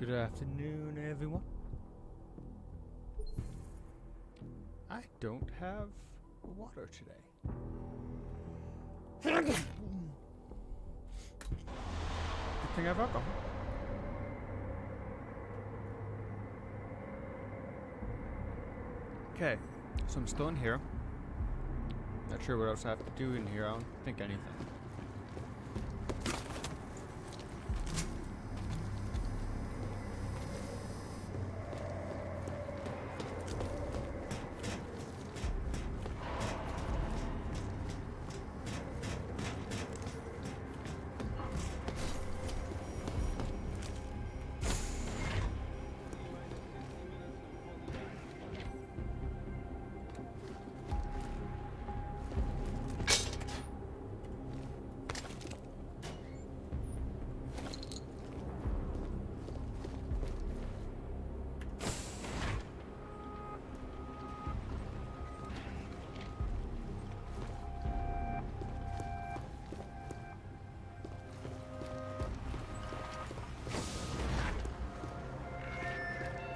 Good afternoon, everyone. I don't have water today. Good thing I have alcohol. Okay, so I'm still in here. Not sure what else I have to do in here. I don't think anything.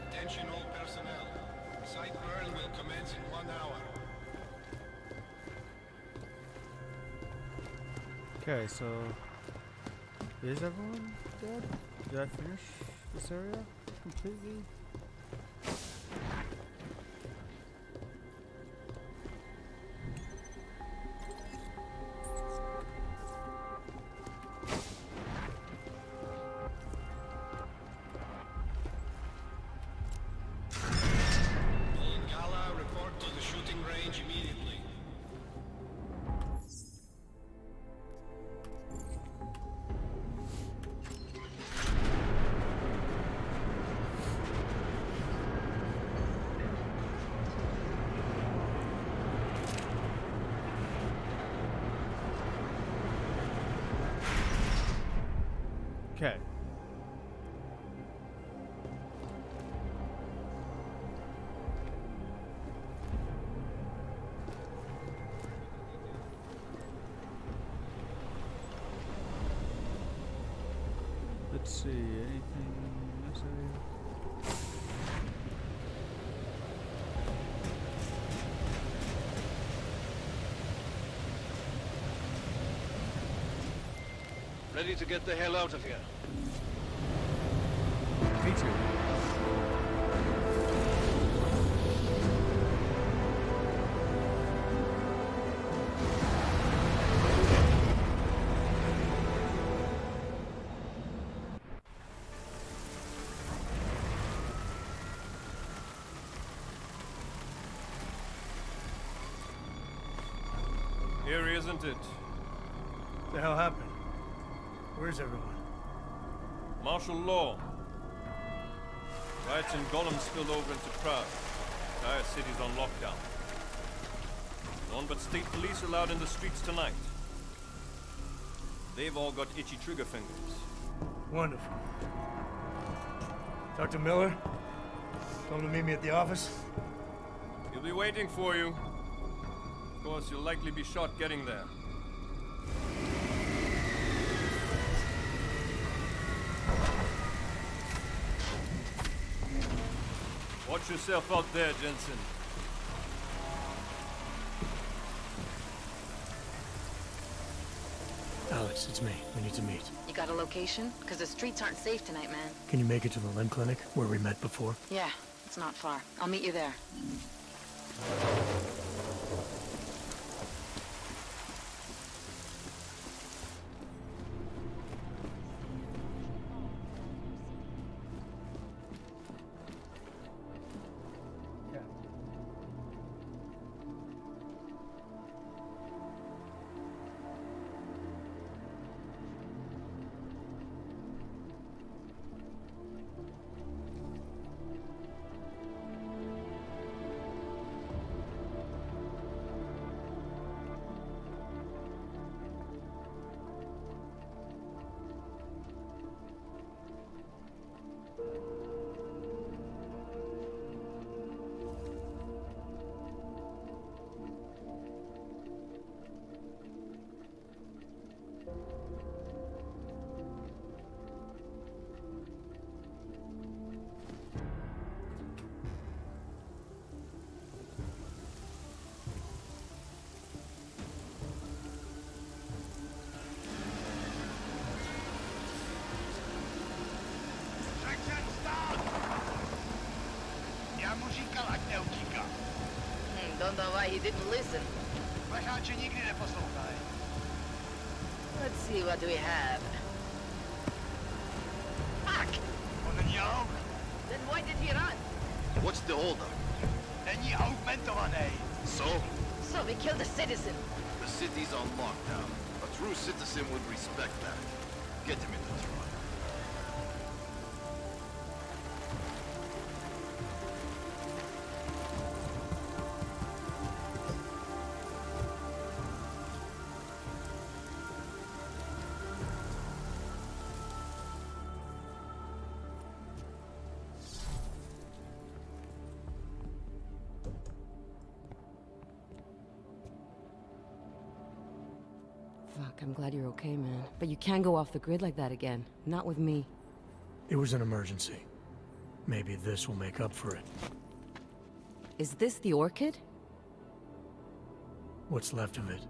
Attention all personnel. Site burn will commence in 1 hour. Okay, so is everyone dead? Did I finish this area completely? Gala, report to the shooting range immediately. Okay. Let's see, anything necessary? Ready to get the hell out of here. Me too. Here, isn't it? What the hell happened? Where's everyone? Martial law. Riots in Gollum spilled over into Prague. Entire city's on lockdown. None but state police allowed in the streets tonight. They've all got itchy trigger fingers. Wonderful. Dr. Miller? Tell him to meet me at the office? He'll be waiting for you. Of course, you'll likely be shot getting there. Watch yourself out there, Jensen. Alex, it's me. We need to meet. You got a location? Because the streets aren't safe tonight, man. Can you make it to the limb clinic where we met before? Yeah, it's not far. I'll meet you there. Yeah. Don't know why he didn't listen. posłuchaj. Let's see what we have. Fuck! One nie aug, Then why did he run? What's the holdup? nie augmentowanej. So? So we killed a citizen. The city's on lockdown. A true citizen would respect that. Get him in the truck. Fuck, I'm glad you're okay, man. But you can't go off the grid like that again. Not with me. It was an emergency. Maybe this will make up for it. Is this the Orchid? What's left of it.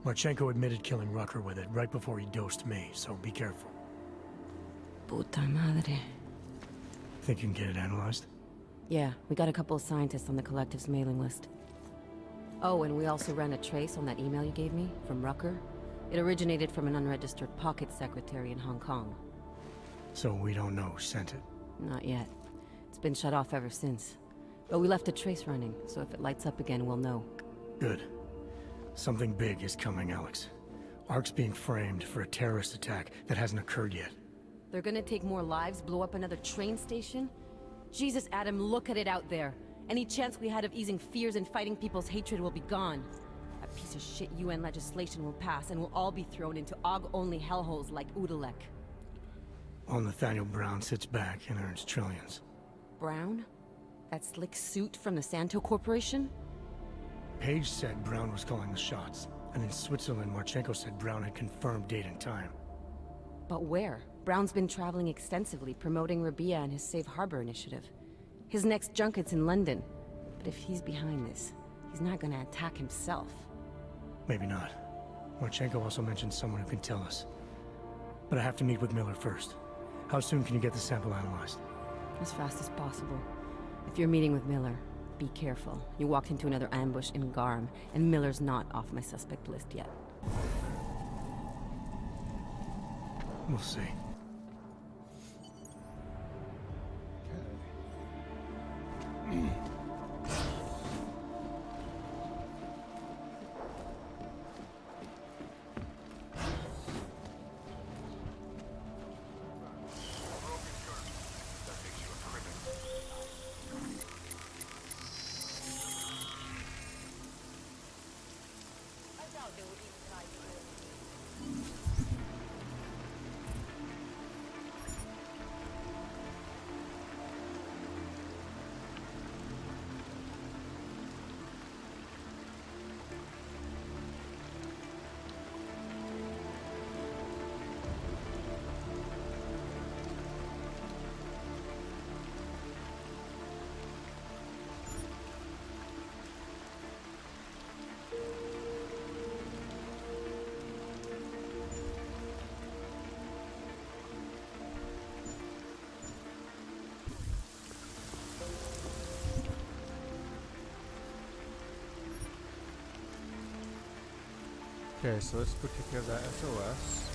Marchenko admitted killing Rucker with it right before he dosed me, so be careful. Puta madre. Think you can get it analyzed? Yeah, we got a couple of scientists on the Collective's mailing list. Oh, and we also ran a trace on that email you gave me, from Rucker. It originated from an unregistered pocket secretary in Hong Kong. So we don't know who sent it. Not yet. It's been shut off ever since. But we left a trace running, so if it lights up again, we'll know. Good. Something big is coming, Alex. Ark's being framed for a terrorist attack that hasn't occurred yet. They're gonna take more lives, blow up another train station? Jesus, Adam, look at it out there. Any chance we had of easing fears and fighting people's hatred will be gone. A piece of shit UN legislation will pass, and we'll all be thrown into AUG-only hellholes like Udalek. All Nathaniel Brown sits back and earns trillions. Brown? That slick suit from the Santo Corporation? Page said Brown was calling the shots, and in Switzerland, Marchenko said Brown had confirmed date and time. But where? Brown's been traveling extensively, promoting Rabia and his Safe Harbor initiative. His next junket's in London. But if he's behind this, he's not gonna attack himself. Maybe not. Marchenko also mentioned someone who can tell us. But I have to meet with Miller first. How soon can you get the sample analyzed? As fast as possible. If you're meeting with Miller, be careful. You walked into another ambush in Garm, and Miller's not off my suspect list yet. We'll see. Okay, so let's go take care of that SOS.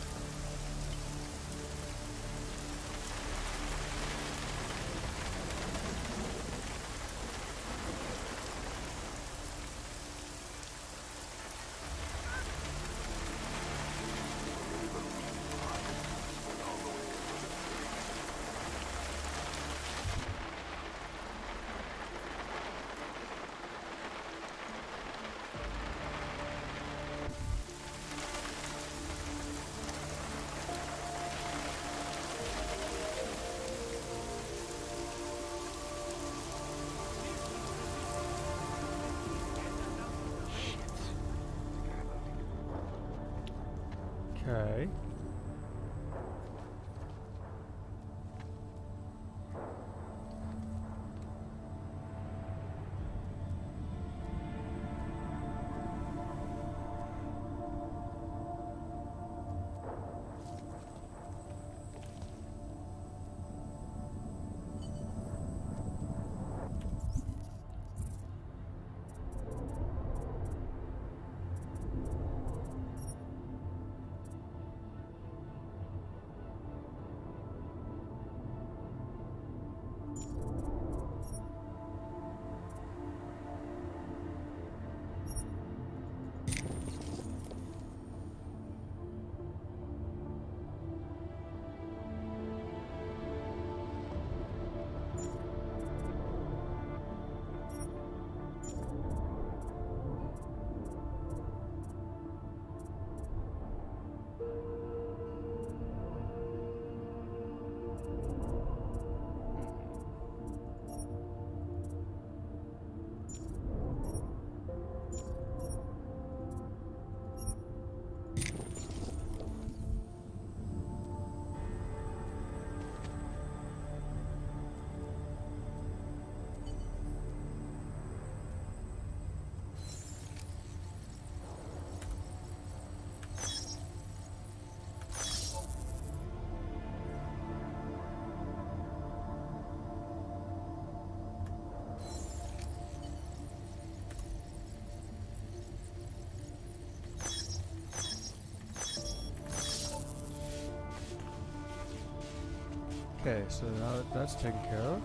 Okay, so now that's taken care of.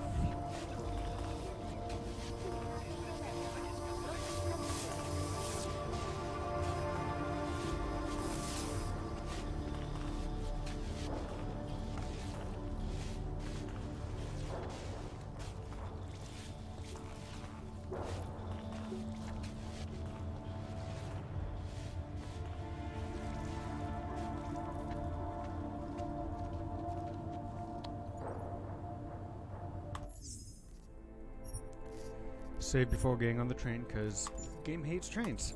Save before getting on the train, because game hates trains.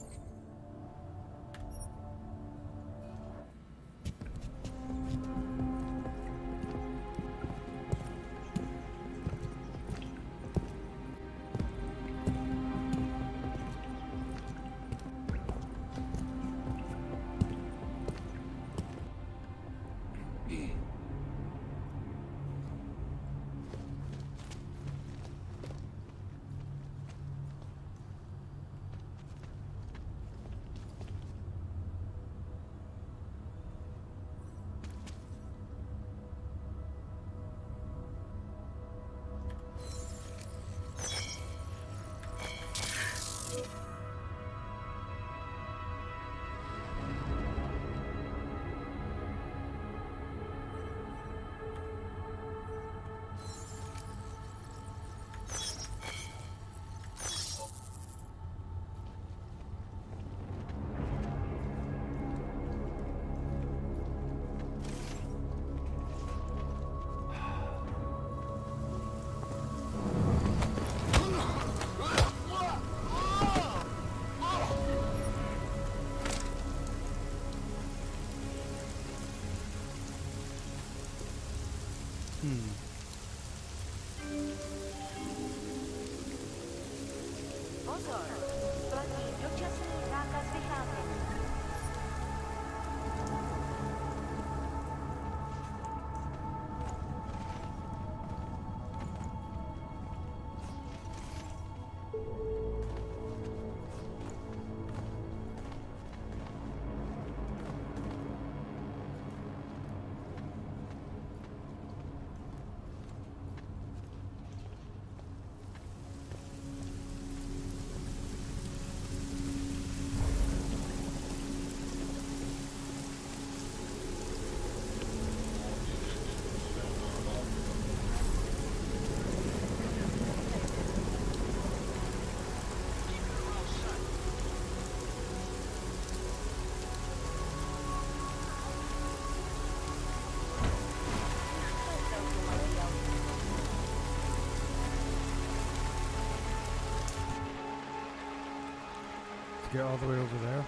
Get all the way over there.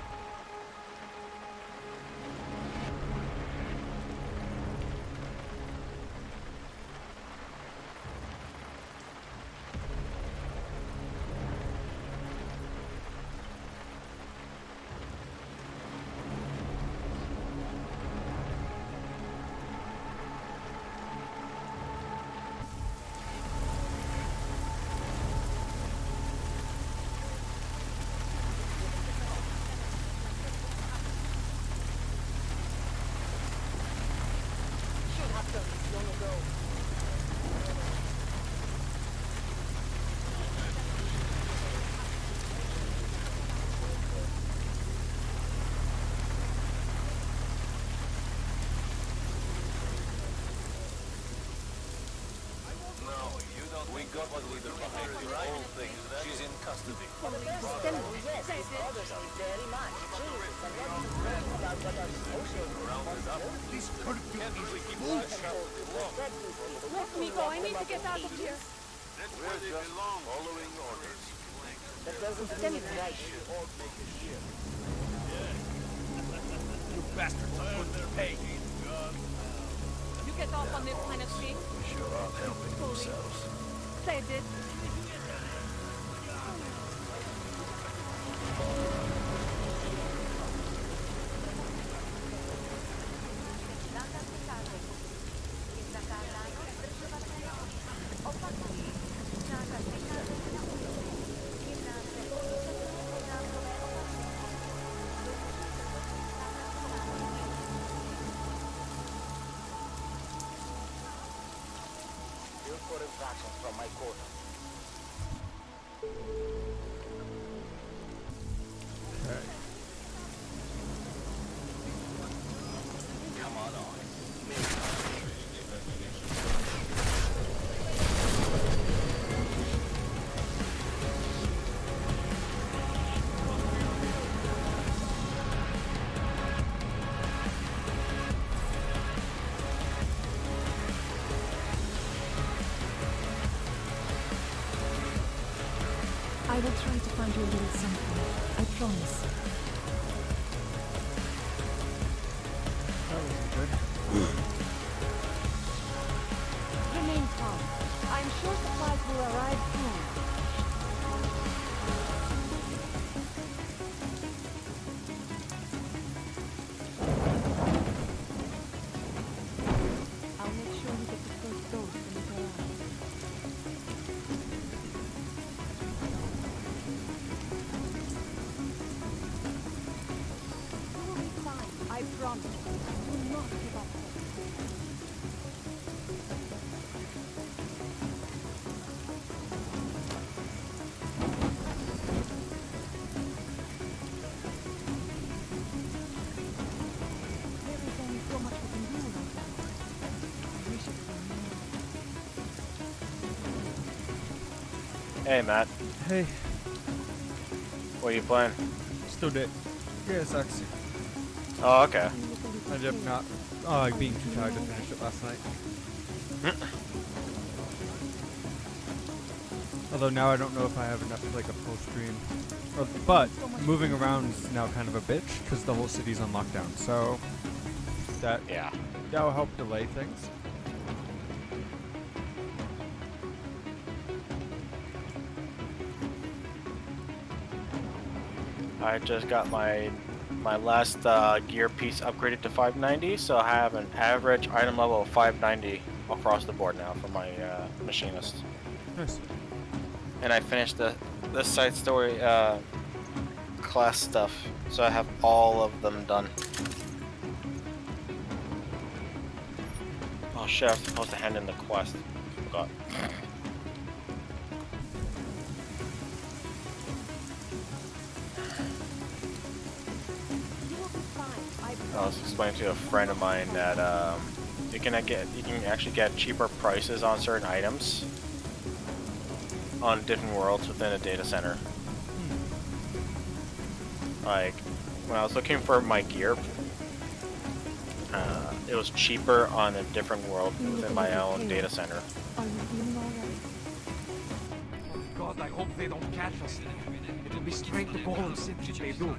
We got what we were behind the whole thing. She's in custody. This could be Let me go. I need to get out of here. That's where they belong. Following orders. you bastards are put to pay. You get off on this kind of thing. Sure are helping themselves. Say this. actions from my quarters. Okay. Come on. I will try to find you a little something. I promise. That wasn't good. Remain calm. I'm sure supplies will arrive soon. I'll make sure you get the first dose when it arrives. You will be fine. I promise. Do not give up. There is only so much we can do right now. I wish it were more. Hey, Matt. Hey, What are you playing? still dead. Yeah, sucks. Oh, okay. I ended up not being too tired to finish it last night. Although now I don't know if I have enough to like a full stream. But moving around is now kind of a bitch because the whole city's on lockdown. So that Yeah. will help delay things. I just got my last gear piece upgraded to 590, so I have an average item level of 590 across the board now for my machinist. Nice. And I finished the side story class stuff, so I have all of them done. Oh shit, I was supposed to hand in the quest. Forgot. I was explaining to a friend of mine that you can actually get cheaper prices on certain items on different worlds within a data center. Like when I was looking for my gear, it was cheaper on a different world within my own data center. Are you feeling all right? God, I hope they don't catch us. It'll be straight to Golem City if they do.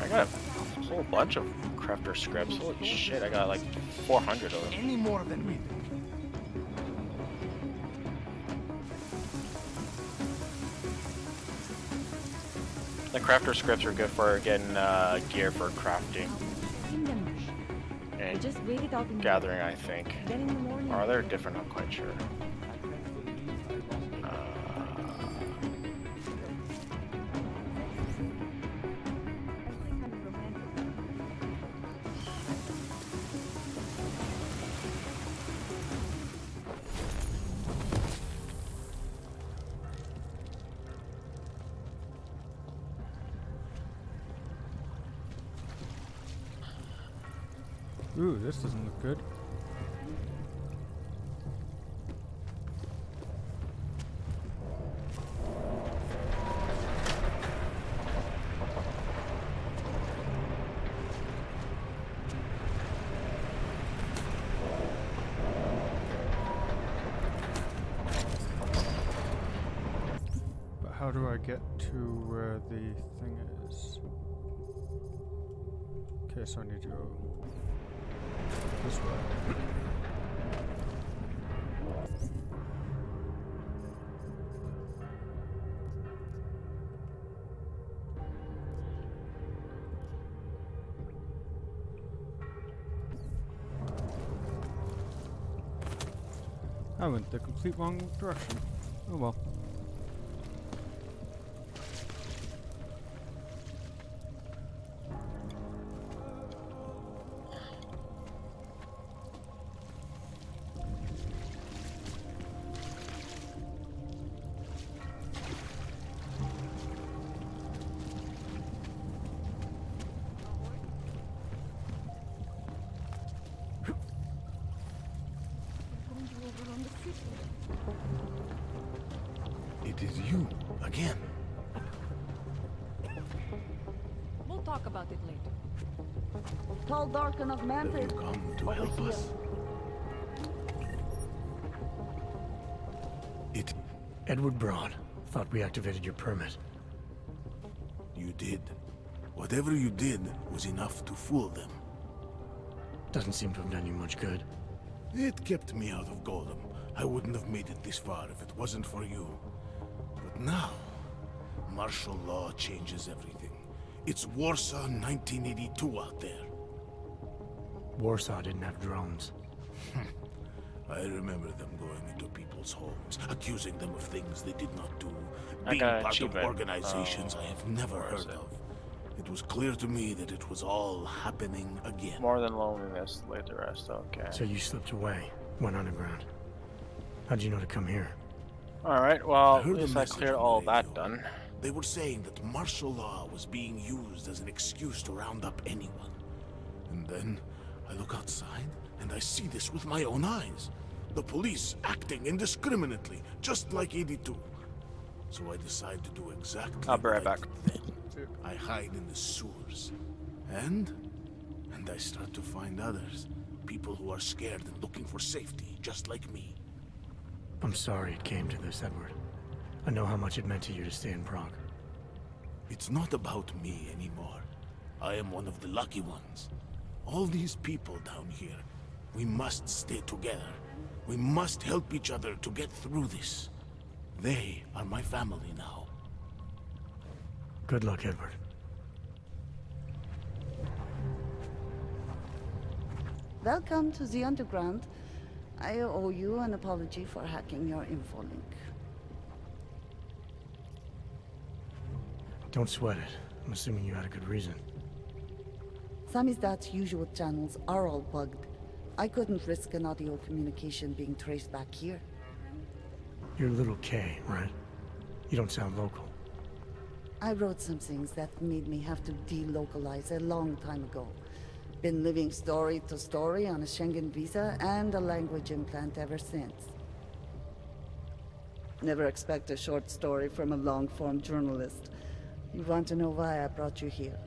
I got a whole bunch of crafter scripts. Holy shit, I got like 400 of them. Any more than we do. The crafter scripts are good for getting gear for crafting We and just waited out in gathering, I think. Then in the morning. Or are they different? I'm quite sure. Ooh, this doesn't look good. But how do I get to where the thing is? Okay, so I need to go This way. I went the complete wrong direction. Oh well. It is you, again. We'll talk about it later. Tall, dark enough man Have you come to help us? Edward Broad. Thought we activated your permit. You did. Whatever you did was enough to fool them. Doesn't seem to have done you much good. It kept me out of Golem. I wouldn't have made it this far if it wasn't for you. But now, martial law changes everything. It's Warsaw 1982 out there. Warsaw didn't have drones. I remember them going into people's homes, accusing them of things they did not do, I being got an part of achievement. organizations I have never Where is heard it? of. It was clear to me that it was all happening again. More than loneliness, laid the rest. Okay. So you slipped away, went underground. How'd you know to come here? Alright, well, I at heard the least I message cleared on all the that radio. done. They were saying that martial law was being used as an excuse to round up anyone. And then I look outside and I see this with my own eyes. The police acting indiscriminately, just like 82. So I decide to do exactly I'll be right what I back. did then. I hide in the sewers. And I start to find others. People who are scared and looking for safety, just like me. I'm sorry it came to this, Edward. I know how much it meant to you to stay in Prague. It's not about me anymore. I am one of the lucky ones. All these people down here, we must stay together. We must help each other to get through this. They are my family now. Good luck, Edward. Welcome to the underground. I owe you an apology for hacking your info link. Don't sweat it. I'm assuming you had a good reason. Samizdat's usual channels are all bugged. I couldn't risk an audio communication being traced back here. You're Little K, right? You don't sound local. I wrote some things that made me have to delocalize a long time ago. Been living story to story on a Schengen visa and a language implant ever since. Never expect a short story from a long-form journalist. You want to know why I brought you here?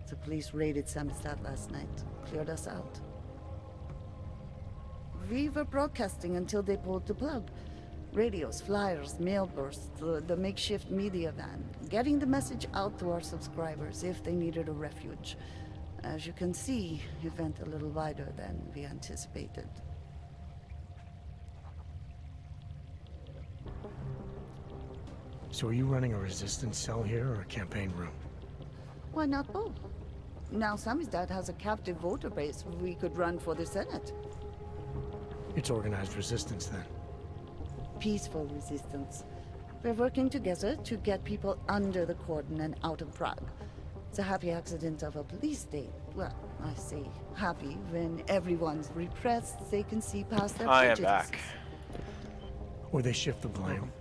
The police raided Samizdat last night, cleared us out. We were broadcasting until they pulled the plug. Radios, flyers, mail bursts, the makeshift media van, getting the message out to our subscribers if they needed a refuge. As you can see, it went a little wider than we anticipated. So are you running a resistance cell here or a campaign room? Why not both? Now Samizdat has a captive voter base. We could run for the Senate. It's organized resistance then. Peaceful resistance. We're working together to get people under the cordon and out of Prague. It's a happy accident of a police state. Well, I say happy when everyone's repressed, they can see past their I am prejudices. back. Or they shift the blame.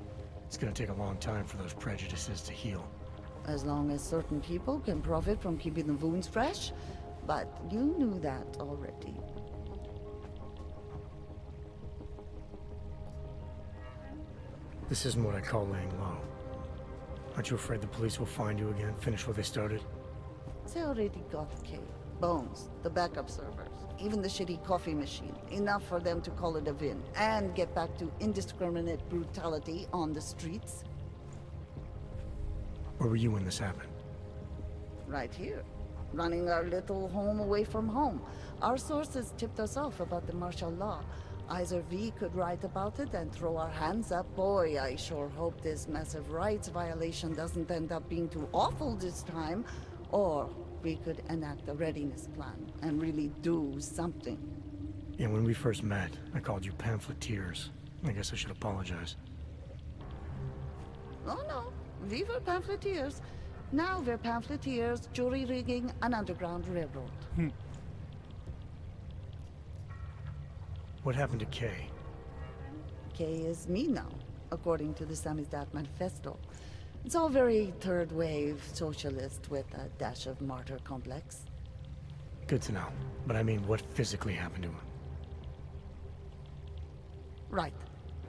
It's gonna take a long time for those prejudices to heal. As long as certain people can profit from keeping the wounds fresh. But you knew that already. This isn't what I call laying low. Aren't you afraid the police will find you again, finish what they started? They already got K. Bones, the backup servers, even the shitty coffee machine. Enough for them to call it a win and get back to indiscriminate brutality on the streets. Where were you when this happened? Right here. running our little home away from home. Our sources tipped us off about the martial law. Either we could write about it and throw our hands up. Boy, I sure hope this massive rights violation doesn't end up being too awful this time. Or we could enact a readiness plan and really do something. Yeah, when we first met, I called you pamphleteers. I guess I should apologize. Oh no, we were pamphleteers. Now we're pamphleteers, jury rigging an underground railroad. What happened to Kay? Kay is me now, according to the Samizdat Manifesto. It's all very third-wave socialist with a dash of martyr complex. Good to know. But I mean, what physically happened to him? Right.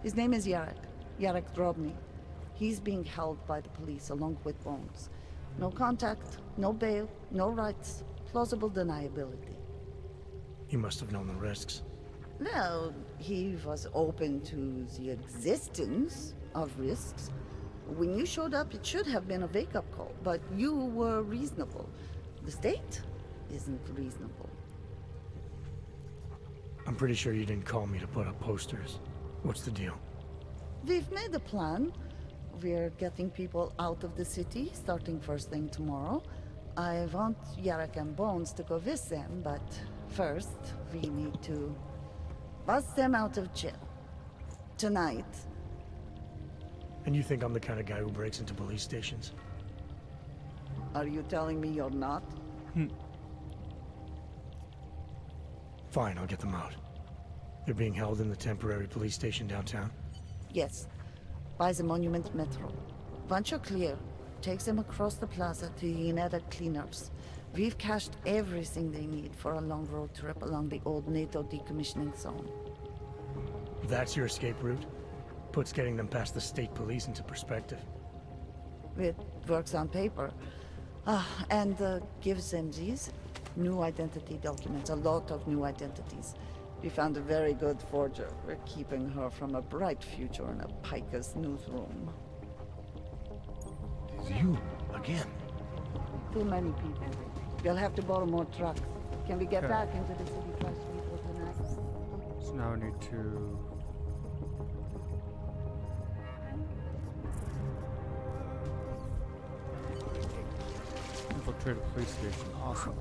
His name is Yarek Drobny. He's being held by the police along with Bones. No contact, no bail, no rights, plausible deniability. He must have known the risks. Well, he was open to the existence of risks. When you showed up, it should have been a wake-up call, but you were reasonable. The state isn't reasonable. I'm pretty sure you didn't call me to put up posters. What's the deal? We've made a plan. We're getting people out of the city, starting first thing tomorrow. I want Yarek and Bones to go with them, but first, we need to bust them out of jail. Tonight. And you think I'm the kind of guy who breaks into police stations? Are you telling me you're not? Fine, I'll get them out. They're being held in the temporary police station downtown? Yes. By the Monument Metro. Once you're clear, takes them across the plaza to the United Cleaners. We've cached everything they need for a long road trip along the old NATO decommissioning zone. That's your escape route? Puts getting them past the state police into perspective. It works on paper. And gives them these new identity documents, a lot of new identities. We found a very good forger. We're keeping her from a bright future in a Picus newsroom. It's you, again. Too many people. We'll have to borrow more trucks. Can we get Okay. back into the city first before tonight? So now I need to... infiltrate a police station. Awesome.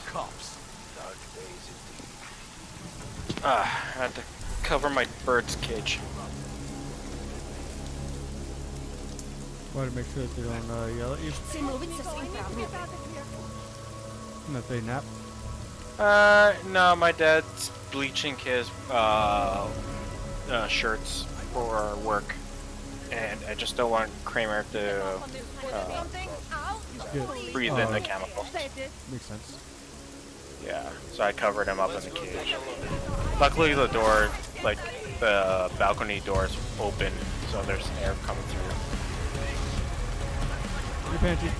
Cops. I had to cover my bird's cage. Want to make sure that they don't yell at you and that they nap. No, my dad's bleaching his shirts for work, and I just don't want Kramer to breathe in the chemicals. Makes sense. Yeah, so I covered him up in the cage. Luckily the door, like the balcony door is open, so there's air coming through. Hey, Pansy.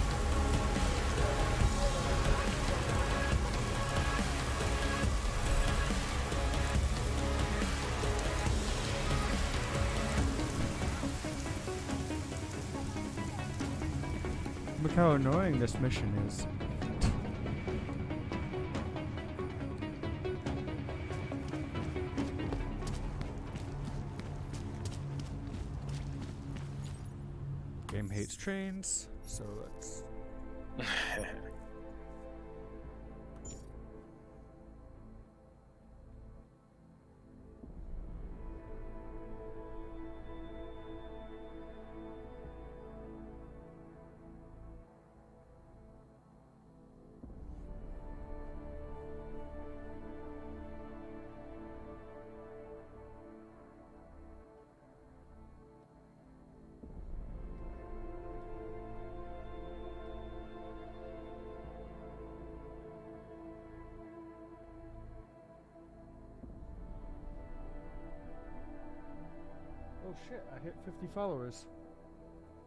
Look how annoying this mission is. Game hates trains, so let's. Oh shit, I hit 50 followers.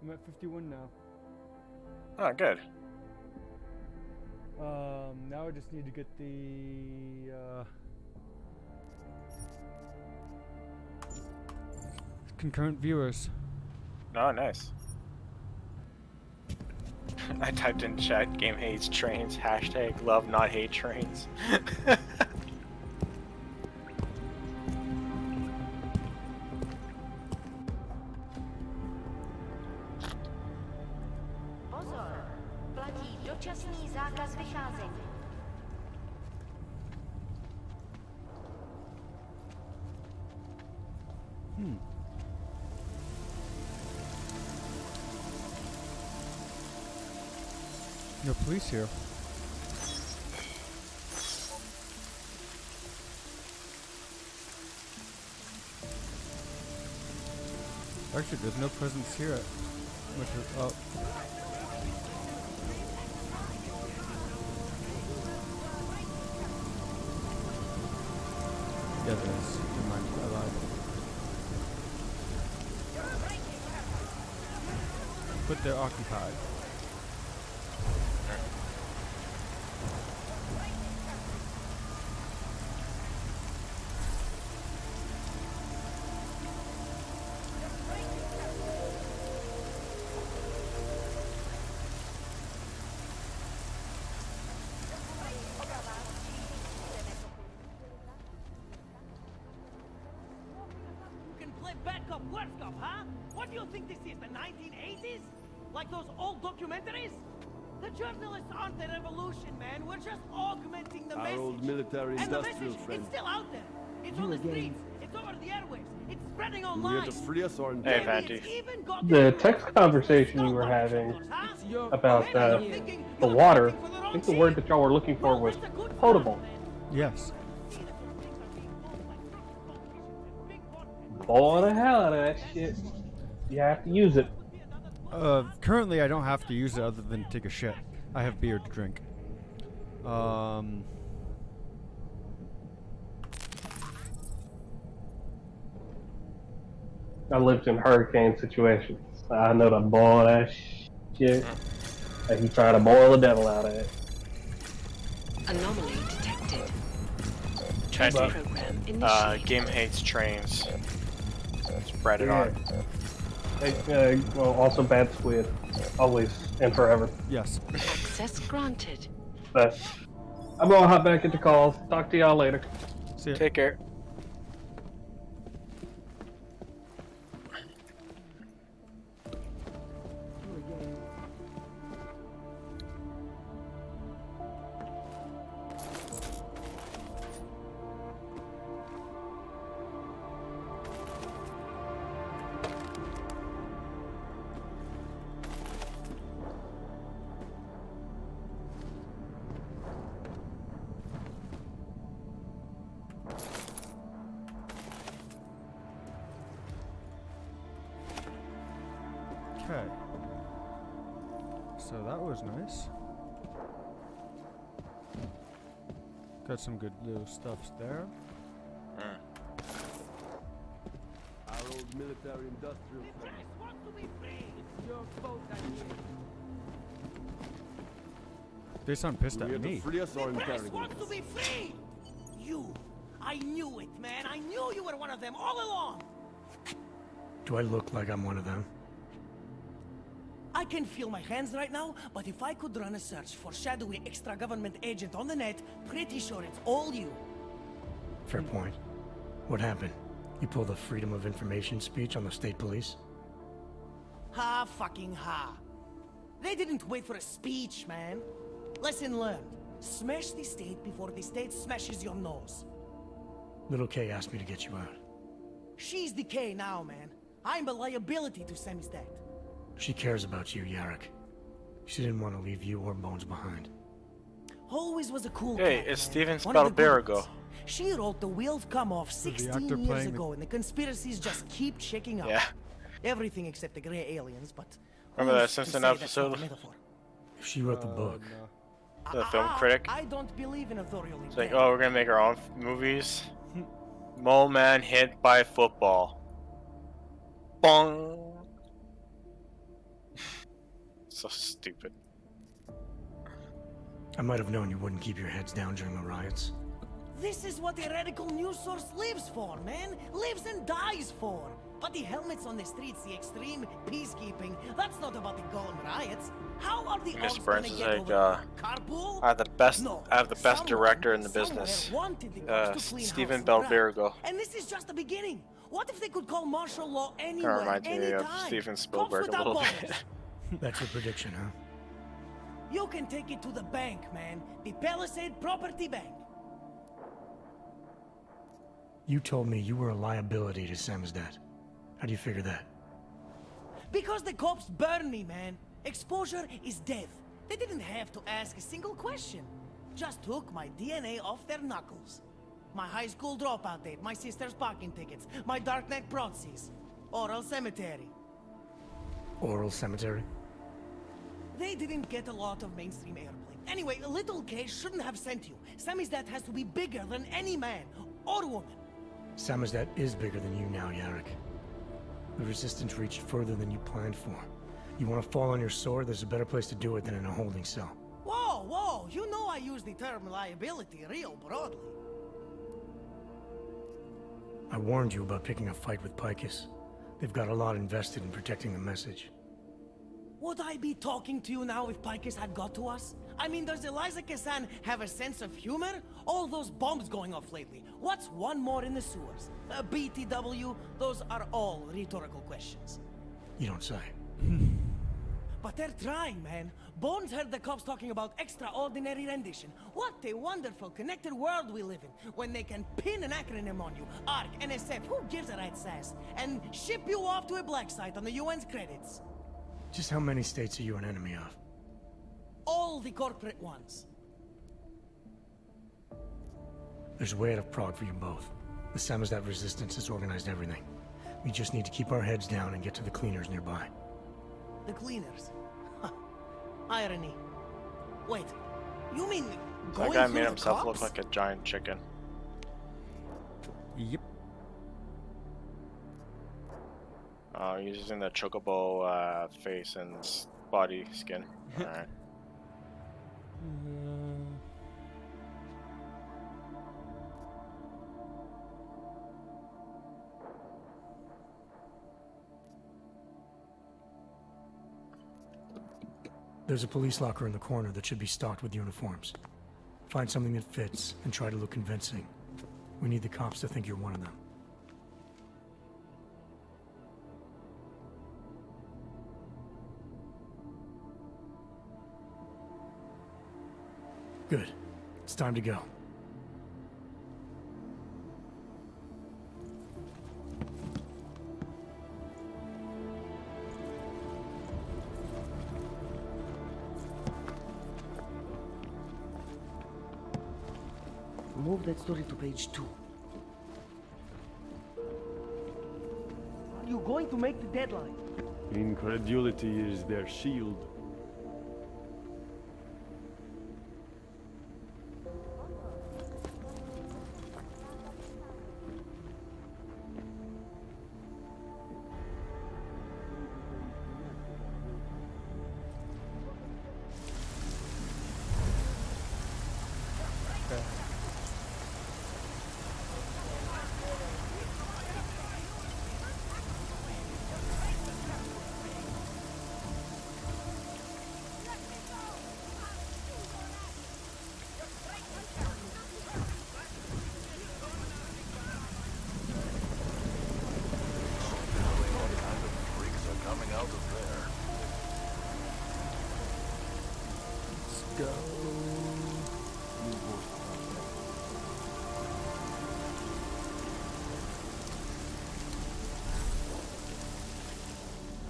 I'm at 51 now. Oh, good. Now I just need to get the, concurrent viewers. Oh, nice. I typed in chat, game hates trains, hashtag love not hate trains. Pozor, platí dočasný zákaz vycházení. No police here. Actually, there's no presence here at which is up. Yeah, there is. Never mind, I lied. But they're occupied. Backup, worst up, huh? What do you think this is, the 1980s? Like those old documentaries? The journalists aren't the revolution, man. We're just augmenting the message. Our old military and the industrial message, friend. it's still out there. It's on the streets. It's over the airwaves. It's spreading You online. here to free us or Hey, Patty. The text conversation you were having about the water, I think the word that y'all were looking for was potable. Yes. Boil the hell out of that shit. You have to use it. Currently I don't have to use it other than take a shit. I have beer to drink. I lived in hurricane situations. I know to boil that shit. And you try to boil the devil out of it. Anomaly detected. Chatty. Game hates trains. Spread it on. Well, also bad Squid. Always and forever. Yes. Access granted. But I'm gonna hop back into calls. Talk to y'all later. See ya. Take care. Okay. So that was nice. Got some good little stuffs there. Our old military industrial friend. It's your fault I'm here. They sound pissed You at here me. to free us or The press interrogate wants to us? be free! You! I knew it, man! I knew you were one of them all along! Do I look like I'm one of them? I can feel my hands right now, but if I could run a search for shadowy extra-government agent on the net, pretty sure it's all you. Fair point. What happened? You pulled a Freedom of Information speech on the state police? Ha Ha fucking ha. They didn't wait for a speech, man. Lesson learned. Smash the state before the state smashes your nose. Little K asked me to get you out. She's the K now, man. I'm a liability to Sammy's dad. She cares about you, Yarrick. She didn't want to leave you or Bones behind. Always was a cool Hey, cat, it's man. Steven One of the good Spielberg. ones. She wrote The Wheels Come Off 16 years ago, and the conspiracies just keep checking out. Yeah. Everything except the gray aliens, but... Remember that who's to Simpson say that's not a episode? metaphor? If she wrote the book, The film critic. I don't believe in authorial It's like, intent. oh, we're gonna make our own movies. Mole man hit by football. Bong. So stupid. I might have known you wouldn't keep your heads down during the riots. This is what a radical news source lives for, man. Lives and dies for. But the helmets on the streets, the extreme peacekeeping, that's not about the golden riots. How are the Miss odds Burns gonna is get like, over carpool? I have the best. No, I have the best someone director in the somewhere business. wanted the cops to clean Steven house and crap. Spielberg. And this is just the beginning. What if they could call martial law anywhere, Reminds me of anytime? Steven Cops Spielberg a without little borders. bit. That's your prediction, huh? You can take it to the bank, man. The Palisade Property Bank. You told me you were a liability to Sam's dad. How do you figure that? Because the cops burn me, man. Exposure is death. They didn't have to ask a single question. Just took my DNA off their knuckles. My high school dropout date, my sister's parking tickets, my darknet proxies. Oral cemetery. Oral cemetery? They didn't get a lot of mainstream airplay. Anyway, Little K shouldn't have sent you. Sammy's dad has to be bigger than any man or woman. Sam's dad is bigger than you now, Yarrick. The Resistance reached further than you planned for. You want to fall on your sword, there's a better place to do it than in a holding cell. Whoa, whoa, you know I use the term liability real broadly. I warned you about picking a fight with Picus. They've got a lot invested in protecting the message. Would I be talking to you now if Picus had got to us? I mean, does Eliza Kazan have a sense of humor? All those bombs going off lately. What's one more in the sewers? BTW? Those are all rhetorical questions. You don't say. But they're trying, man. Bones heard the cops talking about extraordinary rendition. What a wonderful connected world we live in, when they can pin an acronym on you. ARC, NSF, who gives a rat's ass? And ship you off to a black site on the UN's credits. Just how many states are you an enemy of? All the corporate ones. There's a way out of Prague for you both. The Samizdat resistance has organized everything. We just need to keep our heads down and get to the cleaners nearby. The cleaners? Huh. Irony. Wait, you mean going That guy through made the himself cops? look like a giant chicken. Yep. Using the chocobo face and body skin. Alright. There's a police locker in the corner that should be stocked with uniforms. Find something that fits and try to look convincing. We need the cops to think you're one of them. Good. It's time to go. Move that story to page 2. Are you going to make the deadline? Incredulity is their shield.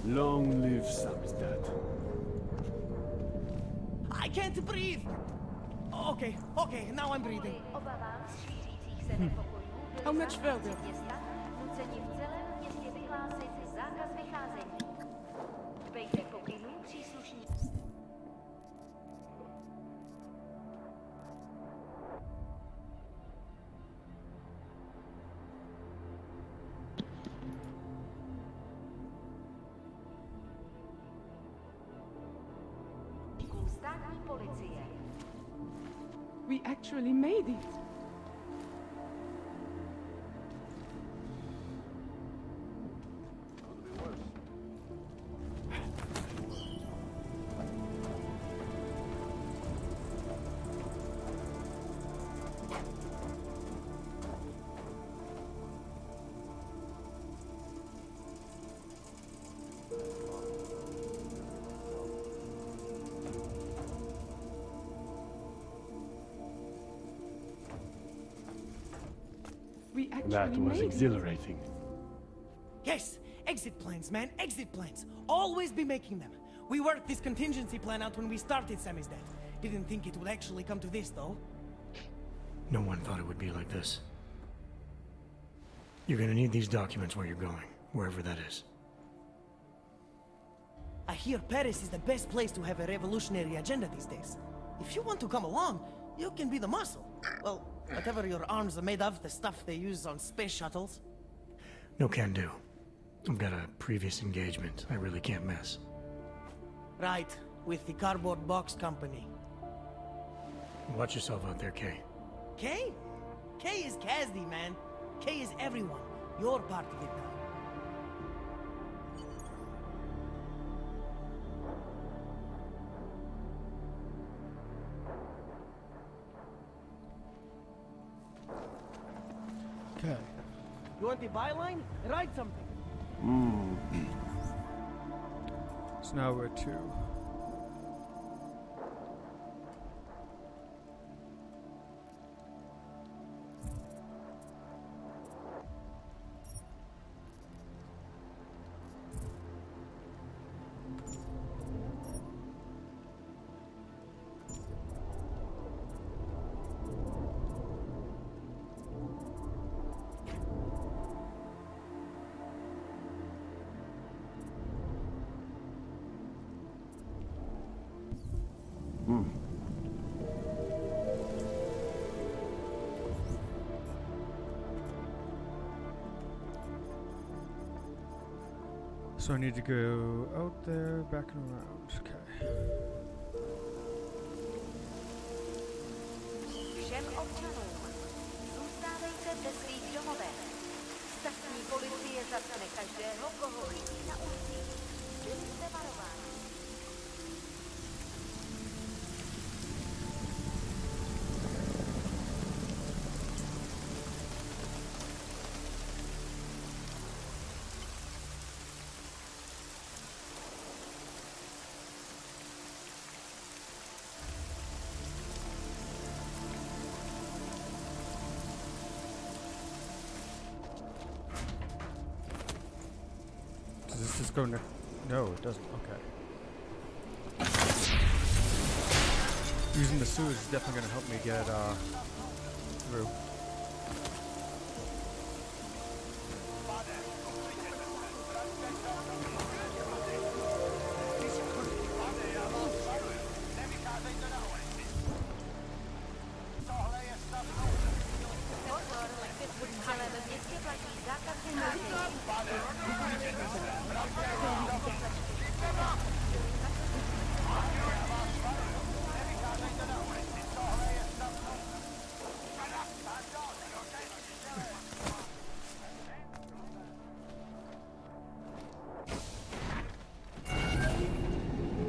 Long live Samizdat. I can't breathe! Okay, now I'm breathing. How much further? We actually made it. We actually That was made it. exhilarating. Yes! Exit plans, man, exit plans. Always be making them. We worked this contingency plan out when we started Samizdat. Didn't think it would actually come to this, though. No one thought it would be like this. You're gonna need these documents where you're going, wherever that is. I hear Paris is the best place to have a revolutionary agenda these days. If you want to come along, you can be the muscle. Well, whatever your arms are made of, the stuff they use on space shuttles. No can do. I've got a previous engagement I really can't miss. Right, with the cardboard box company. Watch yourself out there, Kay. Kay? Kay is Kazdi, man. Kay is everyone. You're part of it now. Okay. You want the byline? Write something. So now we're to. So I need to go out there, back and around. Okay. Všem občanům, zůstávejte ve svých domovech. Státní policie zatkne každého, koho chytí na ulicích. Byli jste varováni. Does this just go no, it doesn't. Okay. Using the sewage is definitely gonna help me get through.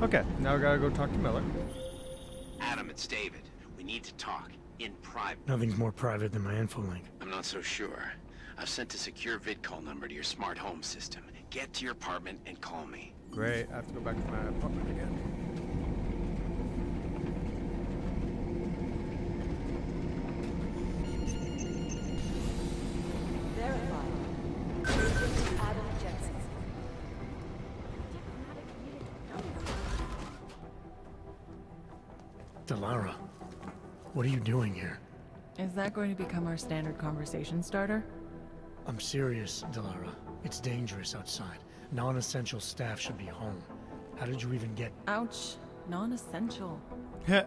Okay, now I gotta go talk to Miller. Adam, it's David. We need to talk. In private. Nothing's more private than my info-link. I'm not so sure. I've sent a secure vid-call number to your smart home system. Get to your apartment and call me. Great, I have to go back to my apartment again. Delara, what are you doing here? Is that going to become our standard conversation starter? I'm serious, Delara. It's dangerous outside. Non-essential staff should be home. How did you even get... Ouch. Non-essential. I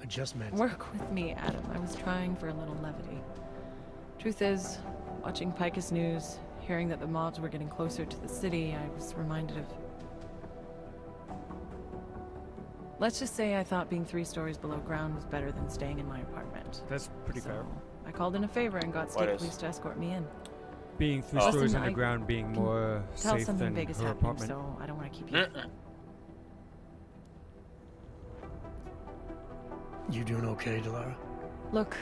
just meant... Work with me, Adam. I was trying for a little levity. Truth is, watching Picus News, hearing that the mobs were getting closer to the city, I was reminded of... Let's just say I thought being 3 stories below ground was better than staying in my apartment. That's pretty fair. I called in a favor and got state police to escort me in. Being 3 stories underground being more safe than big is her happening, apartment. so I don't want to keep you. You doing okay, Delara? Look,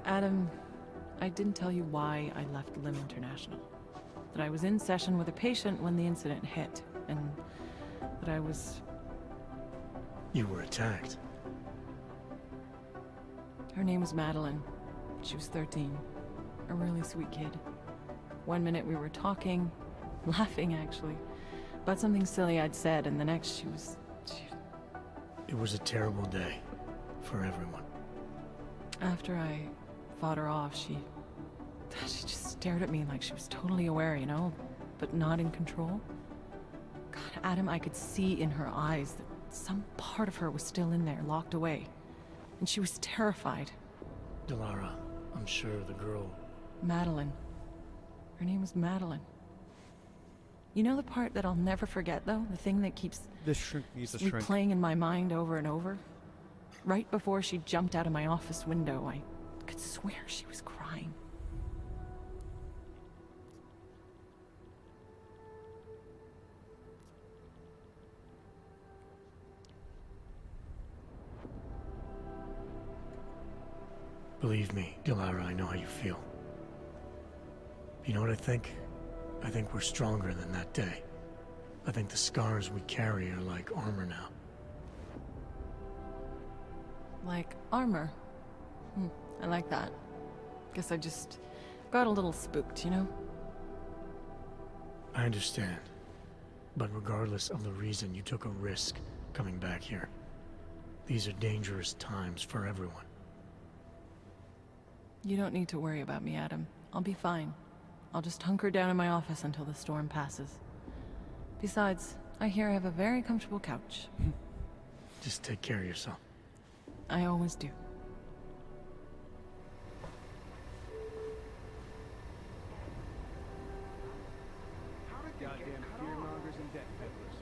Adam, I didn't tell you why I left Lim International. That I was in session with a patient when the incident hit, and that I was... You were attacked. Her name was Madeline. She was 13. A really sweet kid. One minute we were talking, laughing actually, about something silly I'd said, and the next she was... It was a terrible day. For everyone. After I fought her off, she just stared at me like she was totally aware, you know, but not in control. God, Adam, I could see in her eyes that some part of her was still in there, locked away. And she was terrified. Delara, I'm sure the girl... Madeline. Her name was Madeline. You know the part that I'll never forget, though? The thing that keeps... This shrink needs a shrink. replaying in my mind over and over? Right before she jumped out of my office window, I could swear she was crying. Believe me, Delara, I know how you feel. You know what I think? I think we're stronger than that day. I think the scars we carry are like armor now. Like armor. I like that. Guess I just got a little spooked, you know? I understand. But regardless of the reason, you took a risk coming back here. These are dangerous times for everyone. You don't need to worry about me, Adam. I'll be fine. I'll just hunker down in my office until the storm passes. Besides, I hear I have a very comfortable couch. Just take care of yourself. I always do. Goddamn fearmongers and debt peddlers.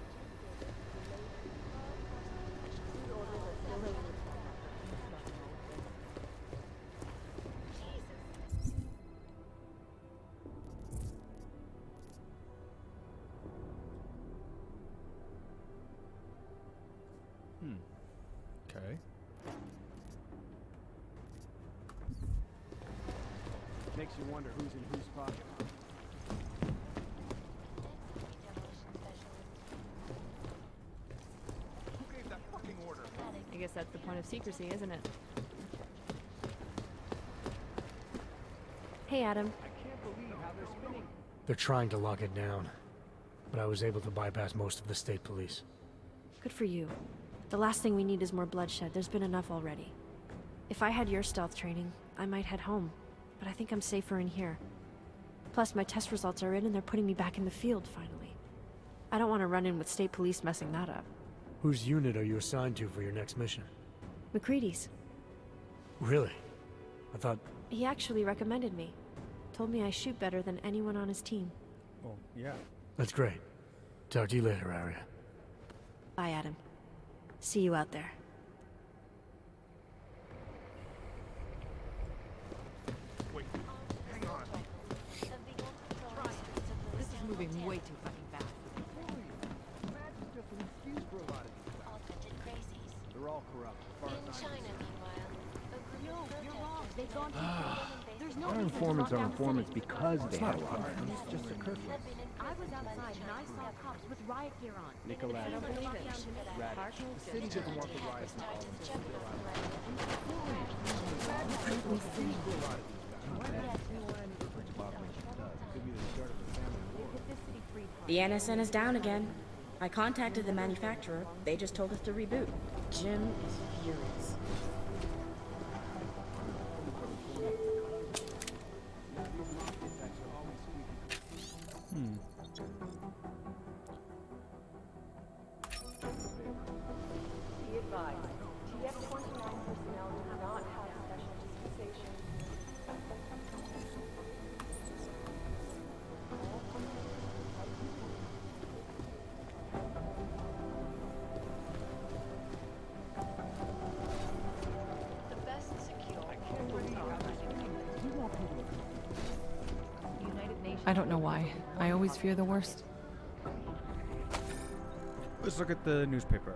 Okay. Makes you wonder who's in whose pocket. Who gave that fucking order? I guess that's the point of secrecy, isn't it? Hey, Adam. I can't believe how they're spinning. They're trying to lock it down, but I was able to bypass most of the state police. Good for you. The last thing we need is more bloodshed. There's been enough already. If I had your stealth training, I might head home, but I think I'm safer in here. Plus, my test results are in and they're putting me back in the field, finally. I don't want to run in with state police messing that up. Whose unit are you assigned to for your next mission? McCready's. Really? I thought... He actually recommended me. Told me I shoot better than anyone on his team. Oh, yeah. That's great. Talk to you later, Arya. Bye, Adam. See you out there. Wait, hang on. This is moving way too fucking fast. That's just an excuse for a lot of these guys. They're all corrupt. As far as I know. You're wrong. They've gone There's no Our informants are informants because they have a warrant. It's just a curfew. I was outside and I saw cops with riot gear on. Nicolette. I don't believe it. Radish. The city doesn't want the riots and all this. The NSN is down again. I contacted the manufacturer. They just told us to reboot. Jim is Furies. Be advised, TF-29 personnel do not have special dispensation. The best secure. United Nations. I don't know why. I always fear the worst. Let's look at the newspaper.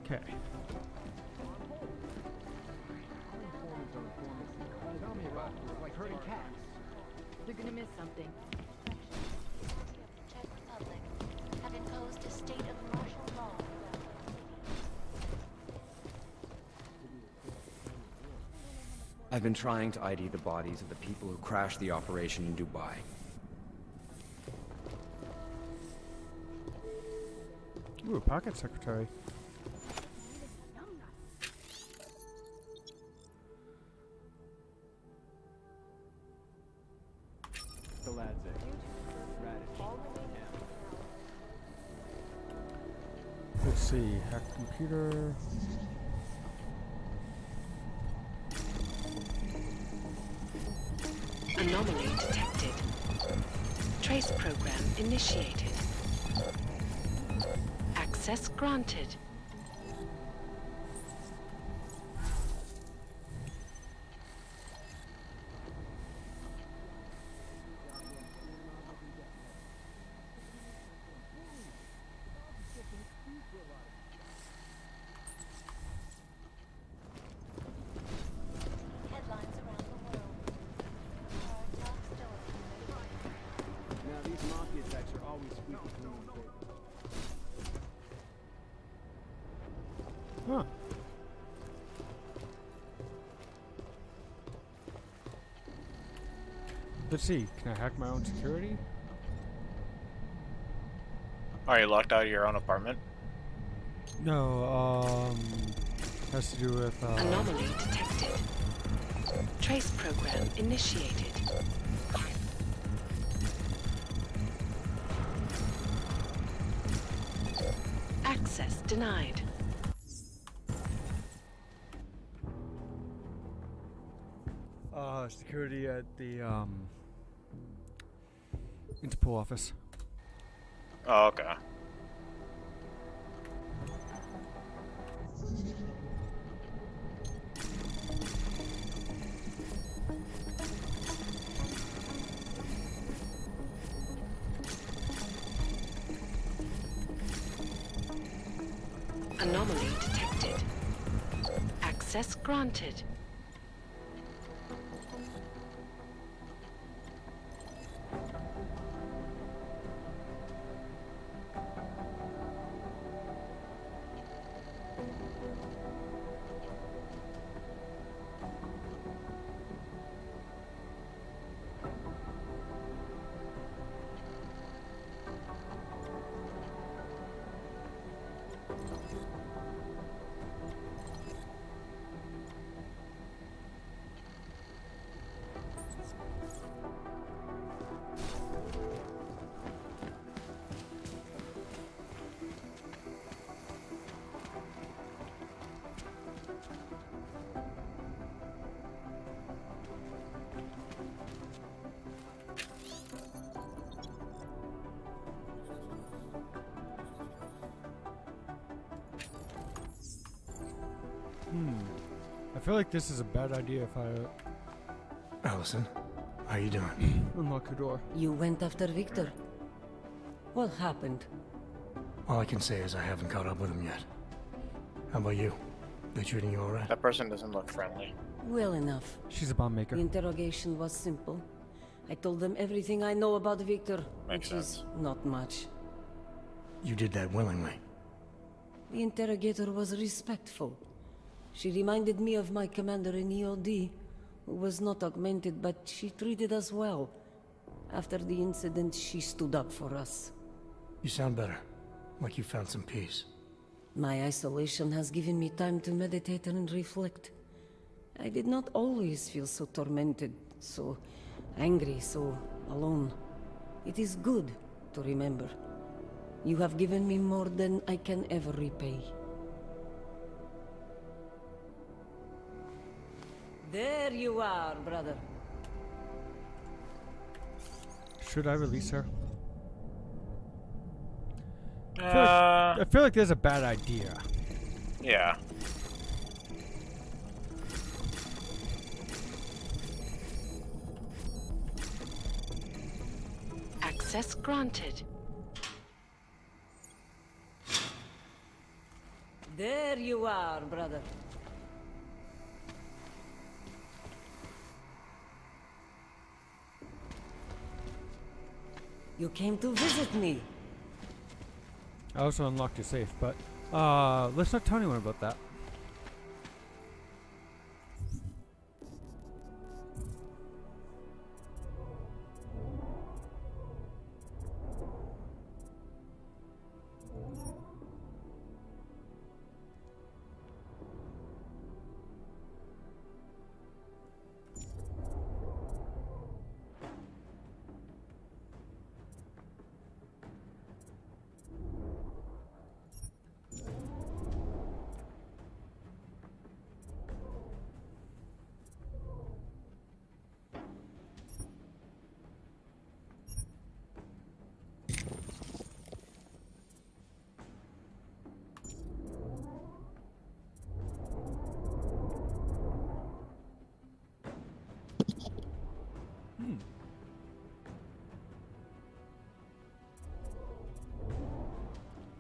Okay. Tell me about it. It's like herding cats. You're gonna miss something. Czech Republic have imposed a state of martial law. I've been trying to ID the bodies of the people who crashed the operation in Dubai. Ooh, pocket secretary. The lad's radish. Let's see. Hack computer. Anomaly detected. Trace program initiated. Access granted. Headlines around the world. Our top story. Now these mafia types are always squeaky clean. Huh. Let's see. Can I hack my own security? Are you locked out of your own apartment? No, has to do with, Anomaly detected. Trace program initiated. Access denied. security at the, Interpol office. Oh, okay. Anomaly detected. Access granted. I feel like this is a bad idea if I... Allison, how you doing? Unlock your door. You went after Victor. What happened? All I can say is I haven't caught up with him yet. How about you? They treating you alright? That person doesn't look friendly. Well enough. She's a bomb maker. The interrogation was simple. I told them everything I know about Victor, Makes which is not much. You did that willingly. The interrogator was respectful. She reminded me of my commander in EOD, who was not augmented, but she treated us well. After the incident, she stood up for us. You sound better. Like you found some peace. My isolation has given me time to meditate and reflect. I did not always feel so tormented, so angry, so alone. It is good to remember. You have given me more than I can ever repay. There you are, brother. Should I release her? I feel like there's a bad idea. Yeah. Access granted. There you are, brother. You came to visit me. I also unlocked your safe, but let's not tell anyone about that.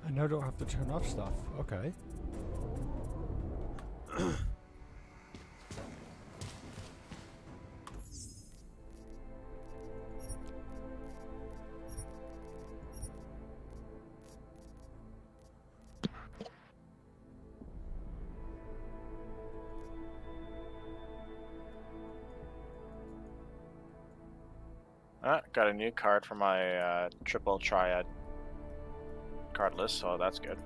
I now don't have to turn off stuff. Okay. Got a new card for my triple triad card list, so that's good.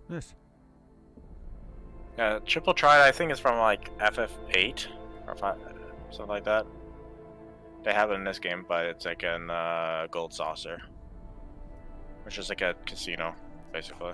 Nice. Yeah, triple triad I think is from like FF8 or 5, something like that. They have it in this game, but it's like an gold saucer, which is like a casino, basically.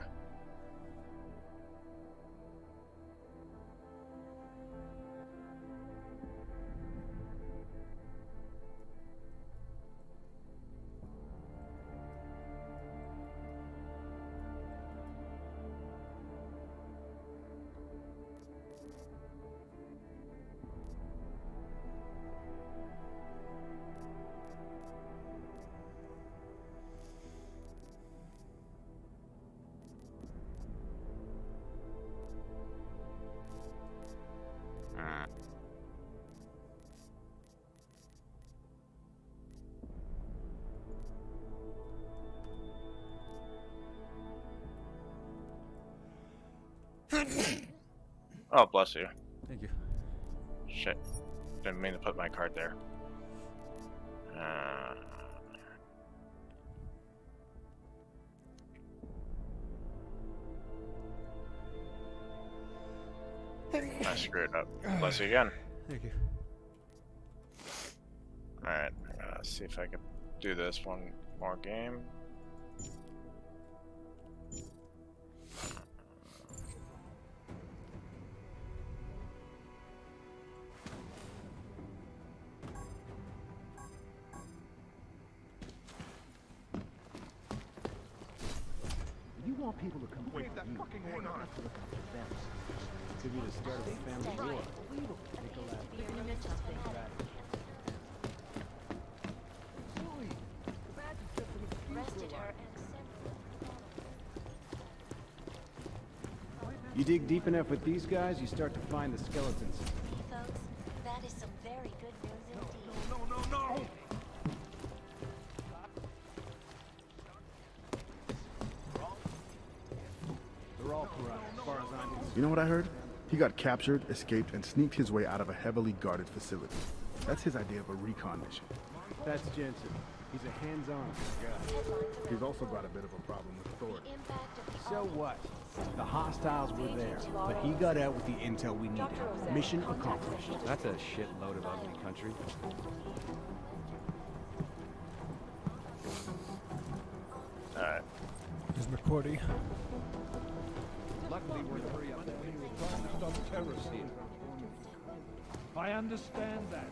Oh, bless you. Thank you. Shit. Didn't mean to put my card there. I screwed up. Bless you again. Thank you. Alright, I'm gonna see if I can do this one more game. You people to come wait that fucking order. Could be the start of a family war. You dig deep enough with these guys, you start to find the skeletons. Folks, that is some very good news indeed. No! They're all corrupt, as far as I'm concerned. You know what I heard? He got captured, escaped, and sneaked his way out of a heavily guarded facility. That's his idea of a recon mission. That's Jensen. He's a hands-on guy. He's also got a bit of a problem with authority. So what? The hostiles were there, but he got out with the intel we needed. Mission accomplished. That's a shitload of ugly country. Alright. There's McCordy. Luckily, we're free up there. We were trying to stop terrorists here. I understand that.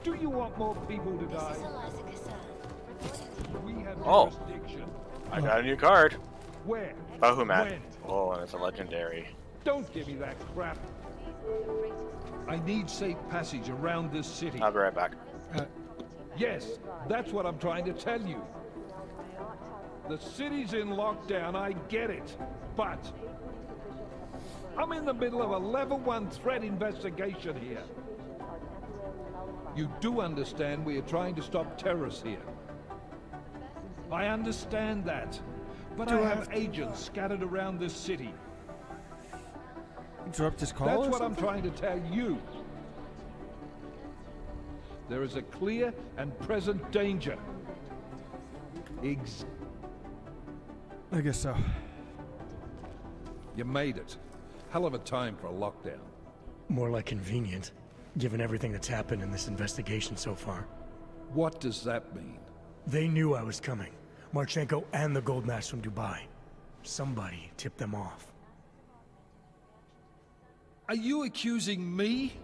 Do you want more people to die? We have jurisdiction. I got a new card. Where? Bahumat. When? Oh, and it's a legendary. Don't give me that crap. I need safe passage around this city. I'll be right back. Yes, that's what I'm trying to tell you. The city's in lockdown, I get it. But I'm in the middle of a level 1 threat investigation here. You do understand we are trying to stop terrorists here. I understand that. But I have agents scattered around this city. Interrupt his call. That's what I'm trying to tell you. There is a clear and present danger. I guess so. You made it. Hell of a time for a lockdown. More like convenient, given everything that's happened in this investigation so far. What does that mean? They knew I was coming. Marchenko and the gold mask from Dubai. Somebody tipped them off. Are you accusing me?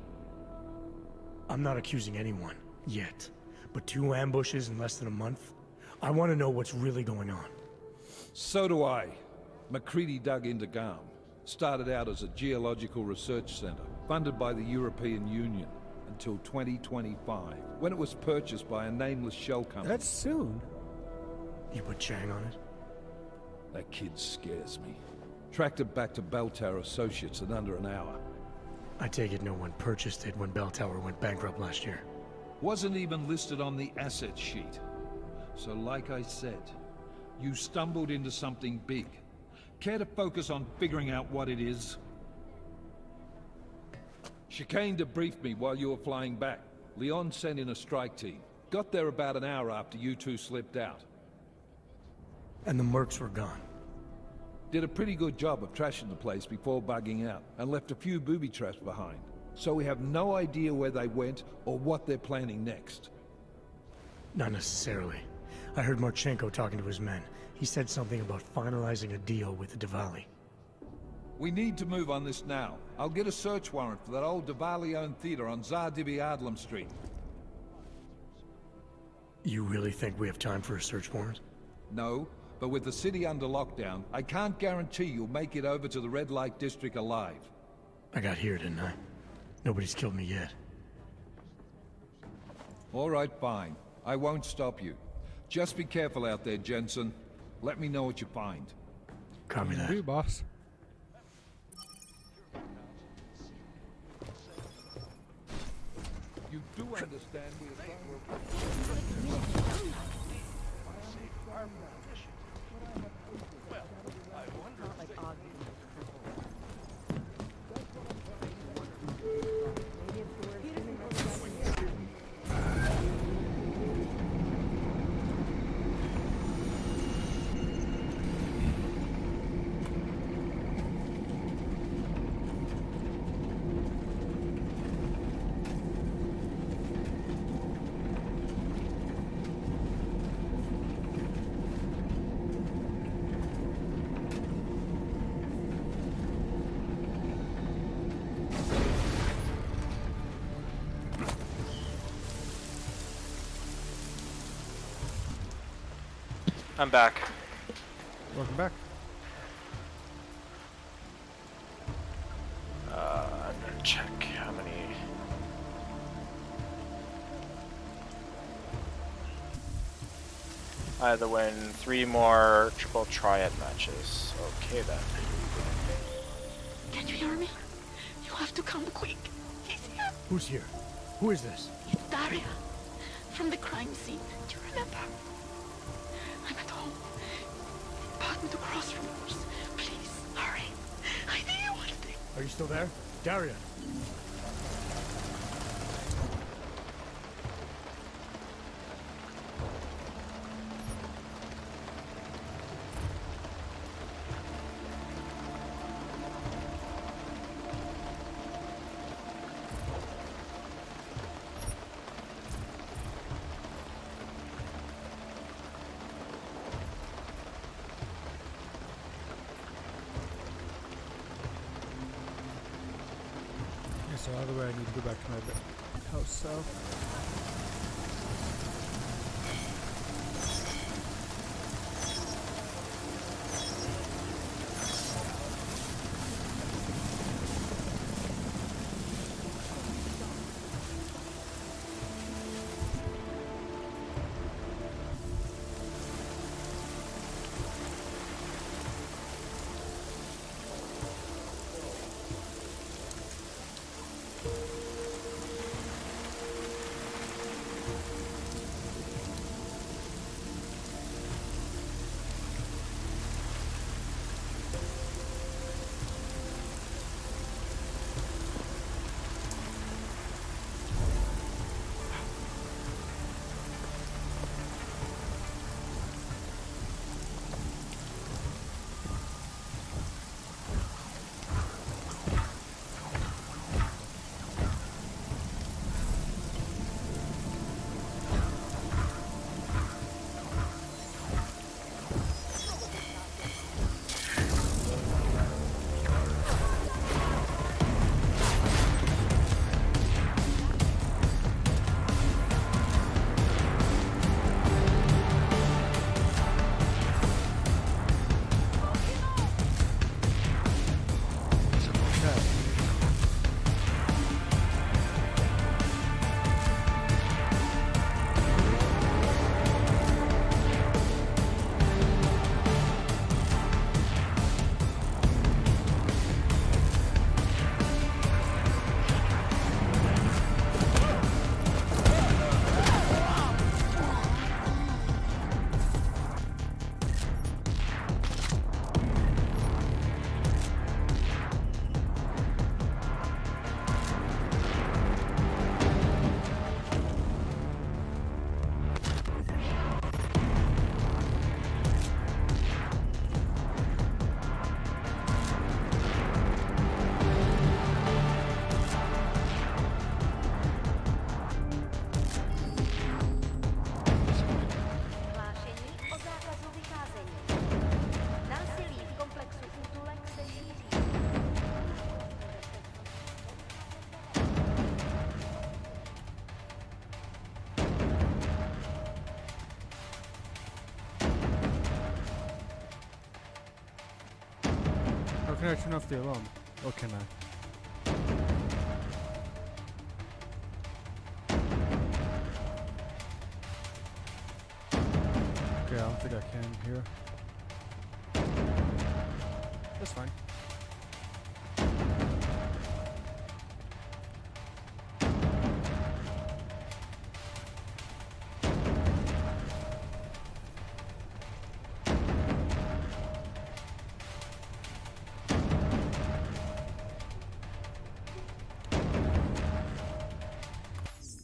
I'm not accusing anyone, yet. But 2 ambushes in less than a month? I want to know what's really going on. So do I. MacCready dug into Garm. Started out as a geological research center, funded by the European Union, until 2025, when it was purchased by a nameless shell company. That's soon. You put Chang on it? That kid scares me. Tracked it back to Bell Tower Associates in under an hour. I take it no one purchased it when Bell Tower went bankrupt last year. Wasn't even listed on the asset sheet. So like I said, you stumbled into something big. Care to focus on figuring out what it is? Chicane debriefed me while you were flying back. Leon sent in a strike team. Got there about an hour after you two slipped out. And the mercs were gone. Did a pretty good job of trashing the place before bugging out, and left a few booby traps behind. So we have no idea where they went or what they're planning next. Not necessarily. I heard Marchenko talking to his men. He said something about finalizing a deal with the Diwali. We need to move on this now. I'll get a search warrant for that old Diwali-owned theater on Zardibi Adlam Street. You really think we have time for a search warrant? No, but with the city under lockdown, I can't guarantee you'll make it over to the Red Light District alive. I got here, didn't I? Nobody's killed me yet. All right, fine. I won't stop you. Just be careful out there, Jensen. Let me know what you find. Copy that. You, boss. You do understand we are trying I'm back. Welcome back. I'm gonna check how many. I had to win 3 more triple triad matches. Okay then. Can you hear me? You have to come quick. He's here. Who's here? Who is this? It's Daria. From the crime scene. Do you remember? I'm at home. Apartment across from yours. Please, hurry. I need you one thing. Are you still there? Daria. So either way, I need to go back to my house south. How can I turn off the alarm? Or can I? Okay, I don't think I can here. That's fine.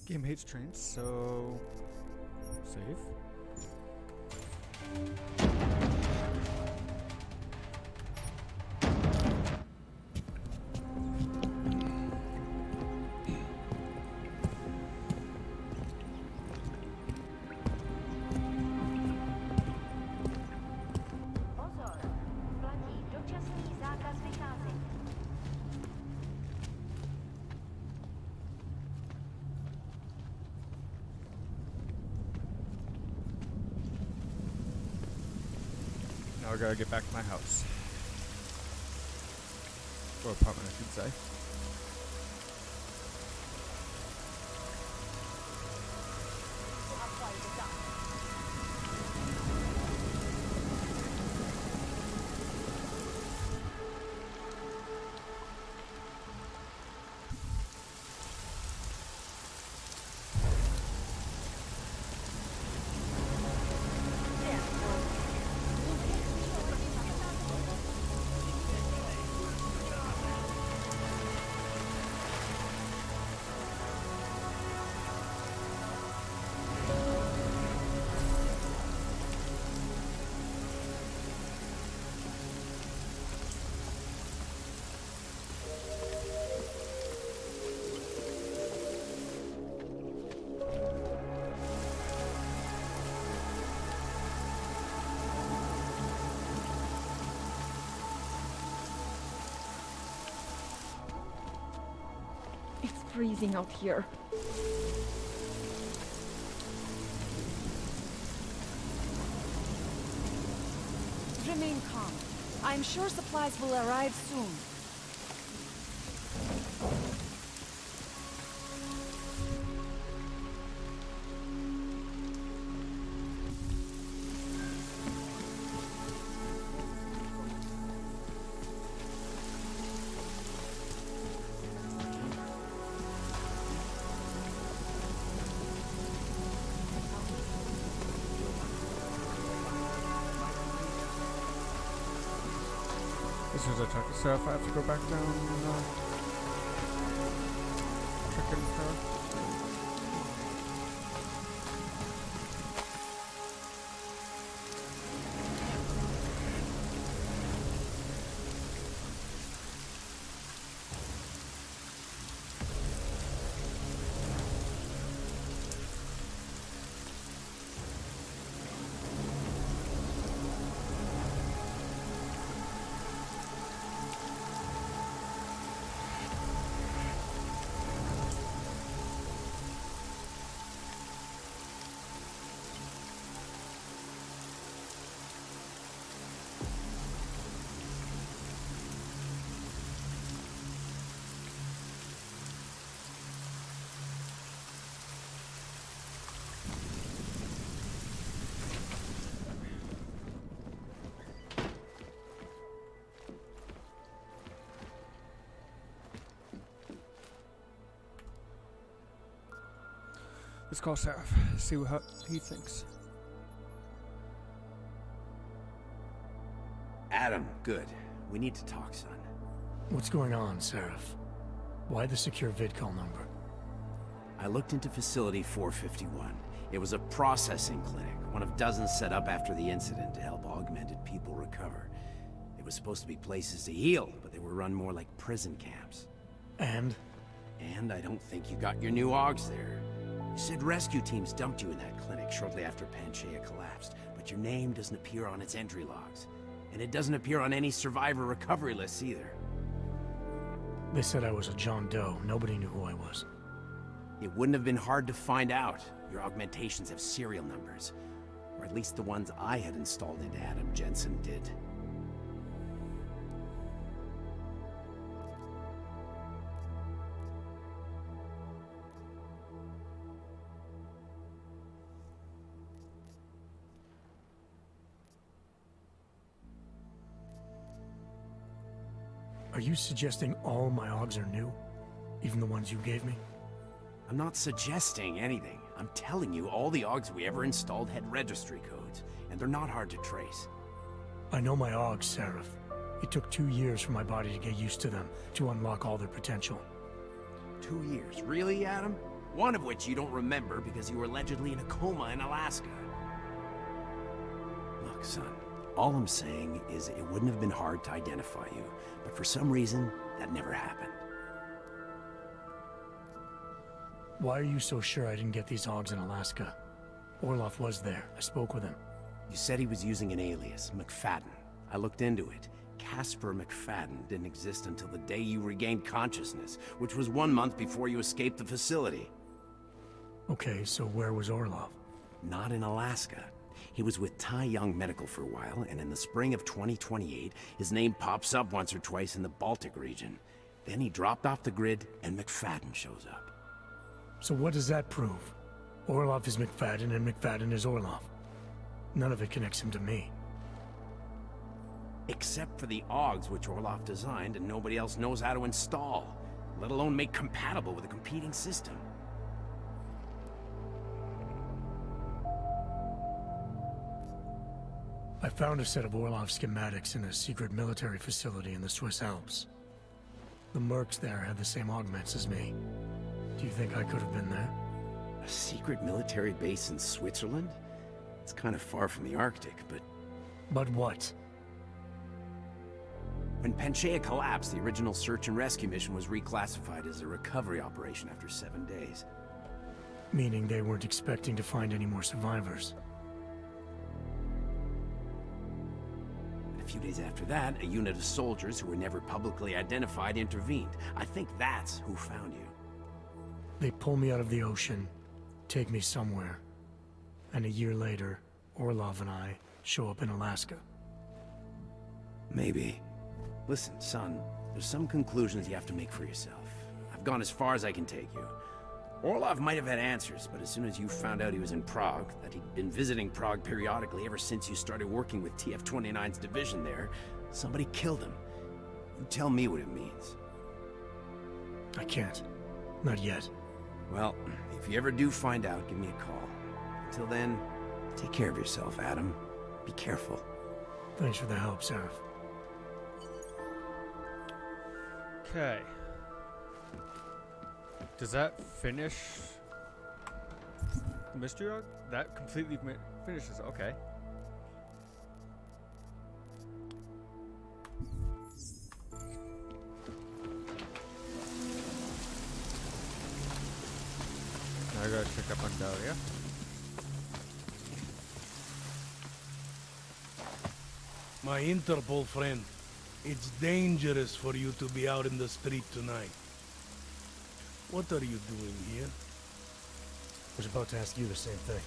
Game hates trains, so save. Pozor, platí dočasný zákaz vycházení. Now I gotta get back to my house. Or apartment, I should say. It's freezing out here. Remain calm. I'm sure supplies will arrive soon. As soon as I talk to Seth, I have to go back down and check in with her. Let's call Seraph, see what he thinks. Adam, good. We need to talk, son. What's going on, Seraph? Why the secure vidcall number? I looked into Facility 451. It was a processing clinic, one of dozens set up after the incident to help augmented people recover. It was supposed to be places to heal, but they were run more like prison camps. And? And I don't think you got your new augs there. You said rescue teams dumped you in that clinic shortly after Panchaea collapsed, but your name doesn't appear on its entry logs. And it doesn't appear on any survivor recovery lists either. They said I was a John Doe. Nobody knew who I was. It wouldn't have been hard to find out. Your augmentations have serial numbers. Or at least the ones I had installed into Adam Jensen did. Are you suggesting all my augs are new? Even the ones you gave me? I'm not suggesting anything. I'm telling you all the augs we ever installed had registry codes, and they're not hard to trace. I know my augs, Seraph. It took 2 years for my body to get used to them, to unlock all their potential. 2 years? Really, Adam? One of which you don't remember because you were allegedly in a coma in Alaska. Look, son, all I'm saying is it wouldn't have been hard to identify you, but for some reason, that never happened. Why are you so sure I didn't get these augs in Alaska? Orloff was there. I spoke with him. You said he was using an alias, McFadden. I looked into it. Casper McFadden didn't exist until the day you regained consciousness, which was 1 month before you escaped the facility. Okay, so where was Orloff? Not in Alaska. He was with Tai Young Medical for a while, and in the spring of 2028, his name pops up once or twice in the Baltic region. Then he dropped off the grid, and McFadden shows up. So what does that prove? Orlov is McFadden, and McFadden is Orlov. None of it connects him to me. Except for the AUGs which Orlov designed and nobody else knows how to install, let alone make compatible with a competing system. I found a set of Orlov schematics in a secret military facility in the Swiss Alps. The mercs there had the same augments as me. Do you think I could have been there? A secret military base in Switzerland? It's kind of far from the Arctic, but... But what? When Panchaea collapsed, the original search and rescue mission was reclassified as a recovery operation after 7 days. Meaning they weren't expecting to find any more survivors. A few days after that, a unit of soldiers who were never publicly identified intervened. I think that's who found you. They pull me out of the ocean, take me somewhere, and a year later, Orlov and I show up in Alaska. Maybe. Listen, son, there's some conclusions you have to make for yourself. I've gone as far as I can take you. Orlov might have had answers, but as soon as you found out he was in Prague, that he'd been visiting Prague periodically ever since you started working with TF-29's division there, somebody killed him. You tell me what it means. I can't. Not yet. Well, if you ever do find out, give me a call. Until then, take care of yourself, Adam. Be careful. Thanks for the help, Seraph. Okay. Does that finish the mystery arc? That completely finishes. Okay. Now I gotta check up on Dahlia. My Interpol friend, it's dangerous for you to be out in the street tonight. What are you doing here? I was about to ask you the same thing.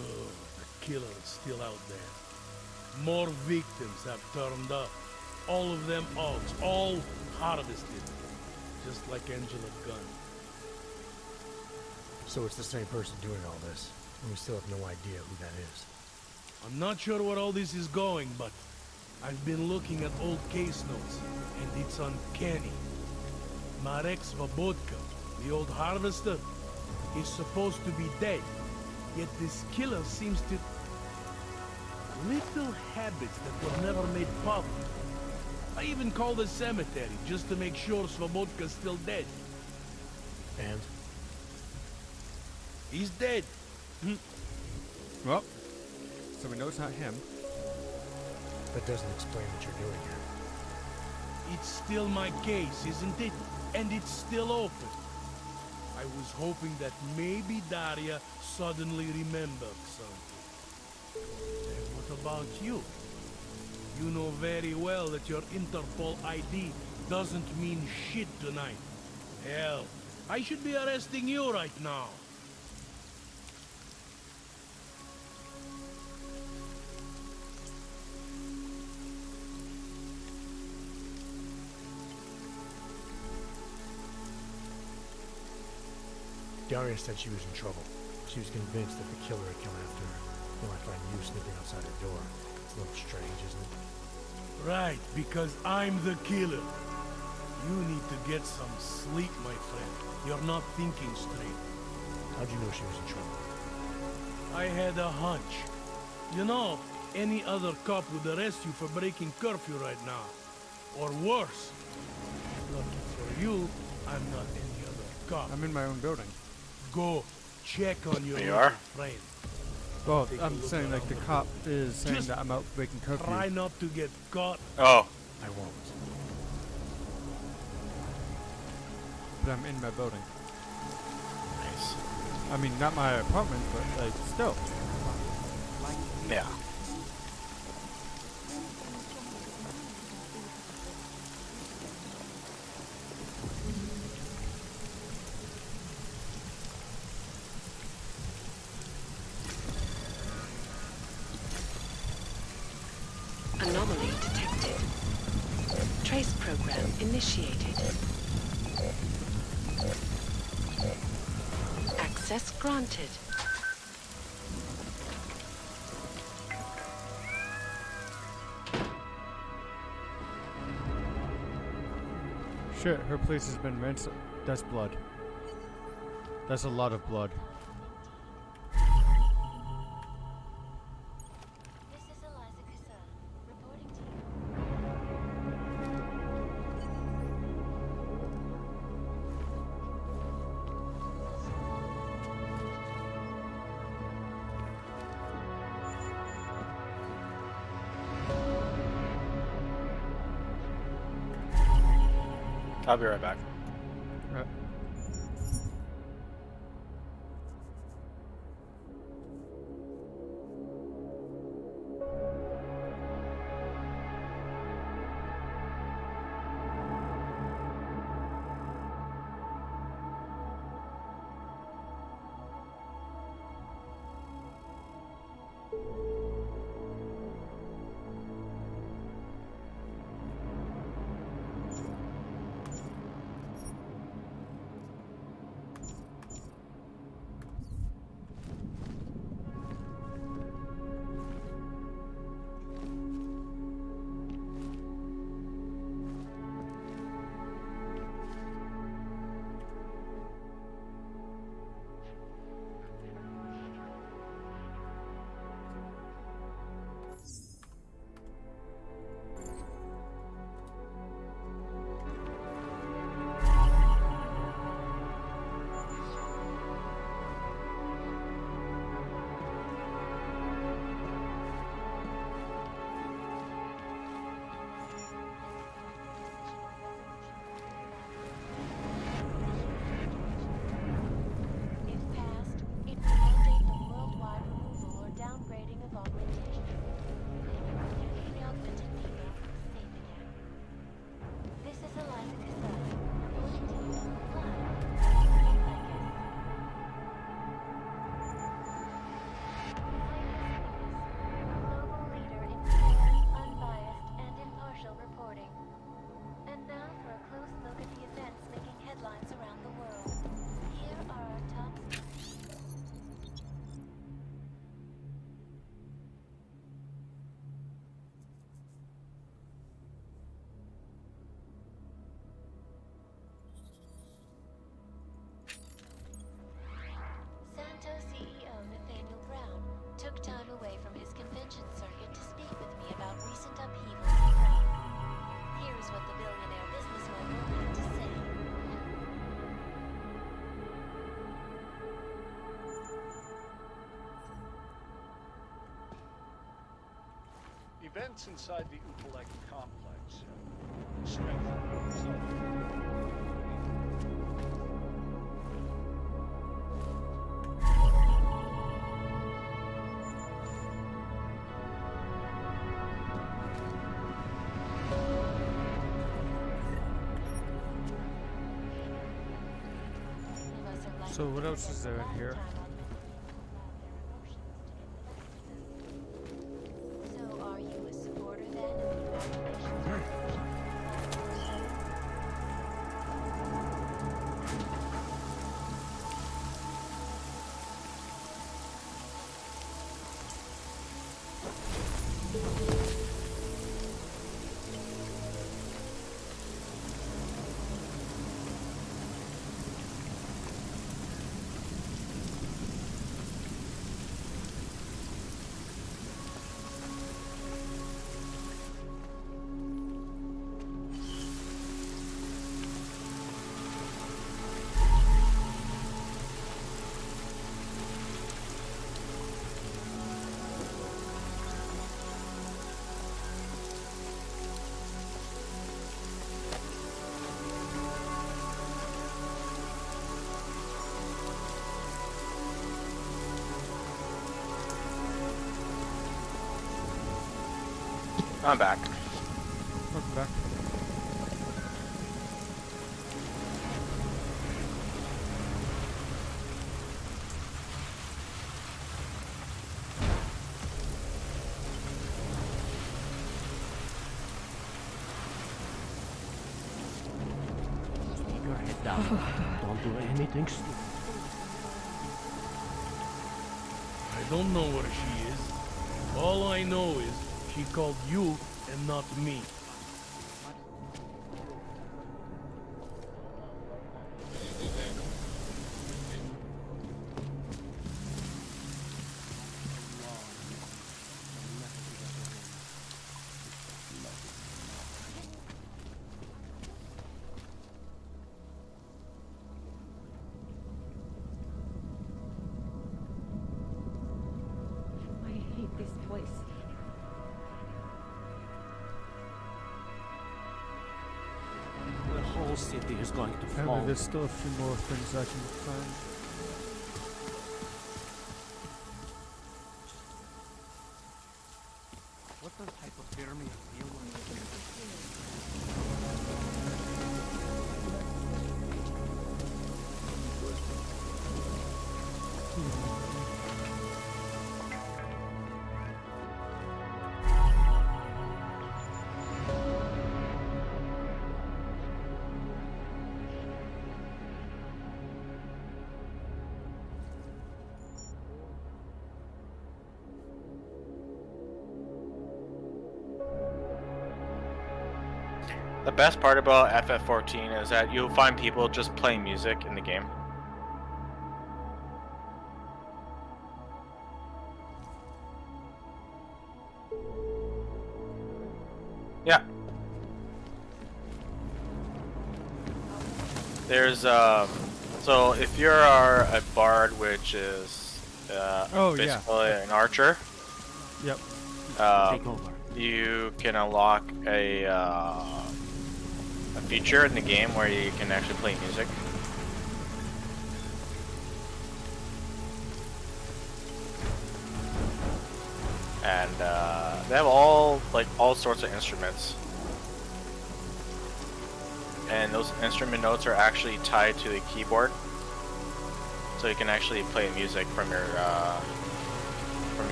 Oh, the killer is still out there. More victims have turned up. All of them AUGs, all harvested. Just like Angela Gunn. So it's the same person doing all this, and we still have no idea who that is. I'm not sure where all this is going, but I've been looking at old case notes, and it's uncanny. Marek Svobodka, the old harvester, is supposed to be dead, yet this killer seems to... little habits that were never made public. I even called the cemetery just to make sure Svobodka's still dead. And? He's dead. Well, so we know it's not him. That doesn't explain what you're doing here. It's still my case, isn't it? And it's still open. I was hoping that maybe Daria suddenly remembered something. And what about you? You know very well that your Interpol ID doesn't mean shit tonight. Hell, I should be arresting you right now. Daria said she was in trouble. She was convinced that the killer had come after her. Then I find you sniffing outside her door. It's a little strange, isn't it? Right, because I'm the killer. You need to get some sleep, my friend. You're not thinking straight. How'd you know she was in trouble? I had a hunch. You know, any other cop would arrest you for breaking curfew right now. Or worse. Lucky for you, I'm not any other cop. I'm in my own building. Go check on your You are? friend. Well, I'm saying like the cop is saying Just that I'm out breaking curfew. Try not to get caught. Oh. I won't. But I'm in my building. Nice. I mean, not my apartment, but like still. Yeah. Anomaly detected. Trace program initiated. Access granted. Shit, her place has been ransacked. That's blood. That's a lot of blood. I'll be right back. Right. took time away from his convention circuit to speak with me about recent upheavals and crime. Here is what the billionaire business mogul had to say. Events inside the Upalek complex strengthened the result. So what else is there in here? So are you a supporter then of the evacuation? I'm back. Welcome back. Down. Don't do anything stupid. I don't know where she is. All I know is she called you and not me. I hate this place. The whole city is going to Apparently fall. there's still a few more things I can find. What the type of pyramid you want to The best part about FF14 is that you'll find people just playing music in the game. Yeah. There's so if you are a bard, which is basically an archer. Yep. Take over. You can unlock a feature in the game where you can actually play music. And they have all sorts of instruments, and those instrument notes are actually tied to the keyboard, so you can actually play music from your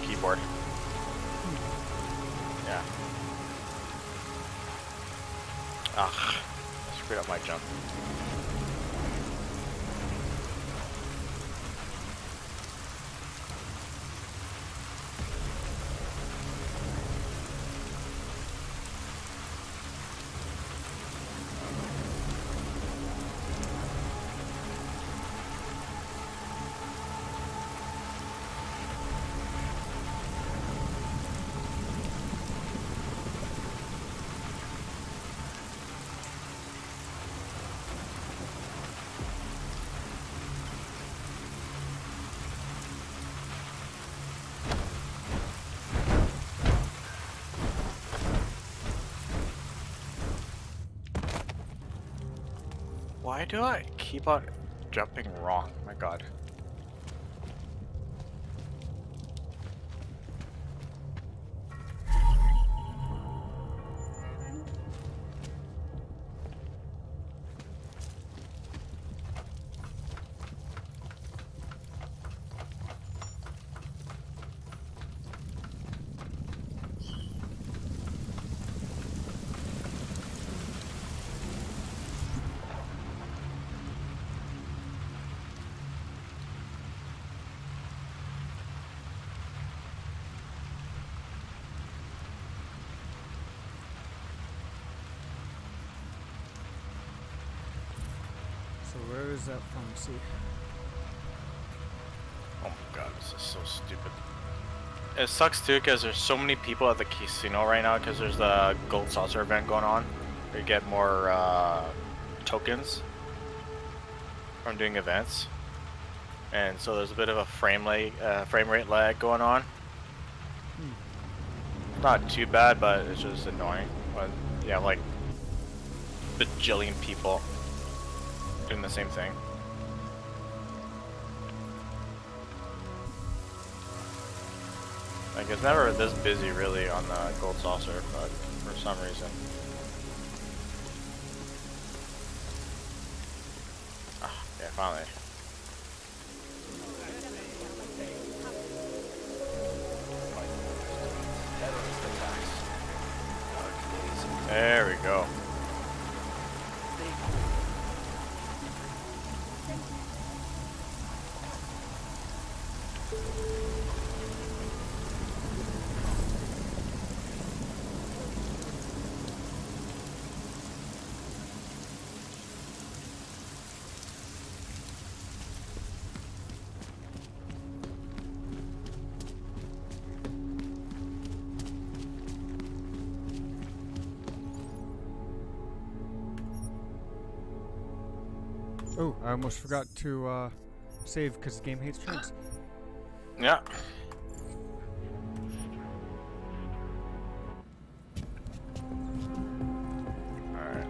keyboard. Yeah. Ah, I screwed up my jump. Why do I keep on jumping wrong? My god. So where is that pharmacy? Oh my god, this is so stupid. It sucks too because there's so many people at the casino right now because there's the gold saucer event going on. Where you get more tokens from doing events, and so there's a bit of a frame rate lag going on. Not too bad, but it's just annoying when you have like bajillion people doing the same thing. Like, it's never this busy really on the gold saucer, but for some reason. Ah, yeah, finally. There we go. Oh, I almost forgot to save because the game hates trains. Yeah. Alright.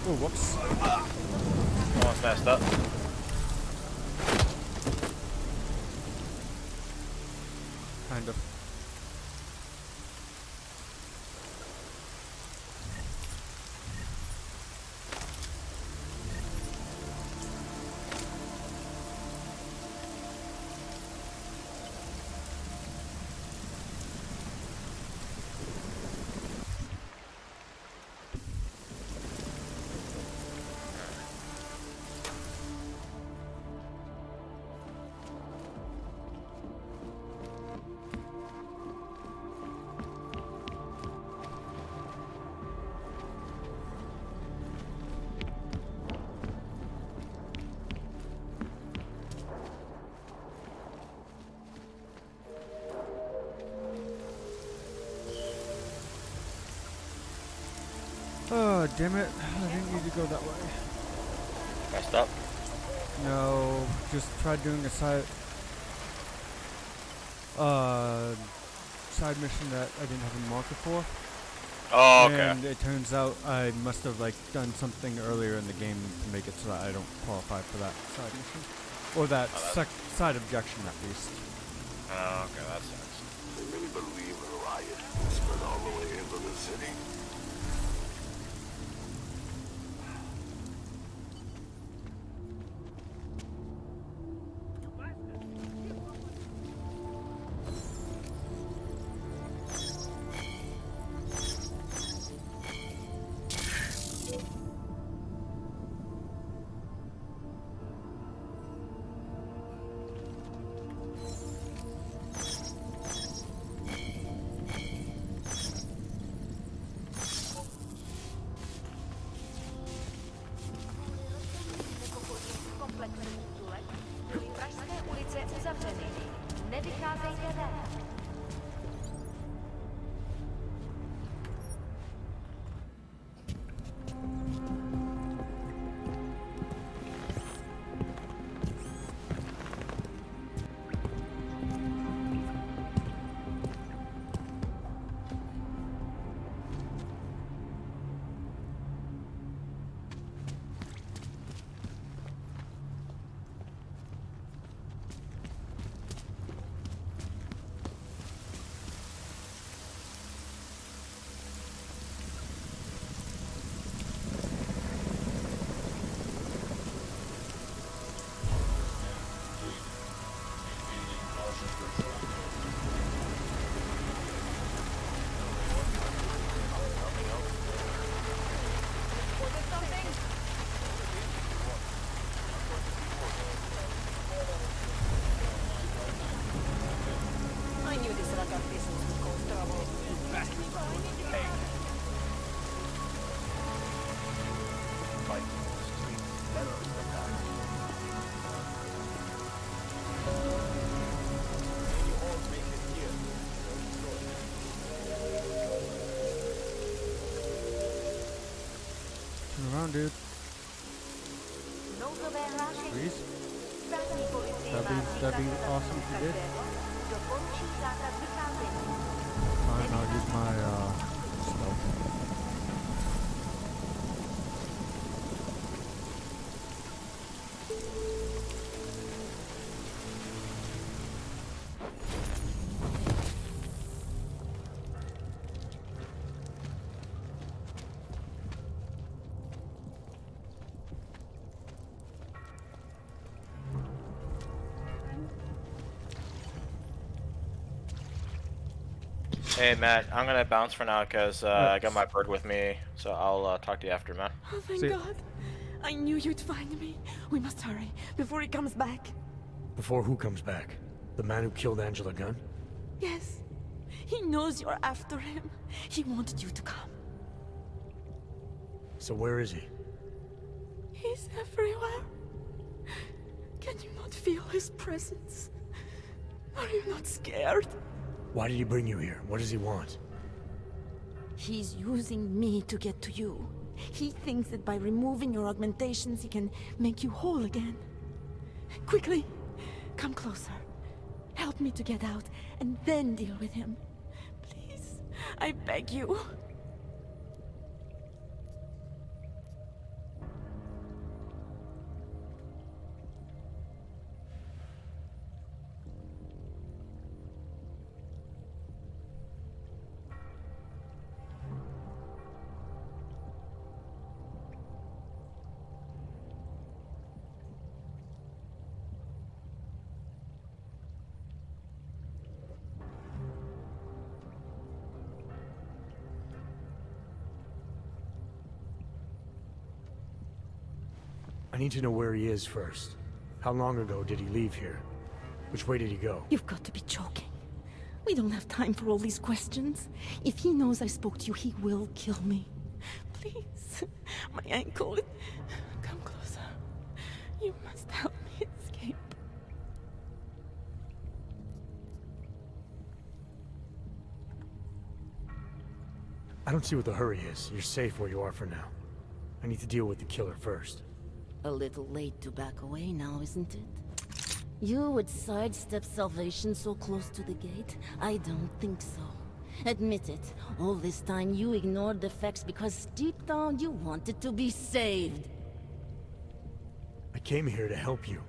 Oh, whoops. Almost messed up. Kind of. Oh, damn it. I didn't need to go that way. Messed up. No, just tried doing a side mission that I didn't have a marker for. Oh, okay. And it turns out I must have like done something earlier in the game to make it so that I don't qualify for that side mission. Or that side objection at least. Oh, okay, that sucks. They really believe a riot spread all the way into the city? down, dude. Please. That'd be awesome if you did. Fine, I'll use my stealth. Hey Matt, I'm gonna bounce for now because I got my bird with me, so I'll talk to you after, man. Oh, thank God. I knew you'd find me. We must hurry before he comes back. Before who comes back? The man who killed Angela Gunn? Yes. He knows you're after him. He wanted you to come. So where is he? He's everywhere. Can you not feel his presence? Are you not scared? Why did he bring you here? What does he want? He's using me to get to you. He thinks that by removing your augmentations, he can make you whole again. Quickly, come closer. Help me to get out, and then deal with him. Please, I beg you. I need to know where he is first. How long ago did he leave here? Which way did he go? You've got to be joking. We don't have time for all these questions. If he knows I spoke to you, he will kill me. Please, my ankle. Come closer. You must help me escape. I don't see what the hurry is. You're safe where you are for now. I need to deal with the killer first. A little late to back away now, isn't it? You would sidestep salvation so close to the gate? I don't think so. Admit it, all this time you ignored the facts because deep down you wanted to be saved. I came here to help you.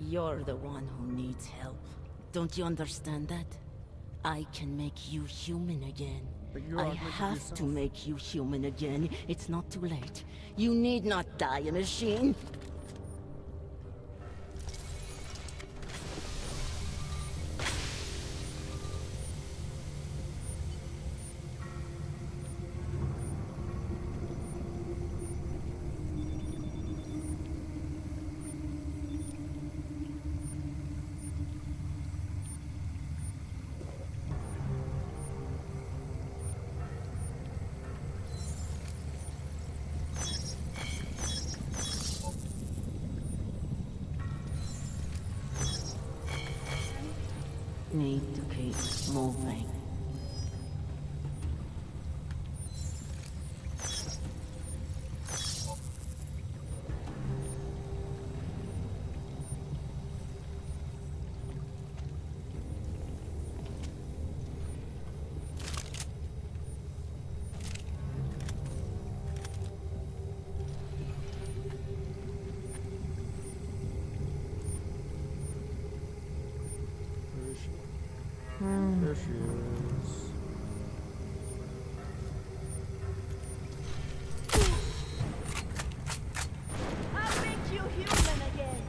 You're the one who needs help. Don't you understand that? I can make you human again. I have to make you human again. It's not too late. You need not die, a machine. Need to keep moving. There she is. I'll make you human again.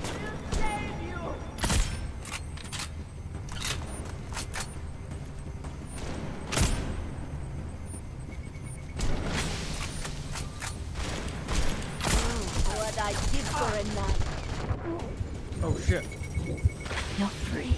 We'll save you. What I give for a night. Oh shit. You're free.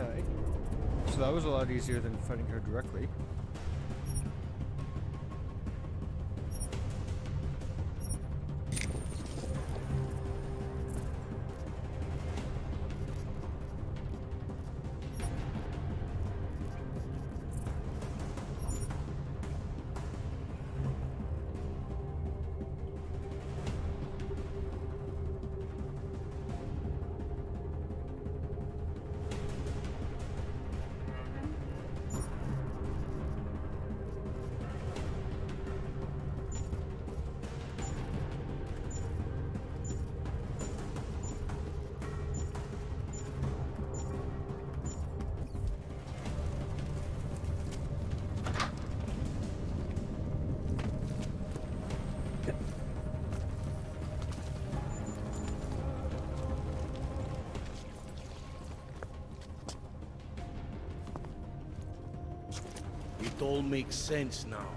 Okay. So that was a lot easier than fighting her directly. It all makes sense now.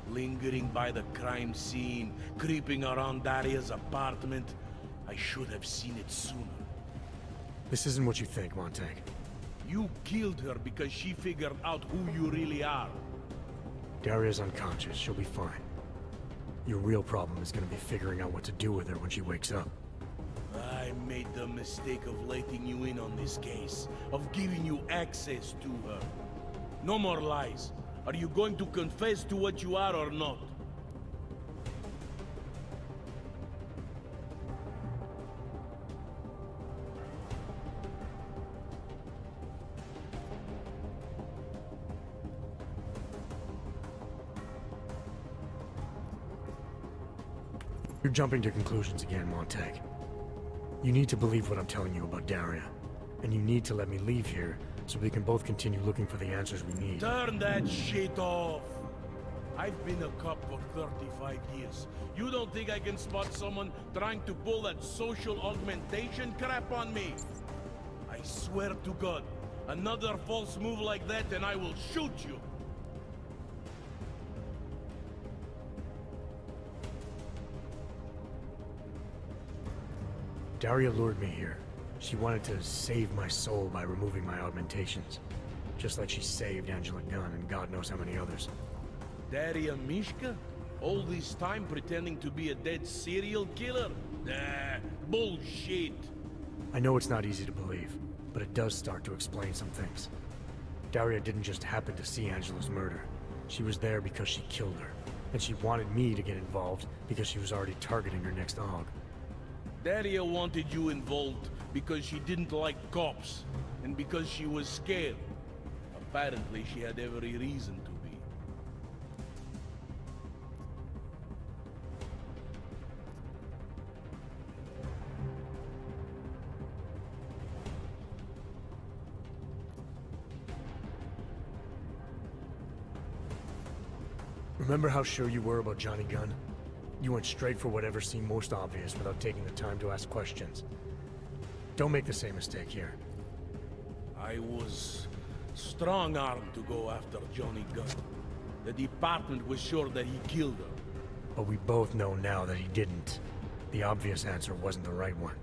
Lingering by the crime scene, creeping around Daria's apartment. I should have seen it sooner. This isn't what you think, Montag. You killed her because she figured out who you really are. Daria's unconscious. She'll be fine. Your real problem is gonna be figuring out what to do with her when she wakes up. I made the mistake of letting you in on this case, of giving you access to her. No more lies. Are you going to confess to what you are or not? You're jumping to conclusions again, Montag. You need to believe what I'm telling you about Daria. And you need to let me leave here so we can both continue looking for the answers we need. Turn that shit off! I've been a cop for 35 years. You don't think I can spot someone trying to pull that social augmentation crap on me? I swear to God, another false move like that and I will shoot you! Daria lured me here. She wanted to save my soul by removing my augmentations. Just like she saved Angela Gunn and God knows how many others. Daria Mishka? All this time pretending to be a dead serial killer? Nah, bullshit! I know it's not easy to believe, but it does start to explain some things. Daria didn't just happen to see Angela's murder. She was there because she killed her. And she wanted me to get involved because she was already targeting her next aug. Daria wanted you involved because she didn't like cops, and because she was scared. Apparently, she had every reason to be. Remember how sure you were about Johnny Gunn? You went straight for whatever seemed most obvious without taking the time to ask questions. Don't make the same mistake here. I was strong-armed to go after Johnny Gunn. The department was sure that he killed her. But we both know now that he didn't. The obvious answer wasn't the right one.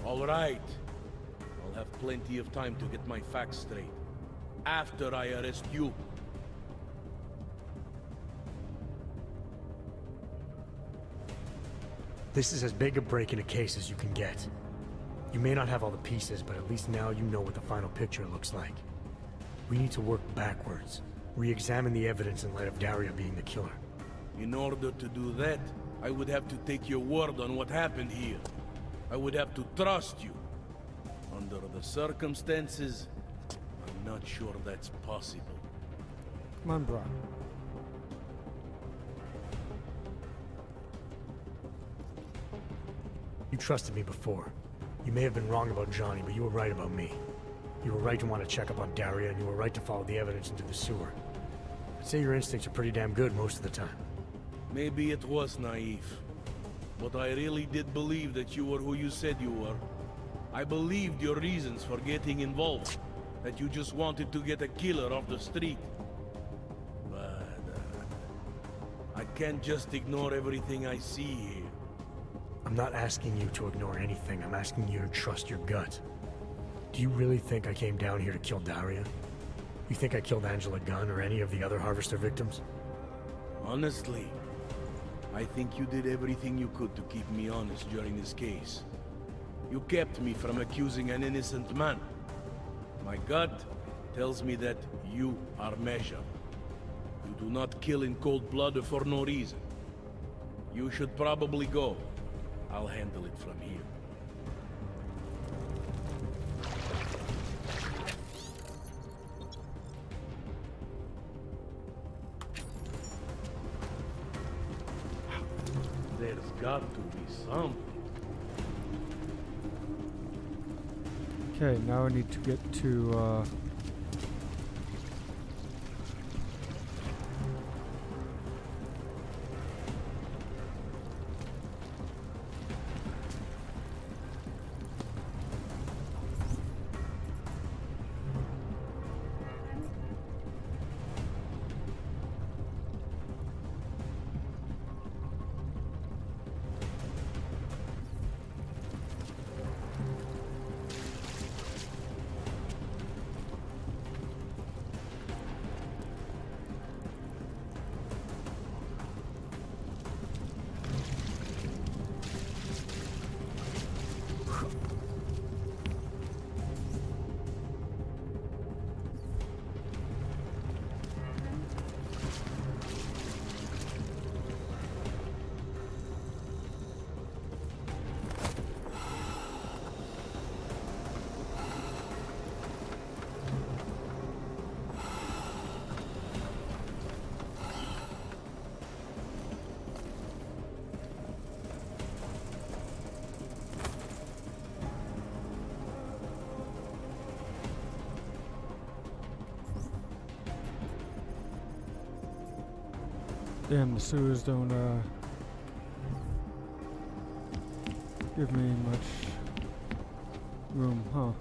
All right. I'll have plenty of time to get my facts straight. After I arrest you. This is as big a break in a case as you can get. You may not have all the pieces, but at least now you know what the final picture looks like. We need to work backwards. Re-examine the evidence in light of Daria being the killer. In order to do that, I would have to take your word on what happened here. I would have to trust you. Under the circumstances, I'm not sure that's possible. Come on, bro. You trusted me before. You may have been wrong about Johnny, but you were right about me. You were right to want to check up on Daria, and you were right to follow the evidence into the sewer. I'd say your instincts are pretty damn good most of the time. Maybe it was naive. But I really did believe that you were who you said you were. I believed your reasons for getting involved. That you just wanted to get a killer off the street. But I can't just ignore everything I see here. I'm not asking you to ignore anything. I'm asking you to trust your gut. Do Do you really think I came down here to kill Daria? You think I killed Angela Gunn or any of the other Harvester victims? Honestly, I think you did everything you could to keep me honest during this case. You kept me from accusing an innocent man. My gut tells me that you are measured. You do not kill in cold blood for no reason. You should probably go. I'll handle it from here. There's got to be something. Okay, now I need to get to, damn, the sewers don't, give me much room, huh?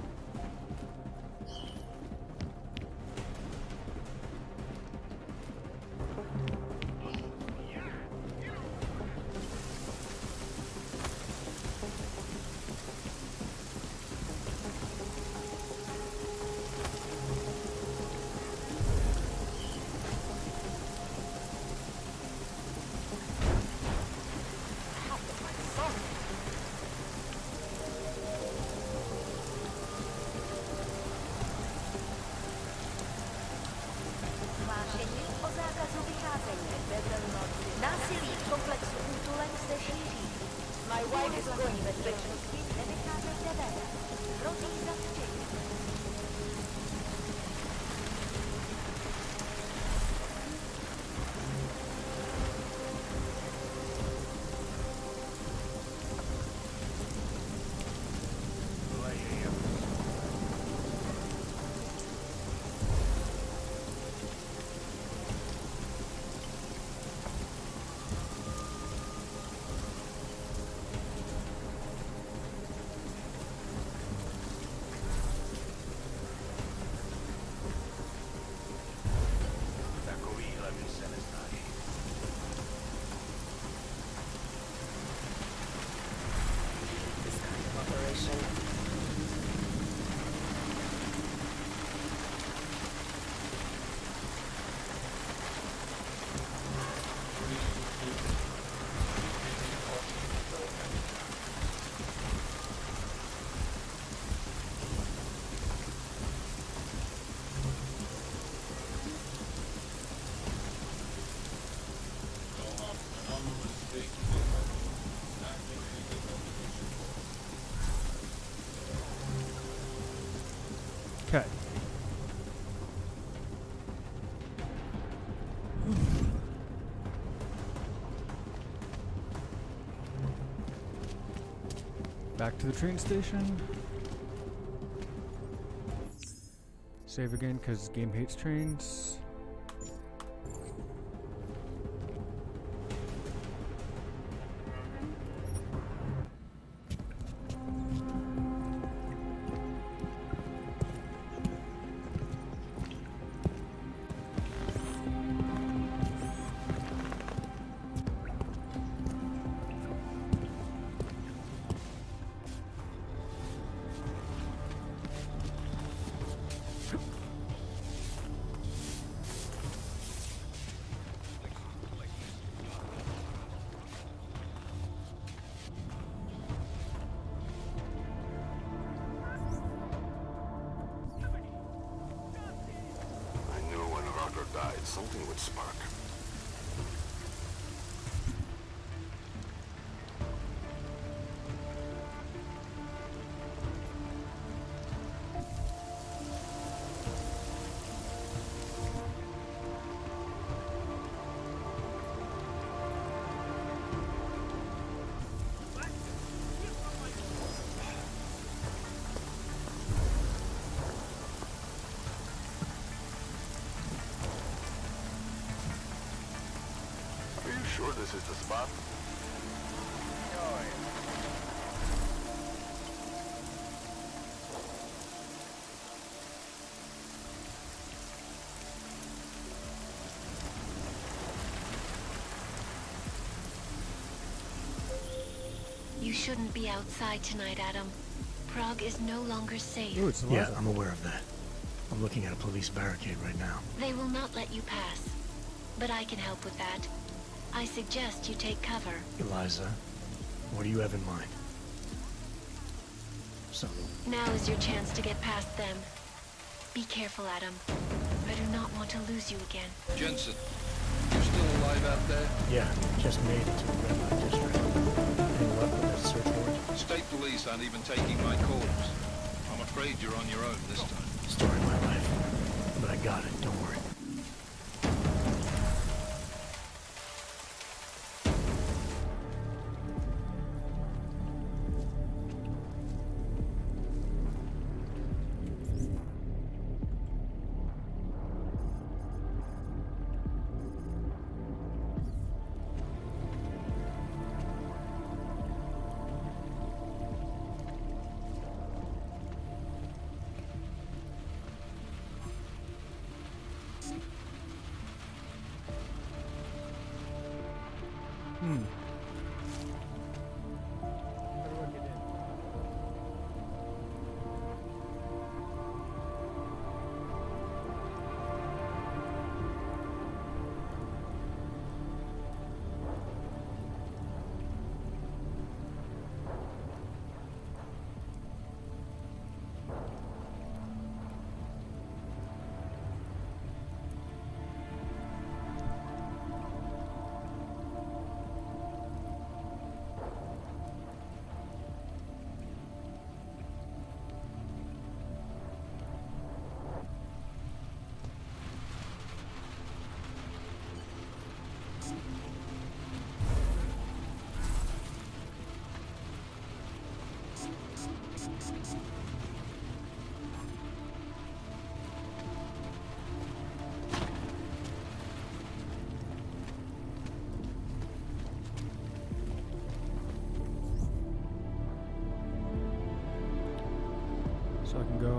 Okay. Back to the train station. Save again, because game hates trains. died, something would spark. Are you sure this is the spot? Oh, yeah. You shouldn't be outside tonight, Adam. Prague is no longer safe. Yeah, I'm aware of that. I'm looking at a police barricade right now. They will not let you pass. But I can help with that. I suggest you take cover. Eliza, what do you have in mind? So, Now is your chance to get past them. Be careful, Adam. I do not want to lose you again. Jensen, you still alive out there? yeah, just made it to the red light district. Any luck with that search warrant? State police aren't even taking my calls. I'm afraid you're on your own this time. Story of my life. But I got it, don't worry. So I can go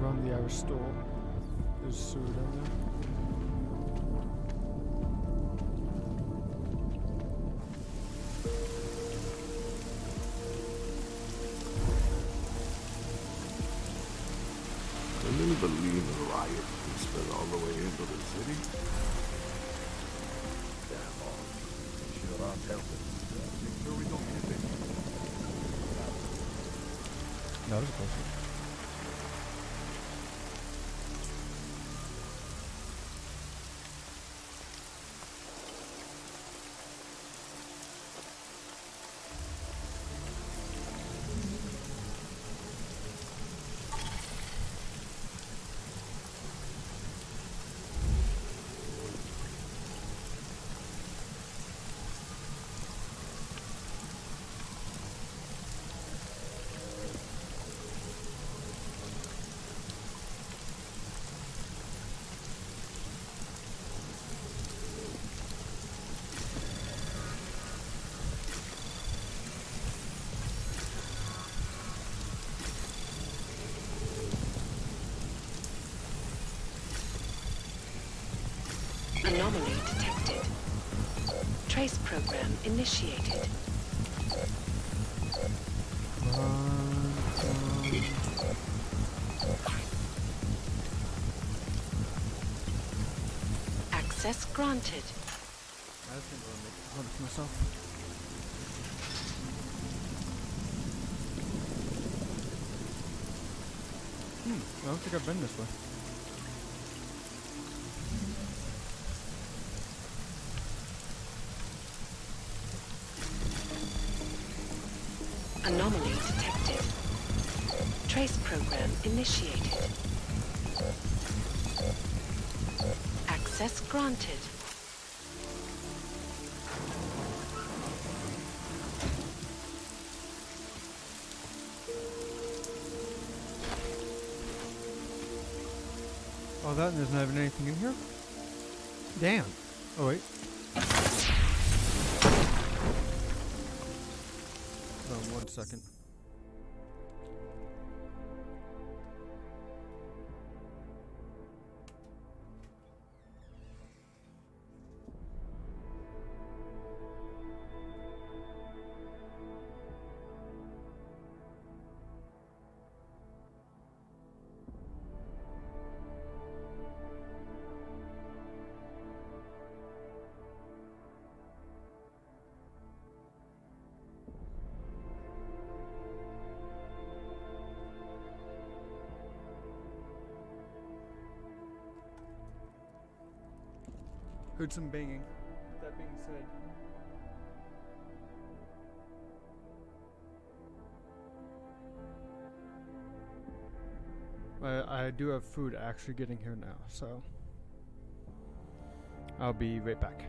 around the Irish store. There's a sewer down there. Can you believe the riot can spread all the way into the city? Damn all. Sure aren't helping. Make sure we don't get it. That was close. Anomaly detected. Trace program initiated. Access granted. I think I'll make it harder for myself. I don't think I've been this way. program initiated. Access granted. Oh, that, and there's not even anything in here? Damn. Oh, wait. Hold on 1 second. Heard some banging. That being said, I do have food actually getting here now, so I'll be right back.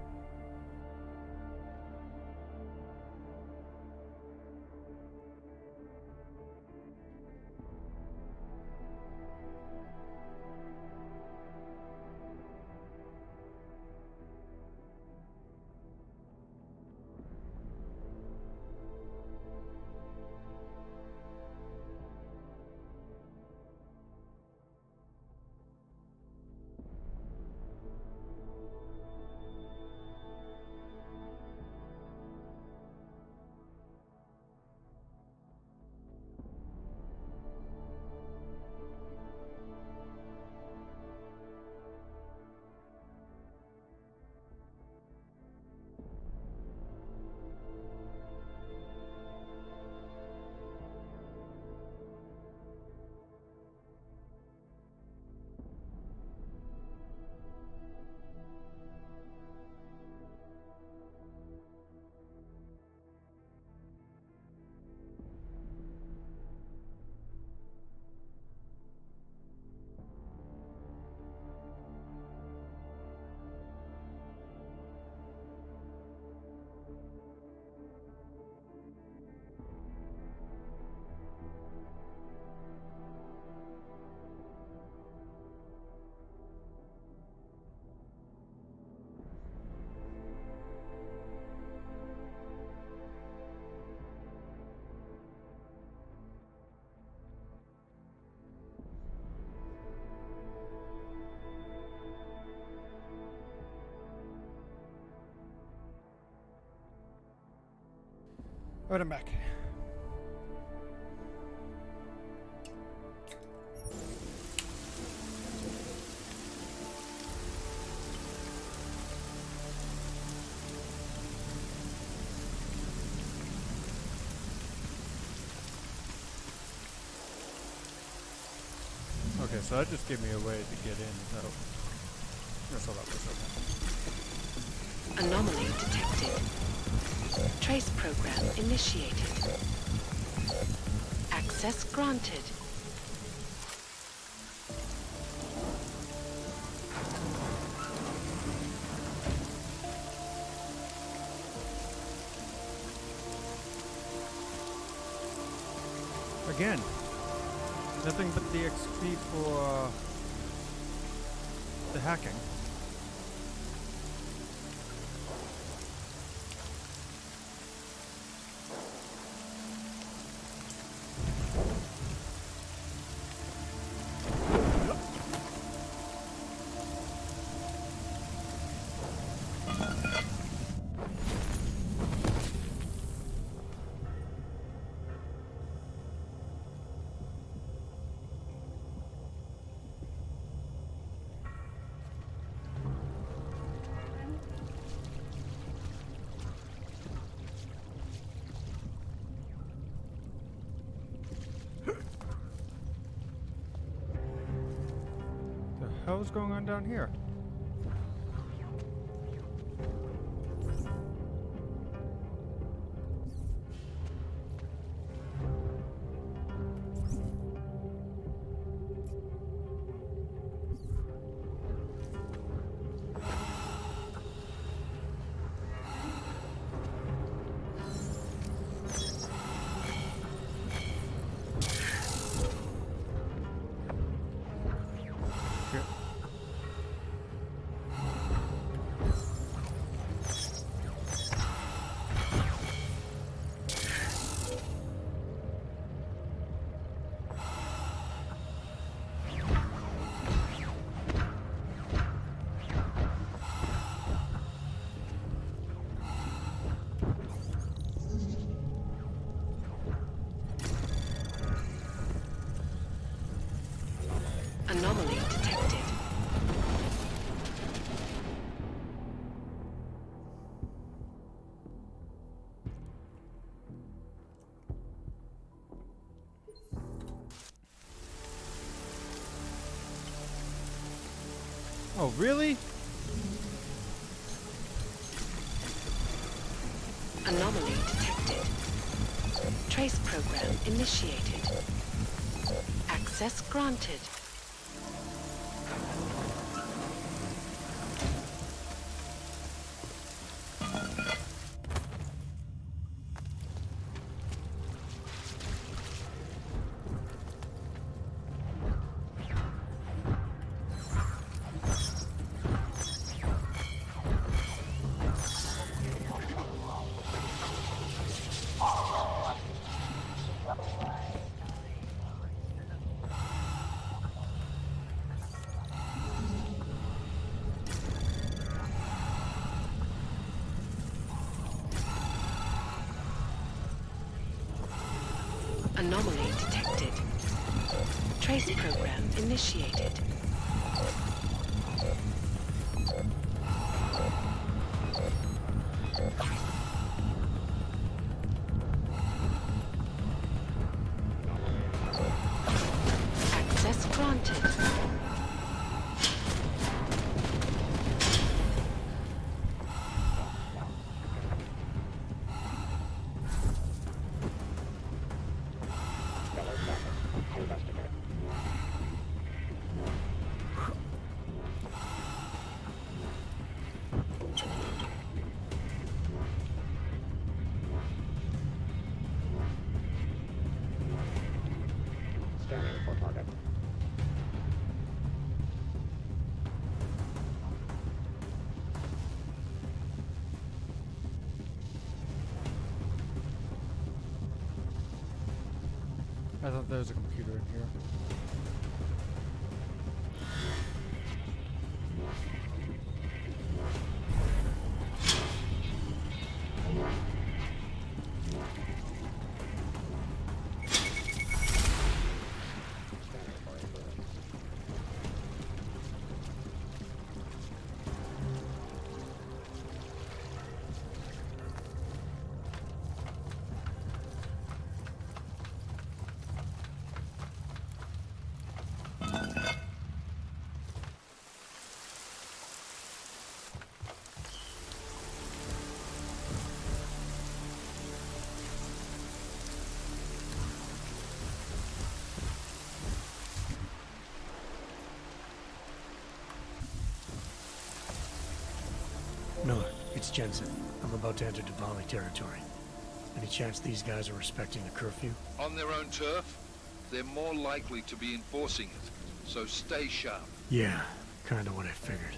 Alright, I'm back. Okay, so that just gave me a way to get in, so that's all that was. Okay. Anomaly detected. Trace program initiated. Access granted. Again, nothing but the XP for the hacking. What's going on down here? Oh, really? Anomaly detected. Trace program initiated. Access granted. Anomaly detected. Trace program initiated. Access granted. I thought there was a computer in here. Miller, it's Jensen. I'm about to enter Diwali territory. Any chance these guys are respecting the curfew? On their own turf, they're more likely to be enforcing it. So stay sharp. Yeah, kinda what I figured.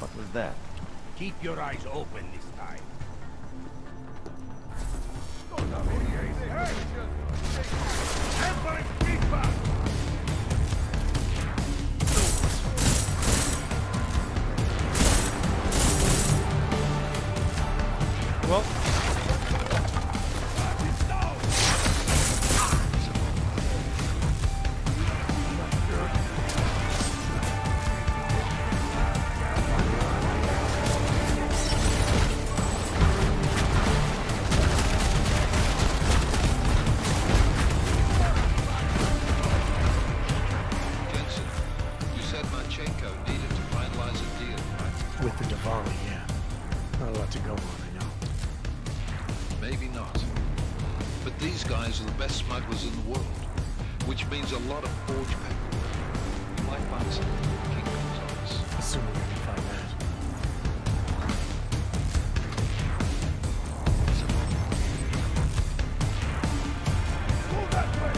What was that? Keep your eyes open this time. Well, With the Diwali, yeah. Not a lot to go on, I know. Maybe not. But these guys are the best smugglers in the world, which means a lot of forge paperwork. You might find some kingdoms on us. Assuming I can find that. Move that way!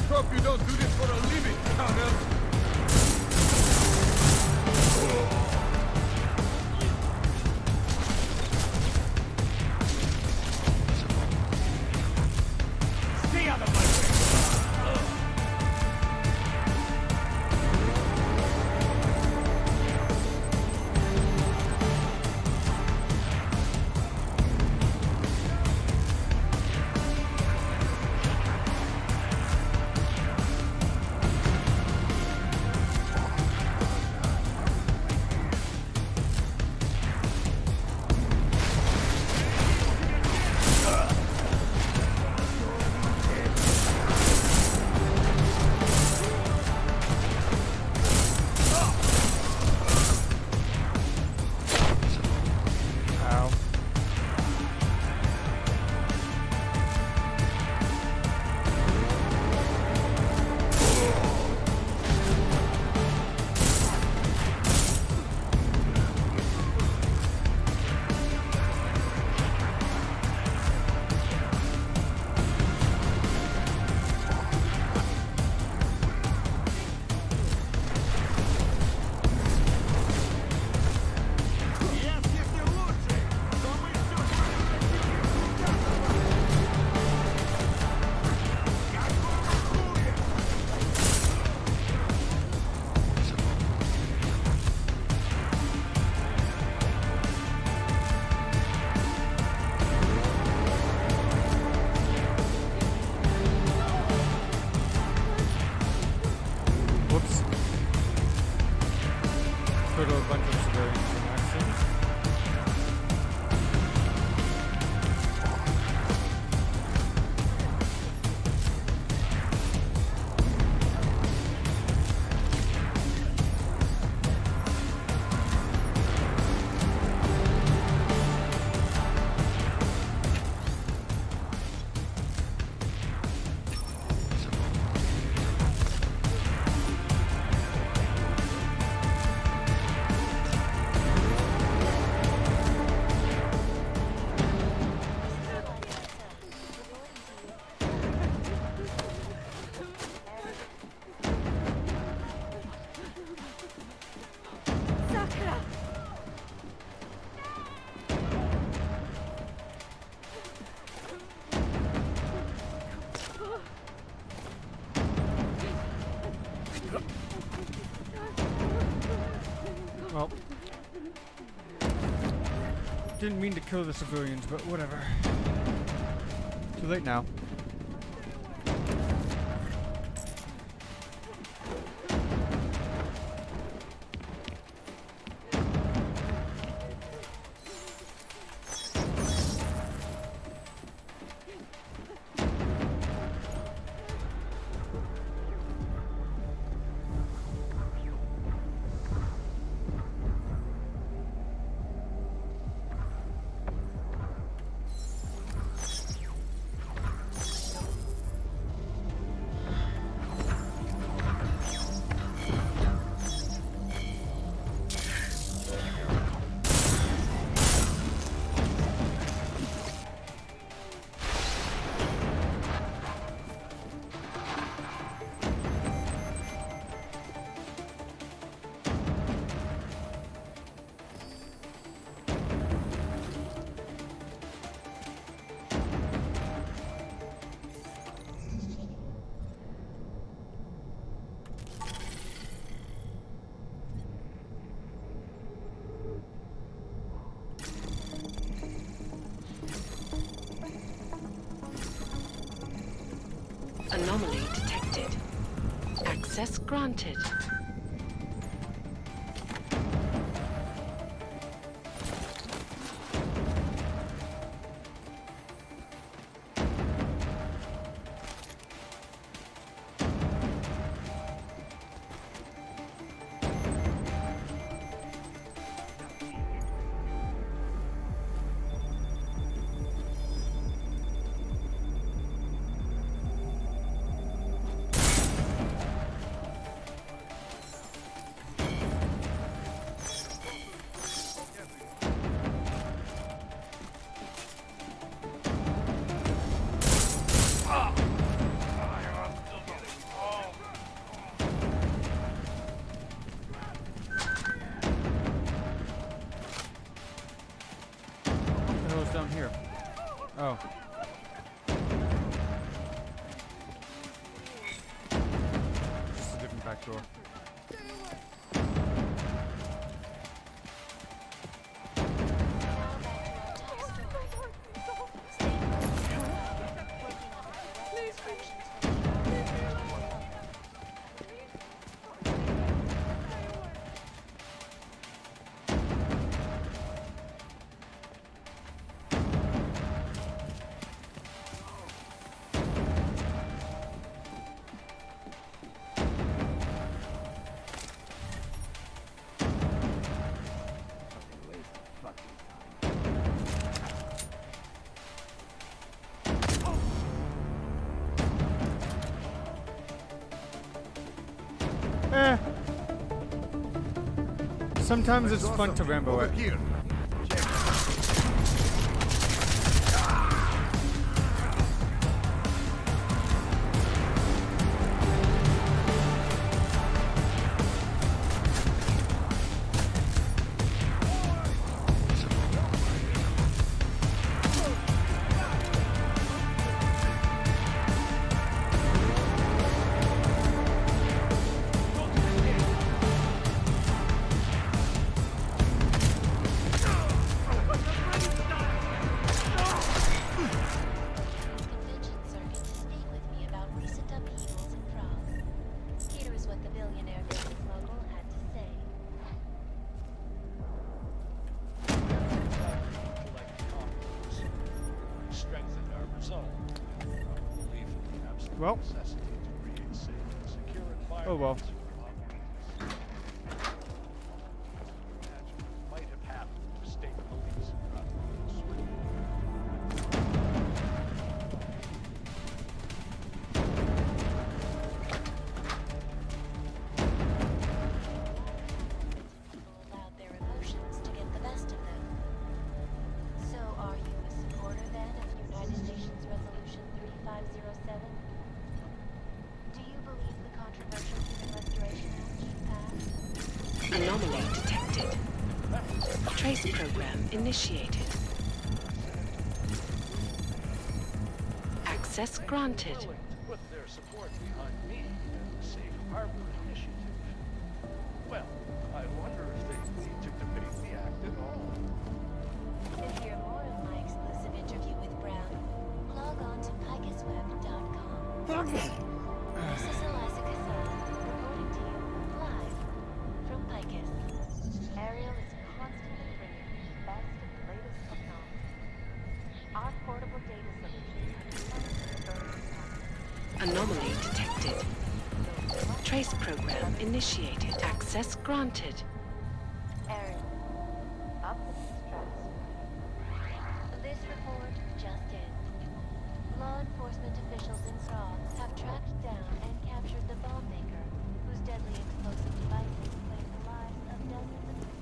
hope you don't do this for a living, Connor. Stay out of my way. Put a bunch of civilians in action. Well, didn't mean to kill the civilians, but whatever. Too late now. Anomaly detected. Access granted. door. Sometimes it's fun to Rambo it. Well. Oh well. Might have happened to state police rather than Squid. Allowed their emotions to get the best of them. So are you a supporter then of United Nations Resolution 3507? Do you believe the controversial human restoration act passed? Anomaly detected. Trace program initiated. Access granted. Willing to put their support behind me and the Safe Harbor Initiative. Well, I wonder if they need to debate the act at all. To hear more of my exclusive interview with Brown, log on to picusweb.com. This is Eliza Casal, reporting to you live from Picus. Ariel is constantly bringing the best of the latest technology. Our portable data solution. Anomaly detected. Trace program initiated. Access granted. Ariel, up in the stratosphere. This report just in. Law enforcement officials in Prague have tracked down and captured the bomb maker, whose deadly explosive devices claim the lives of dozens of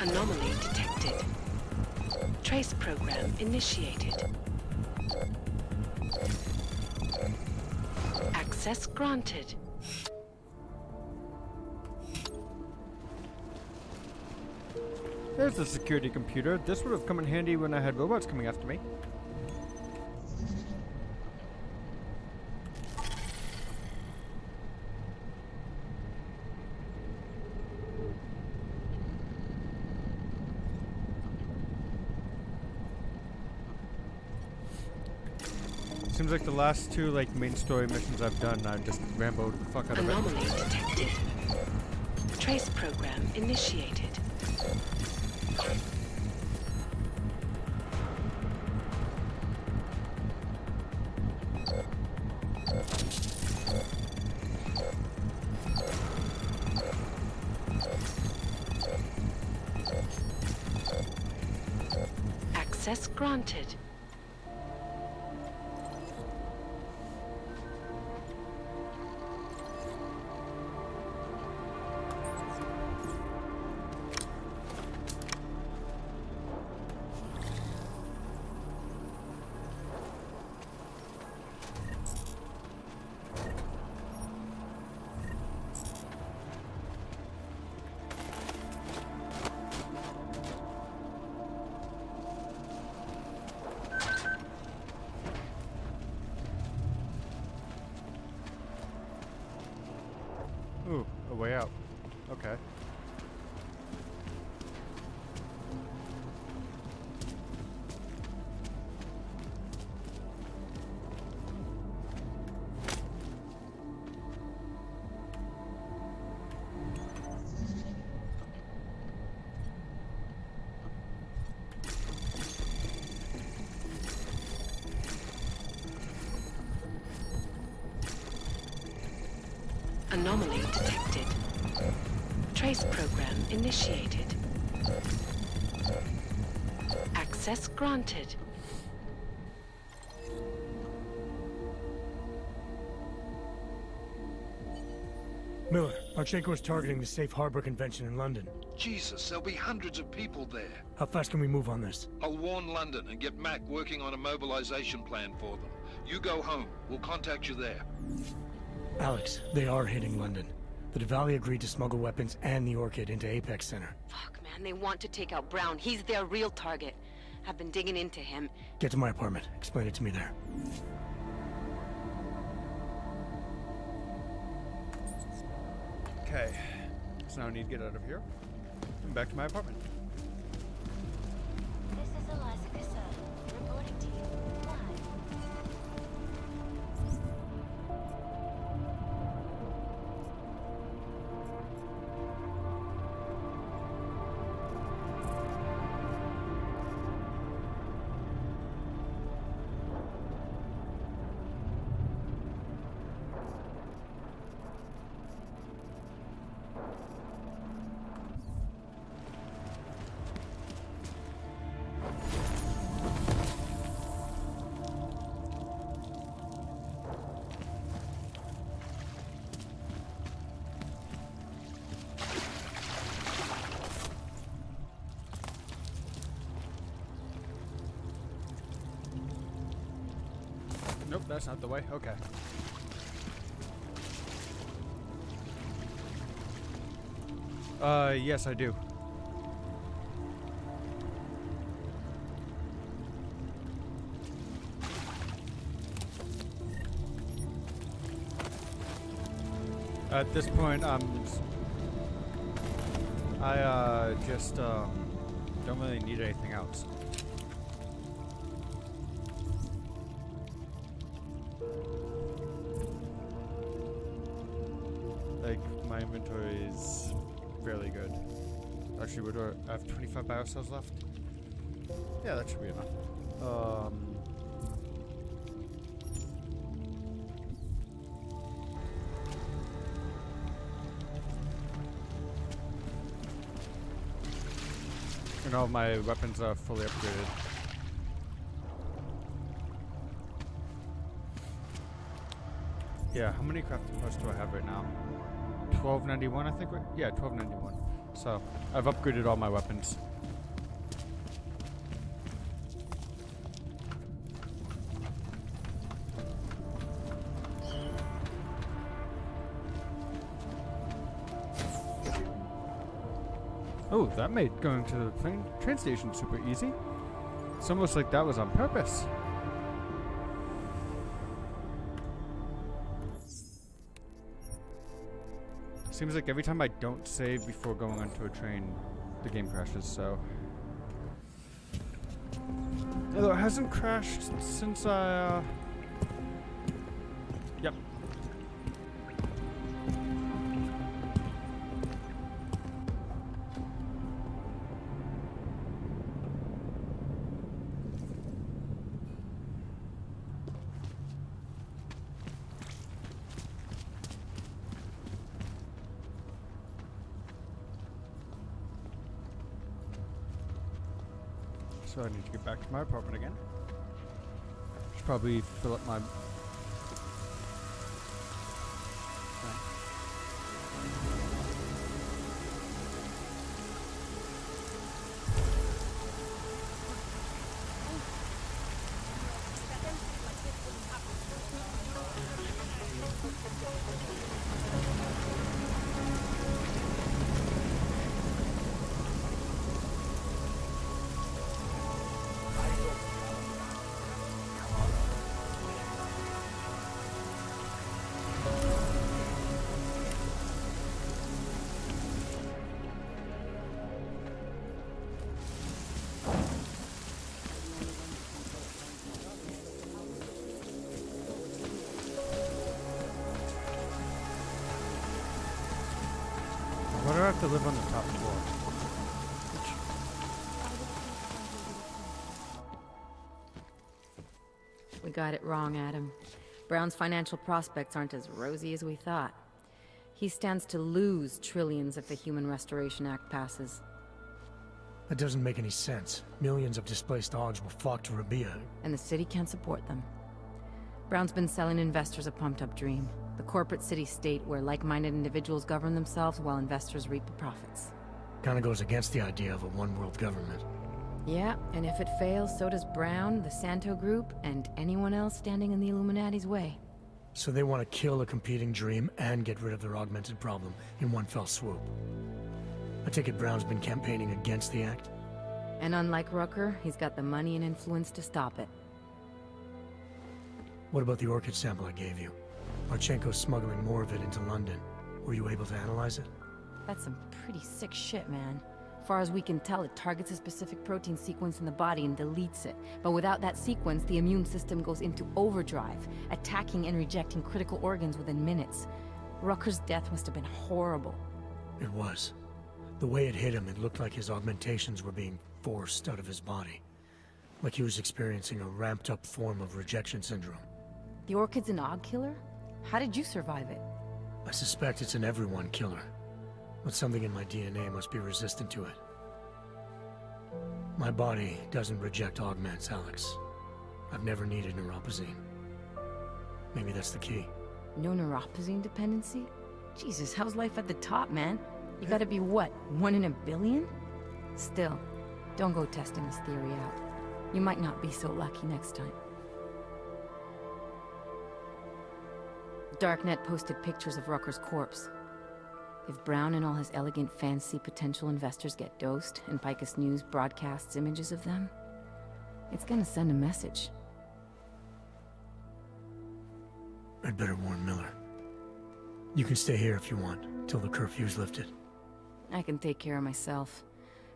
Anomaly detected. Trace program initiated. Access granted. There's the security computer. This would have come in handy when I had robots coming after me. Seems like the last two main story missions I've done, I just Rambo'd the fuck out of it. Anomaly detected. Trace program initiated. Access granted. a way out. Okay. Anomaly detected. Trace program initiated. Access granted. Miller, Archenko is targeting the Safe Harbor Convention in London. Jesus, there'll be hundreds of people there. How fast can we move on this? I'll warn London and get Mac working on a mobilization plan for them. You go home. We'll contact you there. Alex, they are hitting London. The Diwali agreed to smuggle weapons and the Orchid into Apex Center. Fuck, man, they want to take out Brown. He's their real target. I've been digging into him. Get to my apartment. Explain it to me there. Okay. So now I need to get out of here. And back to my apartment. This is Eliza Casada, reporting to you live. Nope, that's not the way. Okay. Yes, I do. At this point, I just don't really need anything else. Like, my inventory is fairly good. Actually, what do I have? 25 biocells left? Yeah, that should be enough. And all my weapons are fully upgraded. Yeah, how many crafting posts do I have right now? 1291, I think. Yeah, 1291. So I've upgraded all my weapons. Oh, that made going to the train station super easy. It's almost like that was on purpose. Seems like every time I don't save before going onto a train, the game crashes, so... Although it hasn't crashed since I, Yep. So I need to get back to my apartment again. Should probably fill up my... to live on the top floor. We got it wrong, Adam. Brown's financial prospects aren't as rosy as we thought. He stands to lose trillions if the Human Restoration Act passes. That doesn't make any sense. Millions of displaced Augs will flock to Rabia. And the city can't support them. Brown's been selling investors a pumped-up dream. The corporate city-state where like-minded individuals govern themselves while investors reap the profits. Kinda goes against the idea of a one-world government. Yeah, and if it fails, so does Brown, the Santo Group, and anyone else standing in the Illuminati's way. So they want to kill a competing dream and get rid of their augmented problem in one fell swoop. I take it Brown's been campaigning against the act? And unlike Rucker, he's got the money and influence to stop it. What about the orchid sample I gave you? Marchenko's smuggling more of it into London. Were you able to analyze it? That's some pretty sick shit, man. Far as we can tell, it targets a specific protein sequence in the body and deletes it. But without that sequence, the immune system goes into overdrive, attacking and rejecting critical organs within minutes. Rucker's death must have been horrible. It was. The way it hit him, it looked like his augmentations were being forced out of his body. Like he was experiencing a ramped-up form of rejection syndrome. The orchid's an Aug killer? How did you survive it? I suspect it's an everyone killer. But something in my DNA must be resistant to it. My body doesn't reject augments, Alex. I've never needed neuropazine. Maybe that's the key. No neuropazine dependency? Jesus, how's life at the top, man? You gotta be what, 1 in a billion? Still, don't go testing this theory out. You might not be so lucky next time. Darknet posted pictures of Rucker's corpse. If Brown and all his elegant, fancy potential investors get dosed, and Picus News broadcasts images of them, it's gonna send a message. I'd better warn Miller. You can stay here if you want, till the curfew's lifted. I can take care of myself.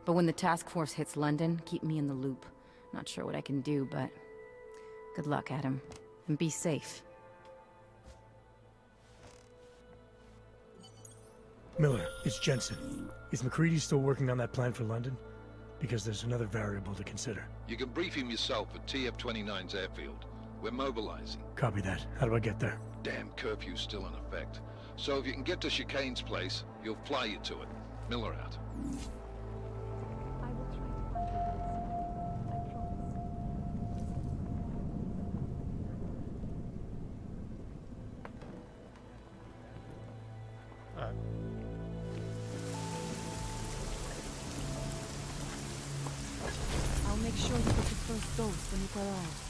But when the task force hits London, keep me in the loop. Not sure what I can do, but good luck, Adam. And be safe. Miller, it's Jensen. Is McCready still working on that plan for London? Because there's another variable to consider. You can brief him yourself at TF-29's airfield. We're mobilizing. Copy that. How do I get there? Damn curfew's still in effect. So if you can get to Chicane's place, he'll fly you to it. Miller out. I will try to find you this. I promise. I'll make sure you get your first dose when it arrives.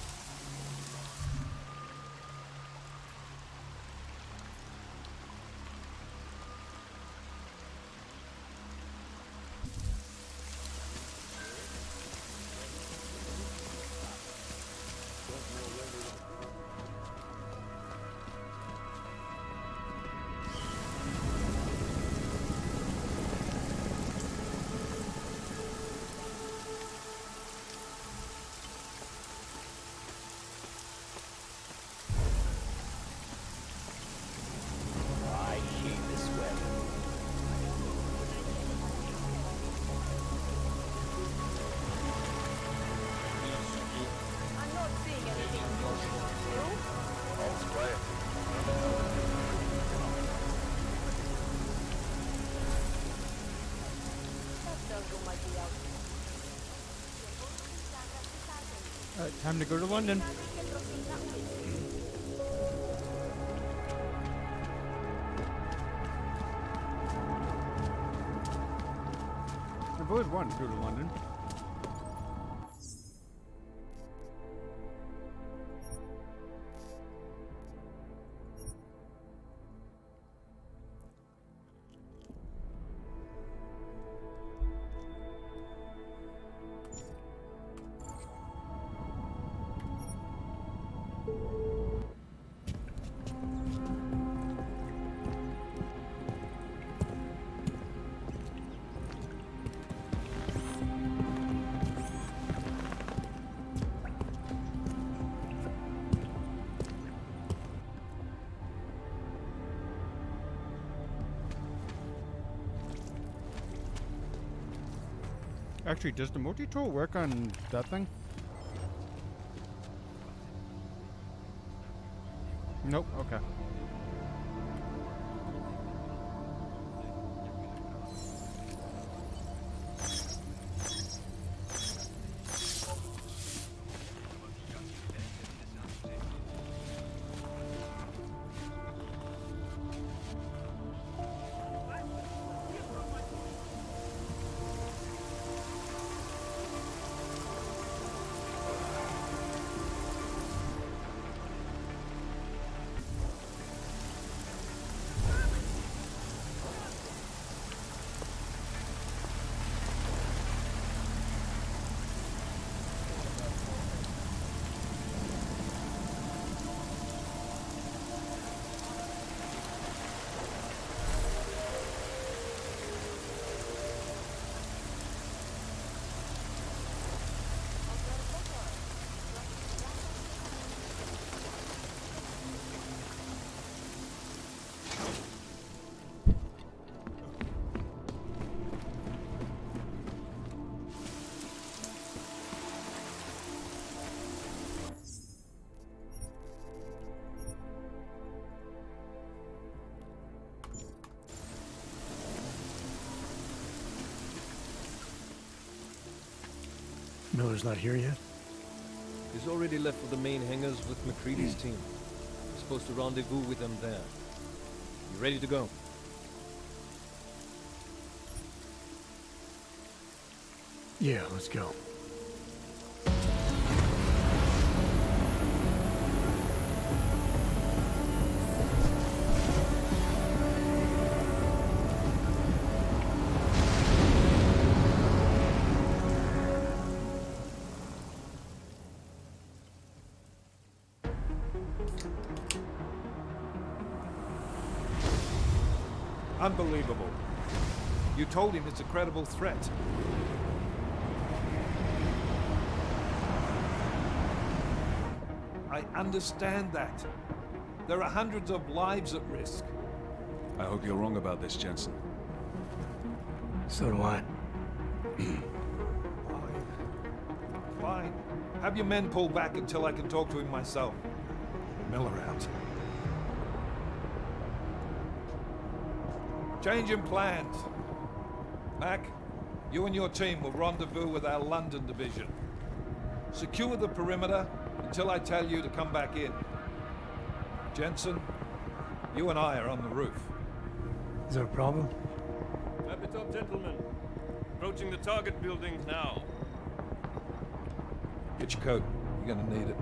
Time to go to London. I've always wanted to go to London. Actually, does the multi-tool work on that thing? Nope, okay. Miller's not here yet? He's already left for the main hangars with McCready's team. We're supposed to rendezvous with them there. You ready to go? Yeah, let's go. Unbelievable. You told him it's a credible threat. I understand that. There are hundreds of lives at risk. I hope you're wrong about this, Jensen. So do I. Fine. Have your men pull back until I can talk to him myself. Miller out. Change in plans. Mac, you and your team will rendezvous with our London division. Secure the perimeter until I tell you to come back in. Jensen, you and I are on the roof. Is there a problem? Wrap it up, gentlemen. Approaching the target building now. Get your coat. You're gonna need it.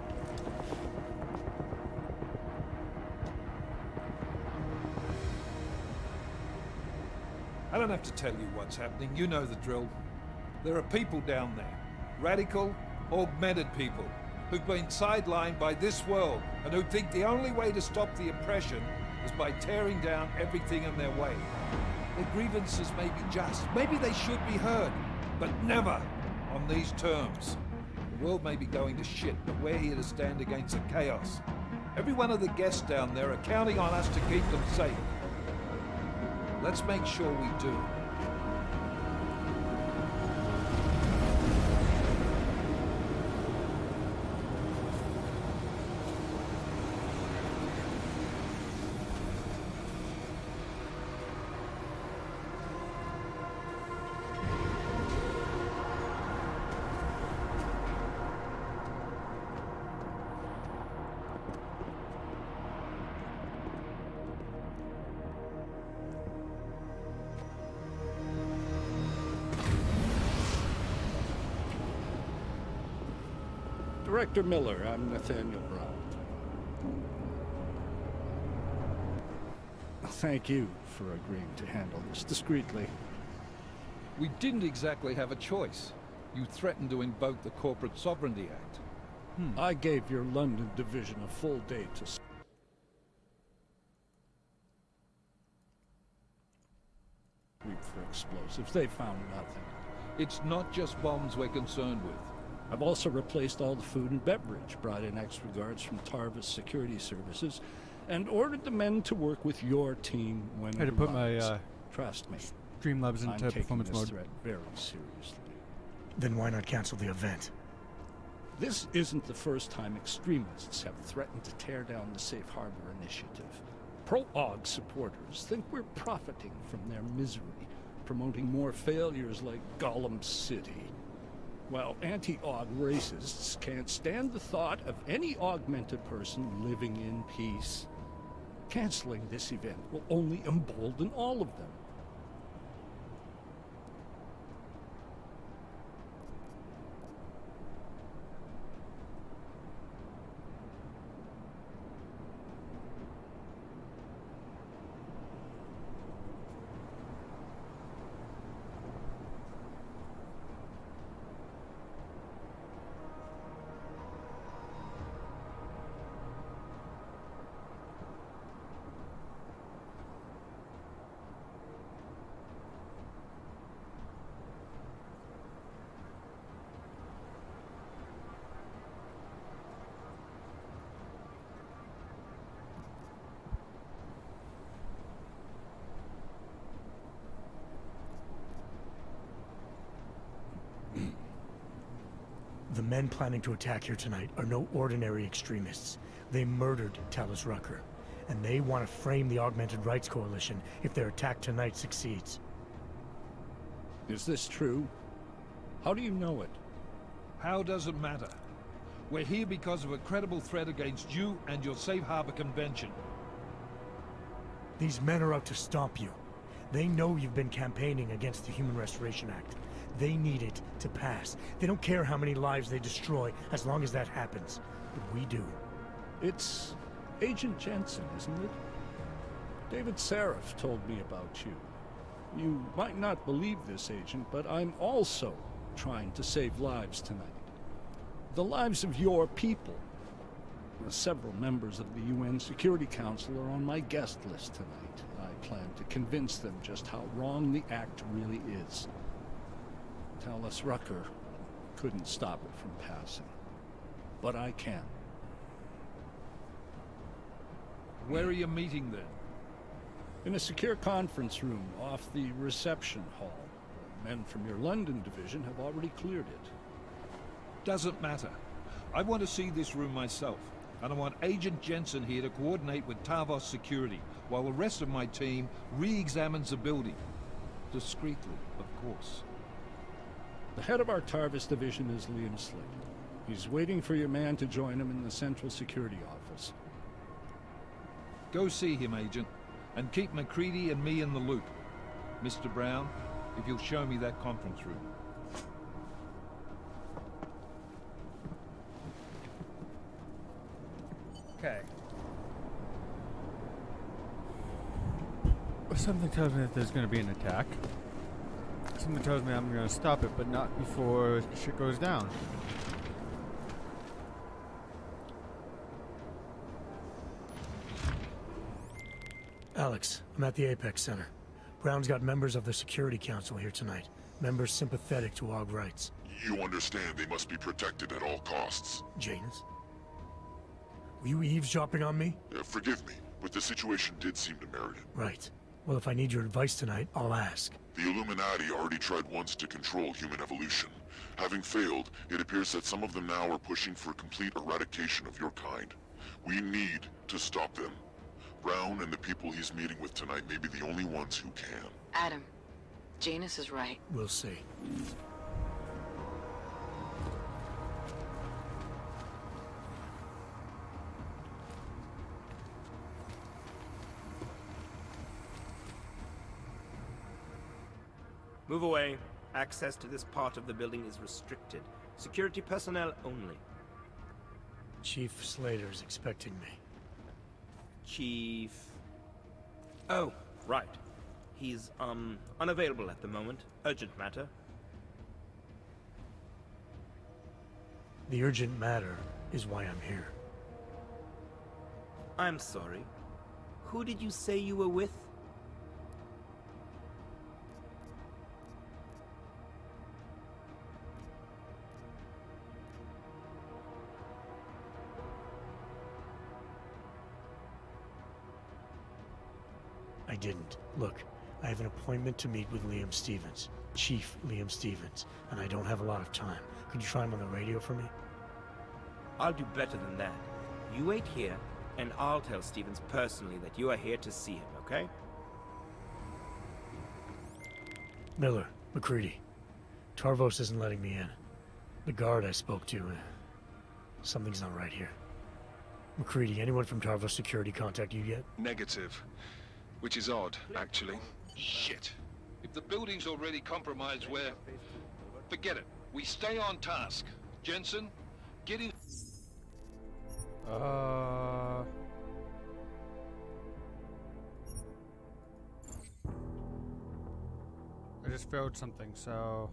I don't have to tell you what's happening. You know the drill. There are people down there. Radical, augmented people who've been sidelined by this world and who think the only way to stop the oppression is by tearing down everything in their way. Their grievances may be just. Maybe they should be heard, but never on these terms. The world may be going to shit, but we're here to stand against the chaos. Every one of the guests down there are counting on us to keep them safe. Let's make sure we do. Director Miller, I'm Nathaniel Brown. Thank you for agreeing to handle this discreetly. We didn't exactly have a choice. You threatened to invoke the Corporate Sovereignty Act. I gave your London division a full day to sweep for explosives. They found nothing. It's not just bombs we're concerned with. I've also replaced all the food and beverage, brought in extra guards from Tarvis Security Services, and ordered the men to work with your team when I had to put my trust me, Streamlabs into I'm taking performance this mode. threat very seriously. Then why not cancel the event? This isn't the first time extremists have threatened to tear down the Safe Harbor Initiative. Pro-AUG supporters think we're profiting from their misery, promoting more failures like Gollum City. While anti-AUG racists can't stand the thought of any augmented person living in peace. Canceling this event will only embolden all of them. The men planning to attack here tonight are no ordinary extremists. They murdered Talus Rucker, and they want to frame the Augmented Rights Coalition if their attack tonight succeeds. Is this true? How do you know it? How does it matter? We're here because of a credible threat against you and your Safe Harbor Convention. These men are out to stop you. They know you've been campaigning against the Human Restoration Act. They need it to pass. They don't care how many lives they destroy, as long as that happens. But we do. It's Agent Jensen, isn't it? David Seraph told me about you. You might not believe this, Agent, but I'm also trying to save lives tonight. The lives of your people. Several members of the UN Security Council are on my guest list tonight. I plan to convince them just how wrong the act really is. Talus Rucker couldn't stop it from passing. But I can. Where are you meeting then? In a secure conference room off the reception hall. Men from your London division have already cleared it. Doesn't matter. I want to see this room myself. And I want Agent Jensen here to coordinate with Tavos Security, while the rest of my team re-examines the building. Discreetly, of course. The head of our Tarvis division is Liam Slick. He's waiting for your man to join him in the Central Security Office. Go see him, Agent, and keep MacReady and me in the loop. Mr. Brown, if you'll show me that conference room. Okay. Something tells me that there's going to be an attack. Something tells me I'm going to stop it, but not before shit goes down. Alex, I'm at the Apex Center. Brown's got members of the Security Council here tonight. Members sympathetic to AUG rights. You understand they must be protected at all costs. Janus? Were you eavesdropping on me? Forgive me, but the situation did seem to merit it. Right. Well, if I need your advice tonight, I'll ask. The Illuminati already tried once to control human evolution. Having failed, it appears that some of them now are pushing for complete eradication of your kind. We need to stop them. Brown and the people he's meeting with tonight may be the only ones who can. Adam, Janus is right. We'll see. Move away. Access to this part of the building is restricted. Security personnel only. Chief Slater's expecting me. Chief... Oh, right. He's, unavailable at the moment. Urgent matter. The urgent matter is why I'm here. I'm sorry. Who did you say you were with? I didn't. Look, I have an appointment to meet with Liam Stevens. Chief Liam Stevens, and I don't have a lot of time. Could you try him on the radio for me? I'll do better than that. You wait here, and I'll tell Stevens personally that you are here to see him, okay? Miller, McCready. Tarvos isn't letting me in. The guard I spoke to, something's not right here. McCready, anyone from Tarvos Security contact you yet? Negative. Which is odd, actually. Shit. If the building's already compromised, forget it. We stay on task. Jensen, get in. I just failed something, so...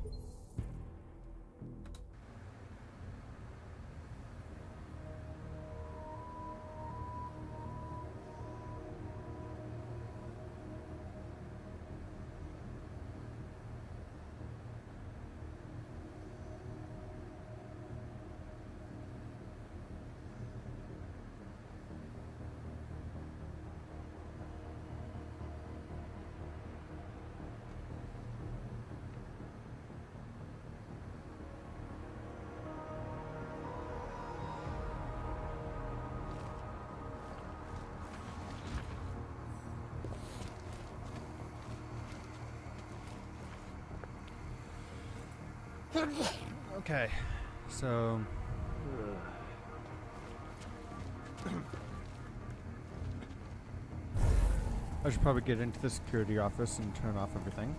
Okay, so... I should probably get into the security office and turn off everything.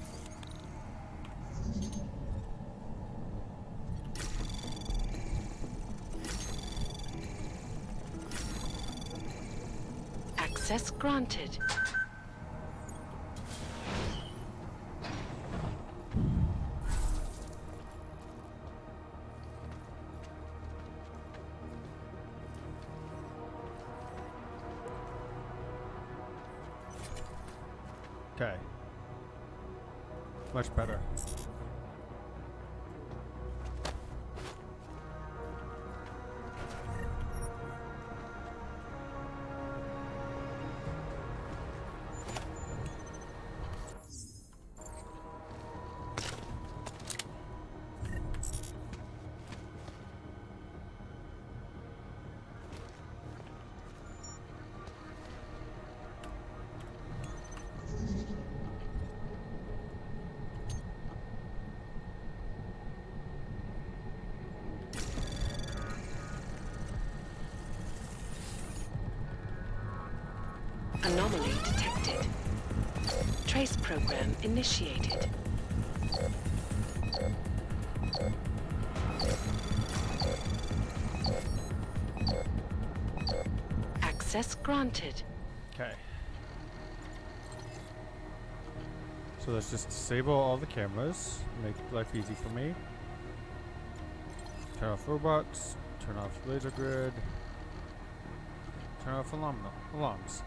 Access granted. Okay. Much better. Anomaly detected. Trace program initiated. Access granted. Okay. So let's just disable all the cameras, make life easy for me. Turn off robots, turn off laser grid, turn off alarms.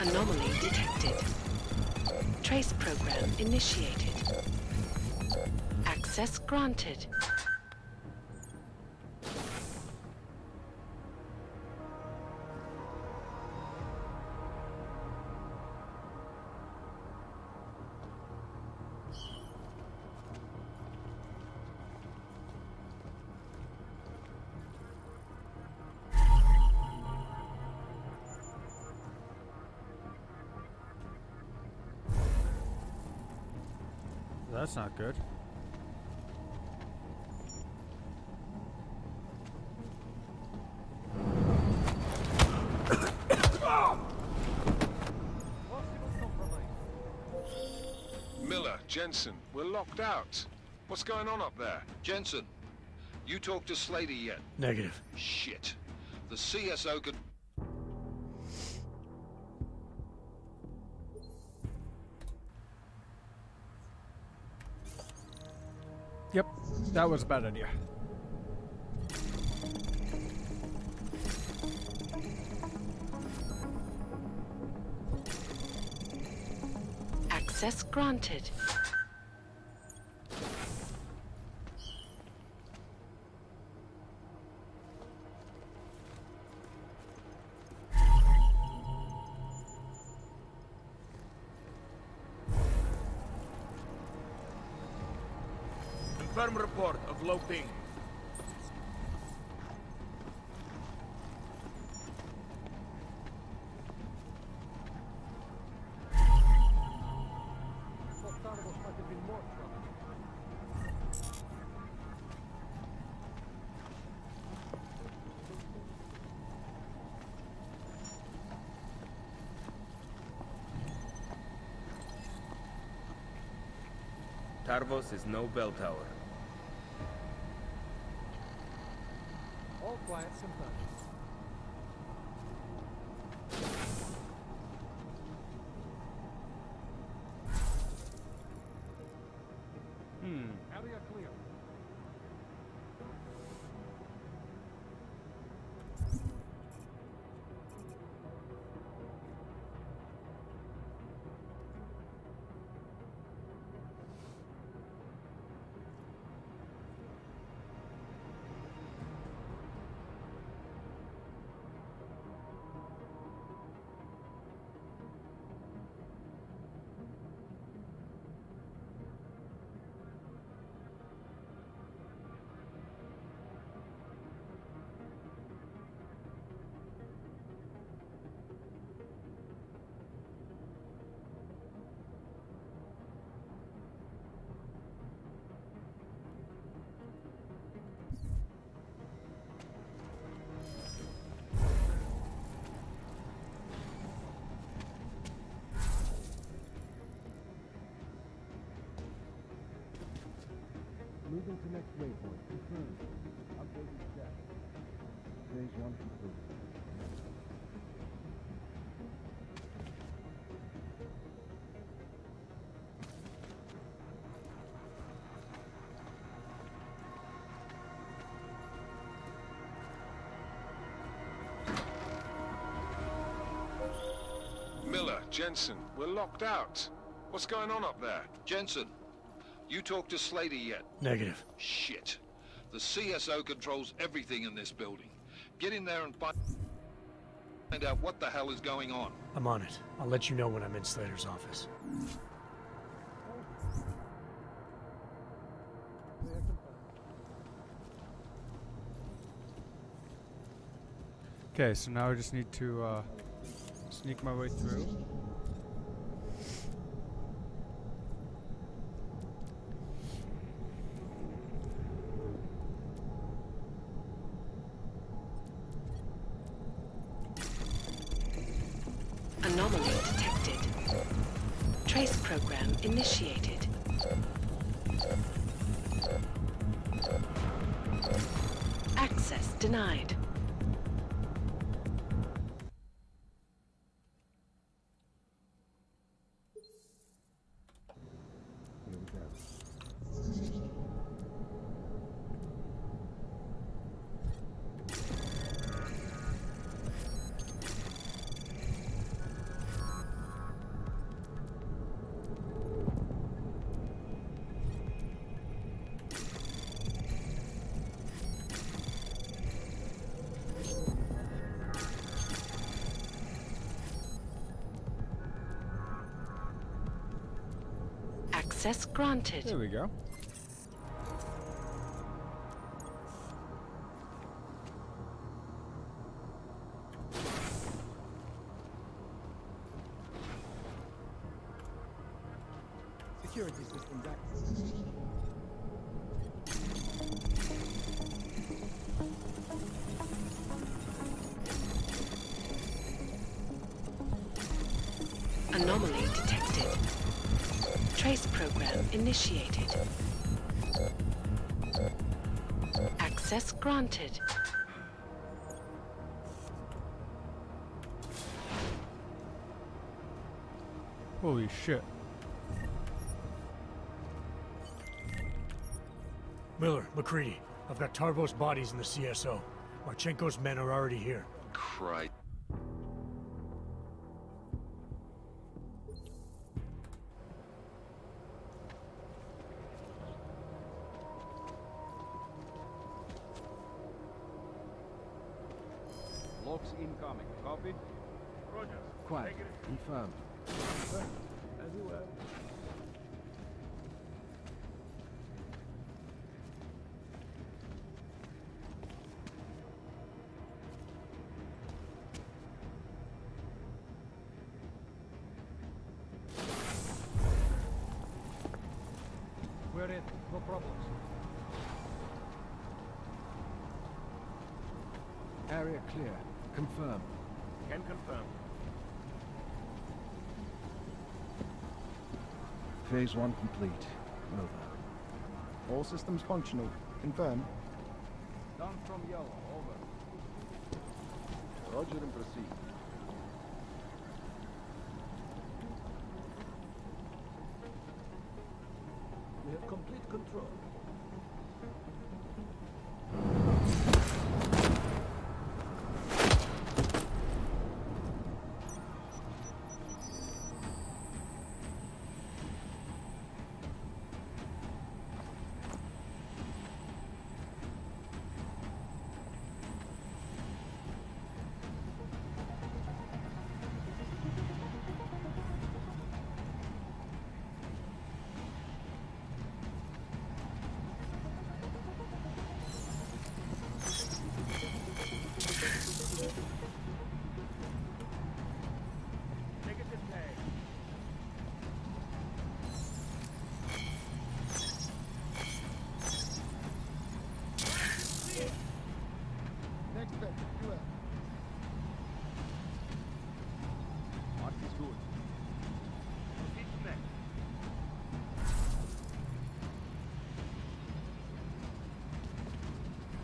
Anomaly detected. Trace program initiated. Access granted. That's not good. Jensen, we're locked out. What's going on up there? Jensen, you talked to Slater yet? Negative. Shit. The CSO could... Yep, that was a bad idea. Access granted. Confirm report of low ping. Tarvos is no bell tower. All quiet, sometimes. Area clear. Moving to next waypoint. Confirmed. Updating status. Phase 1 complete. Miller, Jensen, we're locked out. What's going on up there? Jensen, you talked to Slater yet? Negative. Shit. The CSO controls everything in this building. Get in there and find out what the hell is going on. I'm on it. I'll let you know when I'm in Slater's office. Okay, so now I just need to sneak my way through. Anomaly detected. Trace program initiated. Access denied. Access granted. There we go. Security systems active. Anomaly detected. Trace program program initiated. Access granted. Holy shit. Miller, McCready, I've got Tarbo's bodies in the CSO. Marchenko's men are already here. Christ. Locks incoming. Copy? Roger. Quiet. Confirmed. As you were. We're in. No problems. Area clear. Confirmed. Can confirm. Phase 1 complete. Over. All systems functional. Confirm. Done from yellow. Over. Roger and proceed. We have complete control.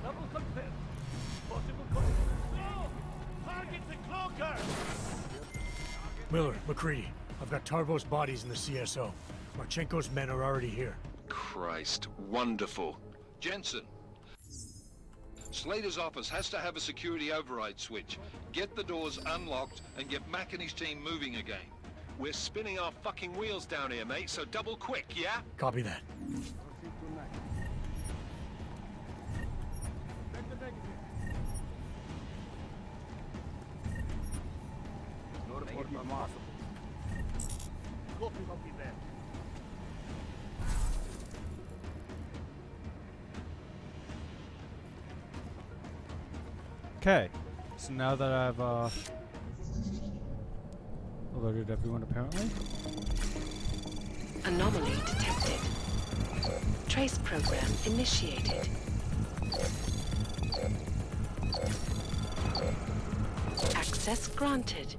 Double confirm. Possible confirm. No! Target the cloaker! Miller, McCready, I've got Tarbo's bodies in the CSO. Marchenko's men are already here. Christ, wonderful. Jensen. Slater's office has to have a security override switch. Get the doors unlocked and get Mac and his team moving again. We're spinning our fucking wheels down here, mate, so double quick, yeah? Copy that. No report from Mars. Copy there. Okay, so now that I've alerted everyone apparently. Anomaly detected. Trace program initiated. Access granted.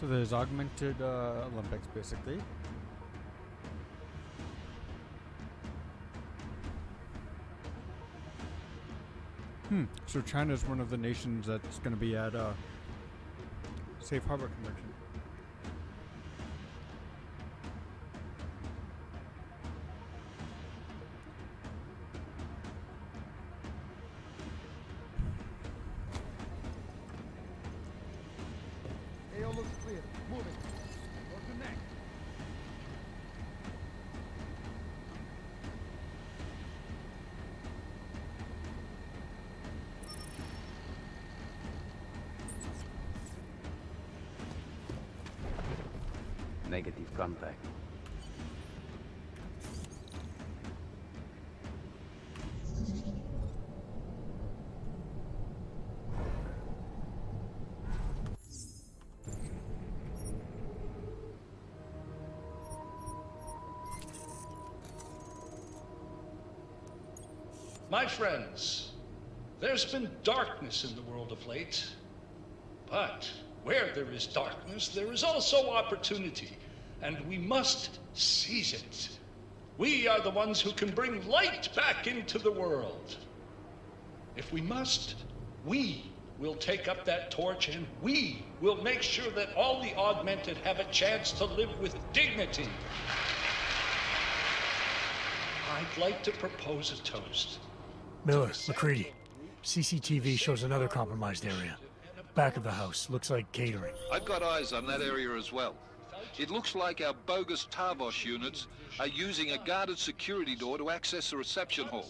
So there's augmented Olympics, basically. So China's one of the nations that's going to be at Safe Harbor Convention. AO looks clear. Moving. Go to next. Negative contact. My friends, there's been darkness in the world of late. But where there is darkness, there is also opportunity, and we must seize it. We are the ones who can bring light back into the world. If we must, we will take up that torch, and we will make sure that all the augmented have a chance to live with dignity. I'd like to propose a toast. Miller, McCready. CCTV shows another compromised area. Back of the house. Looks like catering. I've got eyes on that area as well. It looks like our bogus Tarvos units are using a guarded security door to access the reception hall.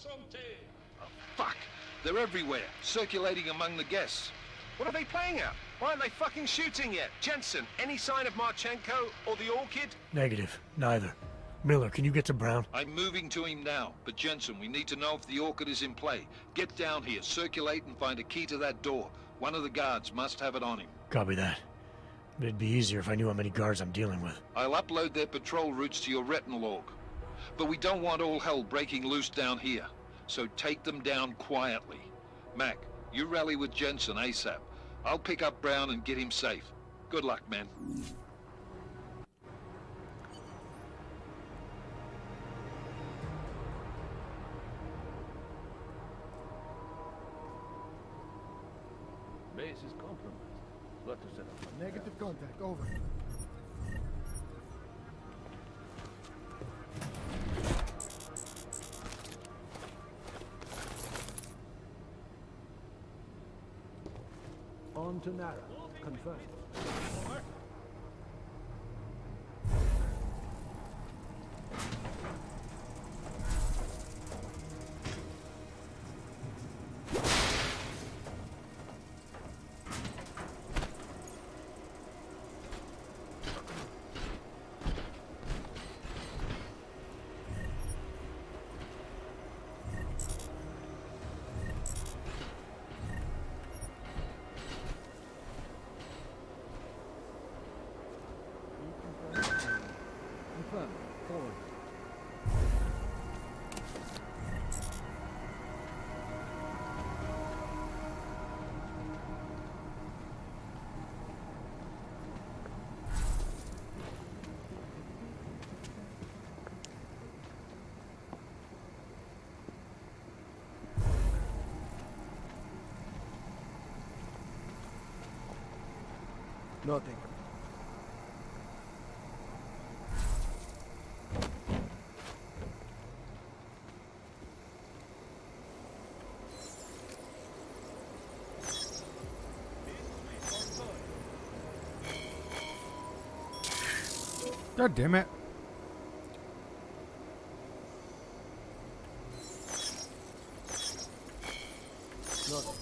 Oh, fuck! They're everywhere, circulating among the guests. What are they playing at? Why aren't they fucking shooting yet? Jensen, any sign of Marchenko or the Orchid? Negative. Neither. Miller, can you get to Brown? I'm moving to him now, but Jensen, we need to know if the Orchid is in play. Get down here, circulate and find a key to that door. One of the guards must have it on him. Copy that. It'd be easier if I knew how many guards I'm dealing with. I'll upload their patrol routes to your retinal log. But we don't want all hell breaking loose down here. So take them down quietly. Mac, you rally with Jensen ASAP. I'll pick up Brown and get him safe. Good luck, man. Base is compromised. What to set up? Negative contact, over. On to Nara. Confirmed. Confirmed. Forward. Nothing. God damn it. Nothing.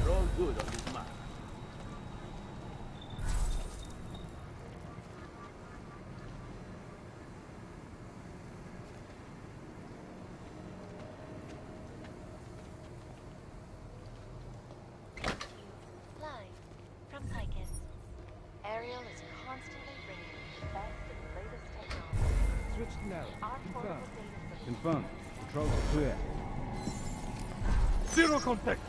We're all good on this map. Live from Picus. Ariel is constantly bringing the best and latest technology. Switch to Nara. Our Confirmed. portable data system. Confirmed. Controls are clear. Zero contact.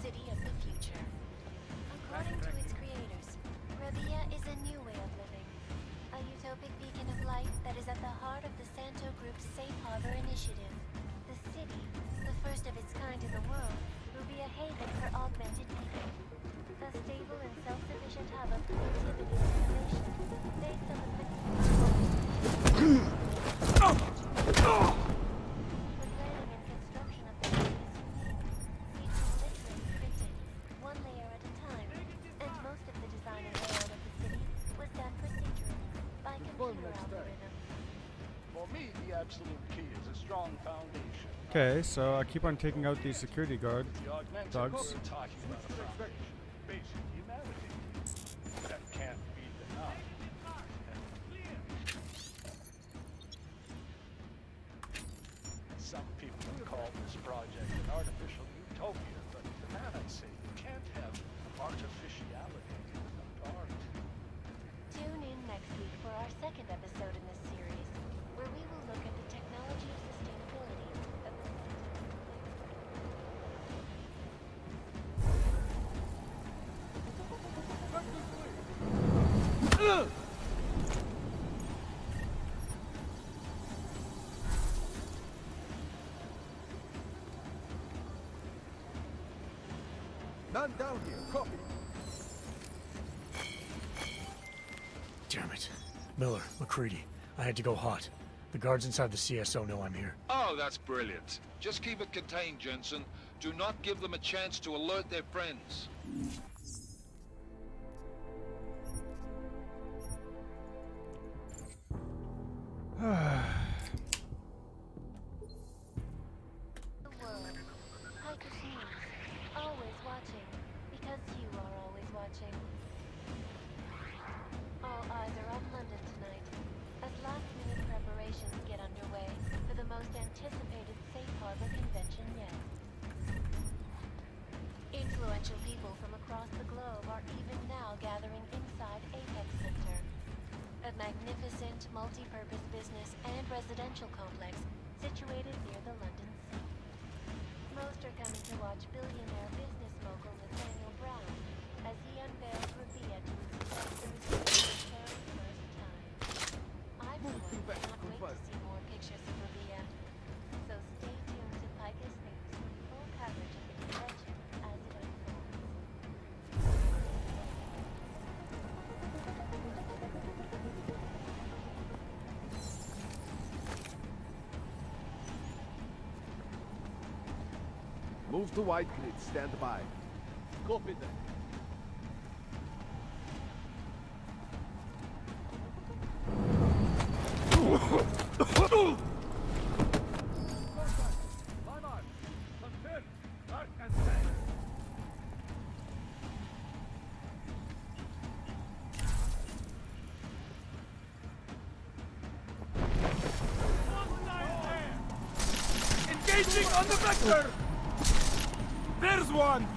City of the future. According to its creators, Rabia is a new way of living. A utopic beacon of light that is at the heart of the Santo Group's Safe Harbor initiative. The city, the first of its kind in the world, will be a haven for augmented people. A stable and self-sufficient hub of creativity and innovation, based on the planning and construction of the city is unique. For me, the absolute key is a strong foundation. Okay, so I keep on taking out these security guard The augmented dogs. we're talking about a foundation, basic humanity. That can't be denied. Some people have called this project an artificial utopia, but to that I say you can't have artificiality without art. Tune in next week for our second episode in this series, where we will look at the technology of sustainability of None down here. Copy. Damn it. Miller, McCready, I had to go hot. The guards inside the CSO know I'm here. Oh, that's brilliant. Just keep it contained, Jensen. Do not give them a chance to alert their friends. the world. Picus News. Always watching, because you are always watching. All eyes are on London tonight, as last-minute preparations get underway for the most anticipated safe harbor convention yet. Influential people from across the globe are even now gathering inside Apex Center, a magnificent multi-purpose business and residential complex situated near the London Sea. Most are coming to watch billionaire business mogul Nathaniel Brown as he unveils Rabia to its investors for the very first time. I, for one, cannot wait to see more pictures of Rabia. So stay tuned to Picus News for full coverage of the convention as it unfolds. Move to white grid. Stand by. Copy that. Engaging on the vector! There's one!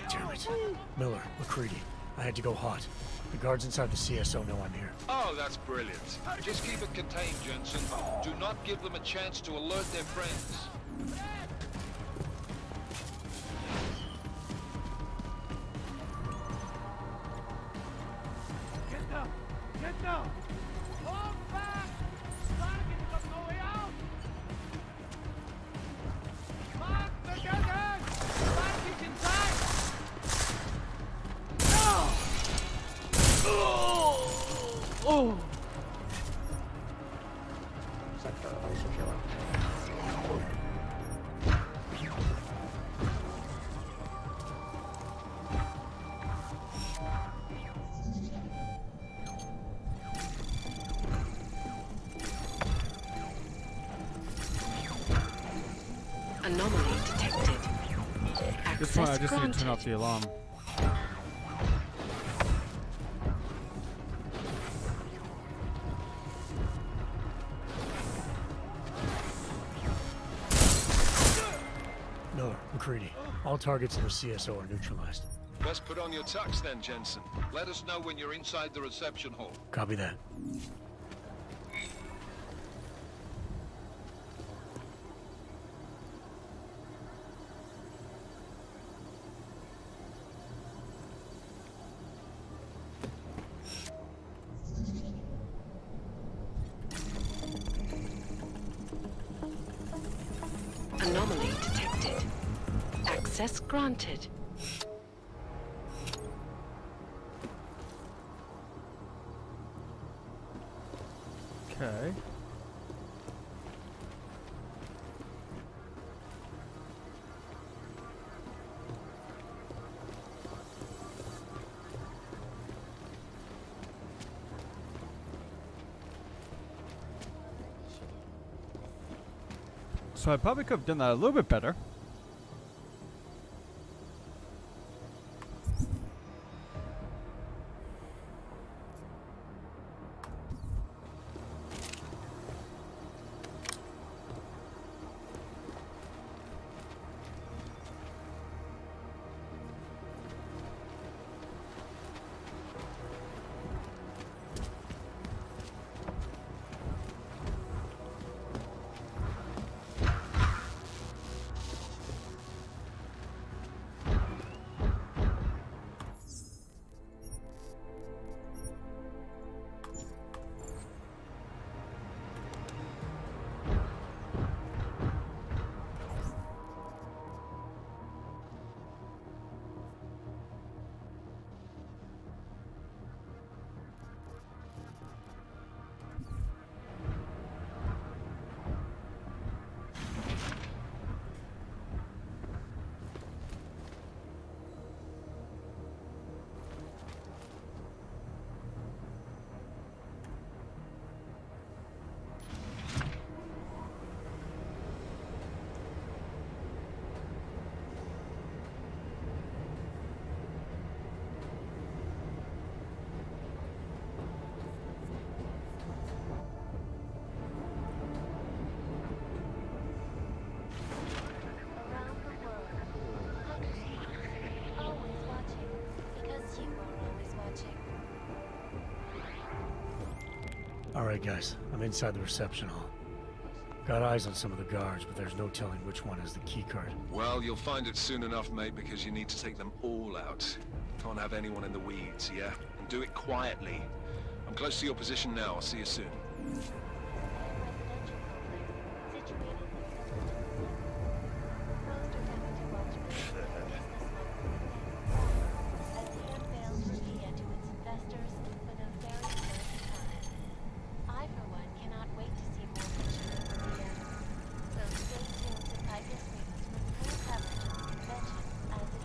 Damn it. Miller, McCready, I had to go hot. The guards inside the CSO know I'm here. Oh, that's brilliant. Just keep it contained, Jensen. Do not give them a chance to alert their friends. Get down! Get down! Hold back! Target got no way out! Mark the gunner! Target inside! No! Oh! Anomaly detected. This one, I Access just need to granted. turn off the alarm. Miller, McCready, all targets in the CSO are neutralized. Best put on your tux then, Jensen. Let us know when you're inside the reception hall. Copy that. Anomaly detected. Access granted. Okay. So I probably could have done that a little bit better. Alright guys, I'm inside the reception hall. Got eyes on some of the guards, but there's no telling which one has the keycard. Well, you'll find it soon enough, mate, because you need to take them all out. Can't have anyone in the weeds, yeah? And do it quietly. I'm close to your position now. I'll see you soon.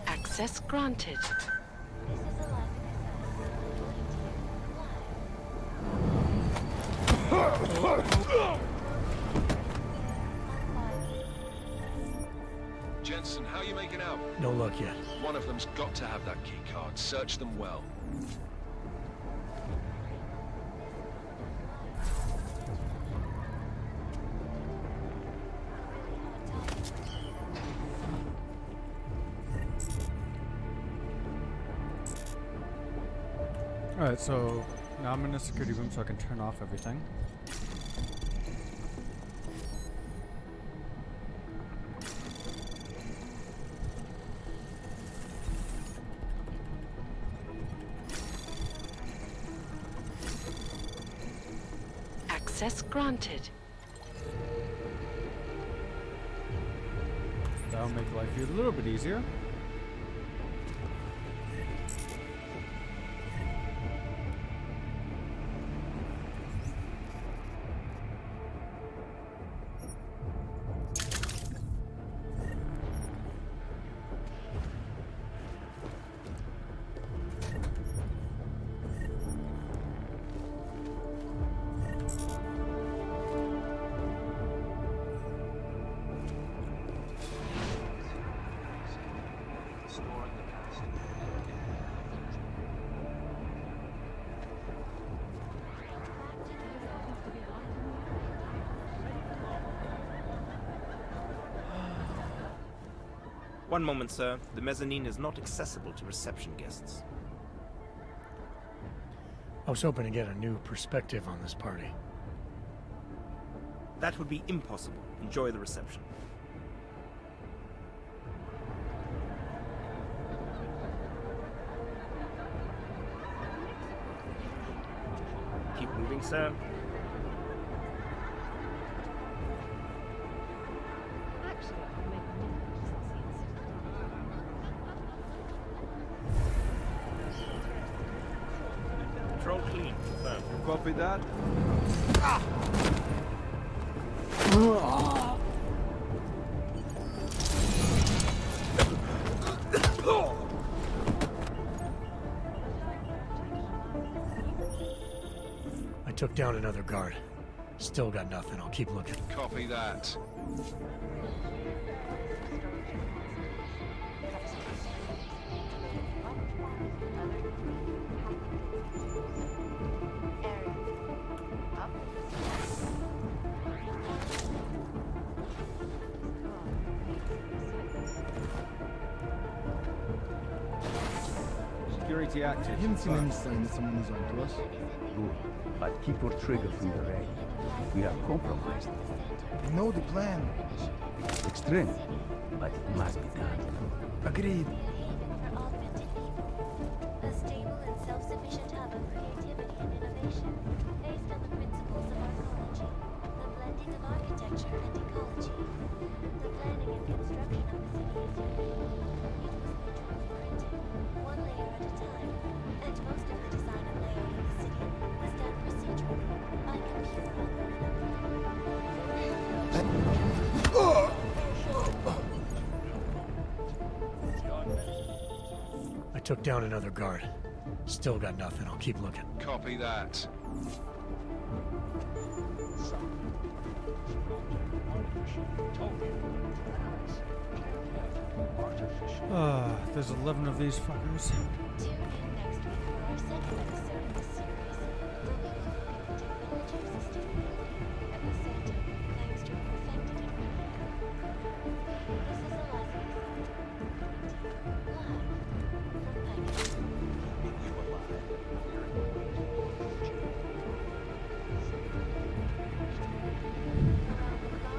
Access granted. Jensen, how are you making out? No luck yet. One of them's got to have that key card. Search them well. Alright, so now I'm in a security room so I can turn off everything. Access granted. That'll make life a little bit easier. One moment, sir. The mezzanine is not accessible to reception guests. I was hoping to get a new perspective on this party. That would be impossible. Enjoy the reception. Keep moving, sir. Control clean. Confirmed. You copy that? I took down another guard. Still got nothing. I'll keep looking. Copy that. Security active. I haven't seen any sign that someone is onto us. Good. But keep your trigger finger ready. We are compromised. I know the plan. Extreme, but it must be done. Agreed. A stable and self-sufficient hub of creativity and innovation, based on the principles of arcology, the blending of architecture and ecology. The planning and construction of the city is unique. It was literally printed, one layer at a time, and most of the design and layout of the city was done procedurally by computer I took down another guard. Still got nothing. I'll keep looking. Copy that. There's 11 of these fuckers. Tune in next week for our second episode in the series, where we will look at the technology of sustainability at the center, thanks to a perfected environment. This is Eliza live from Pike.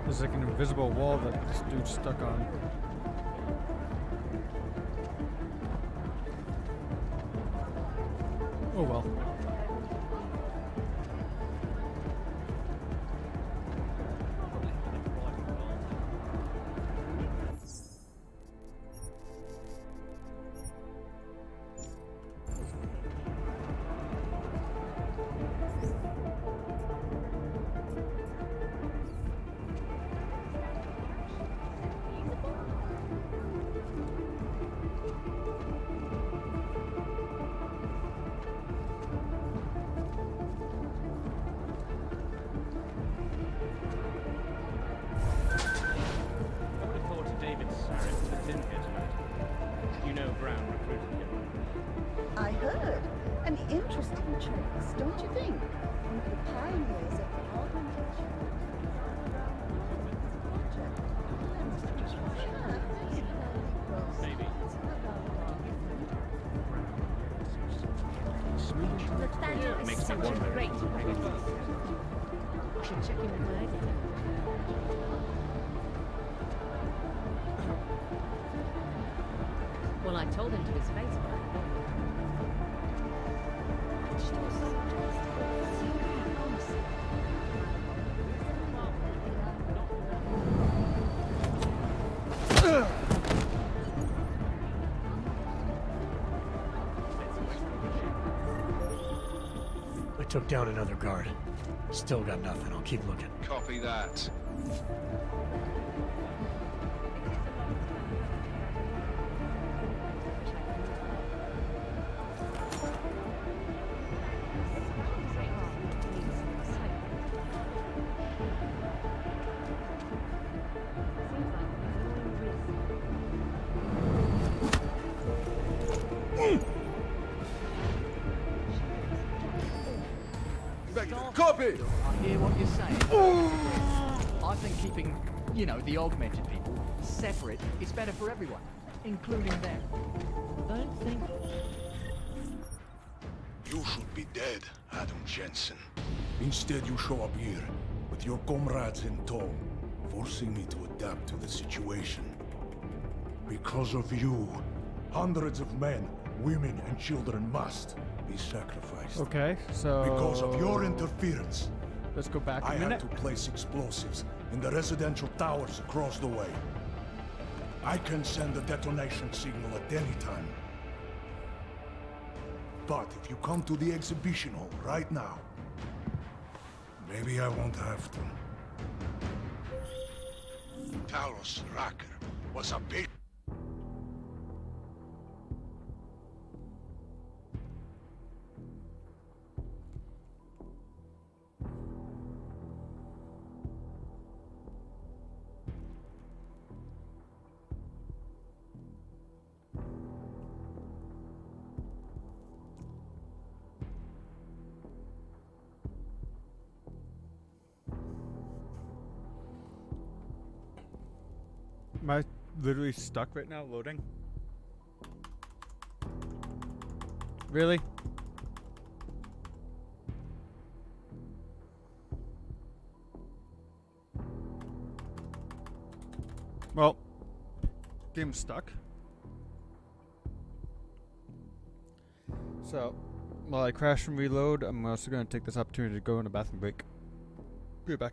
There's like an invisible wall that this dude's stuck on. Oh well. I heard. An interesting choice, don't you think? One of the pioneers of the augmentation. Maybe. It makes me wonder. Great. I should check in with my idea. Well, I told him to his face, but I took down another guard. Still got nothing. I'll keep looking. Copy that. Copy! I hear what you're saying. I think keeping, the augmented people separate is better for everyone, including them. Don't think... You should be dead, Adam Jensen. Instead, you show up here, with your comrades in tow, forcing me to adapt to the situation. Because of you, hundreds of men, women, and children must be sacrificed. Okay, so... Because of your interference. Let's go back a I minute. had to place explosives in the residential towers across the way. I can send a detonation signal at any time. But if you come to the exhibition hall right now, maybe I won't have to. Talos Racker was a big... Am I literally stuck right now loading? Really? Well, game's stuck. So, while I crash and reload, I'm also going to take this opportunity to go on a bathroom break. Be right back.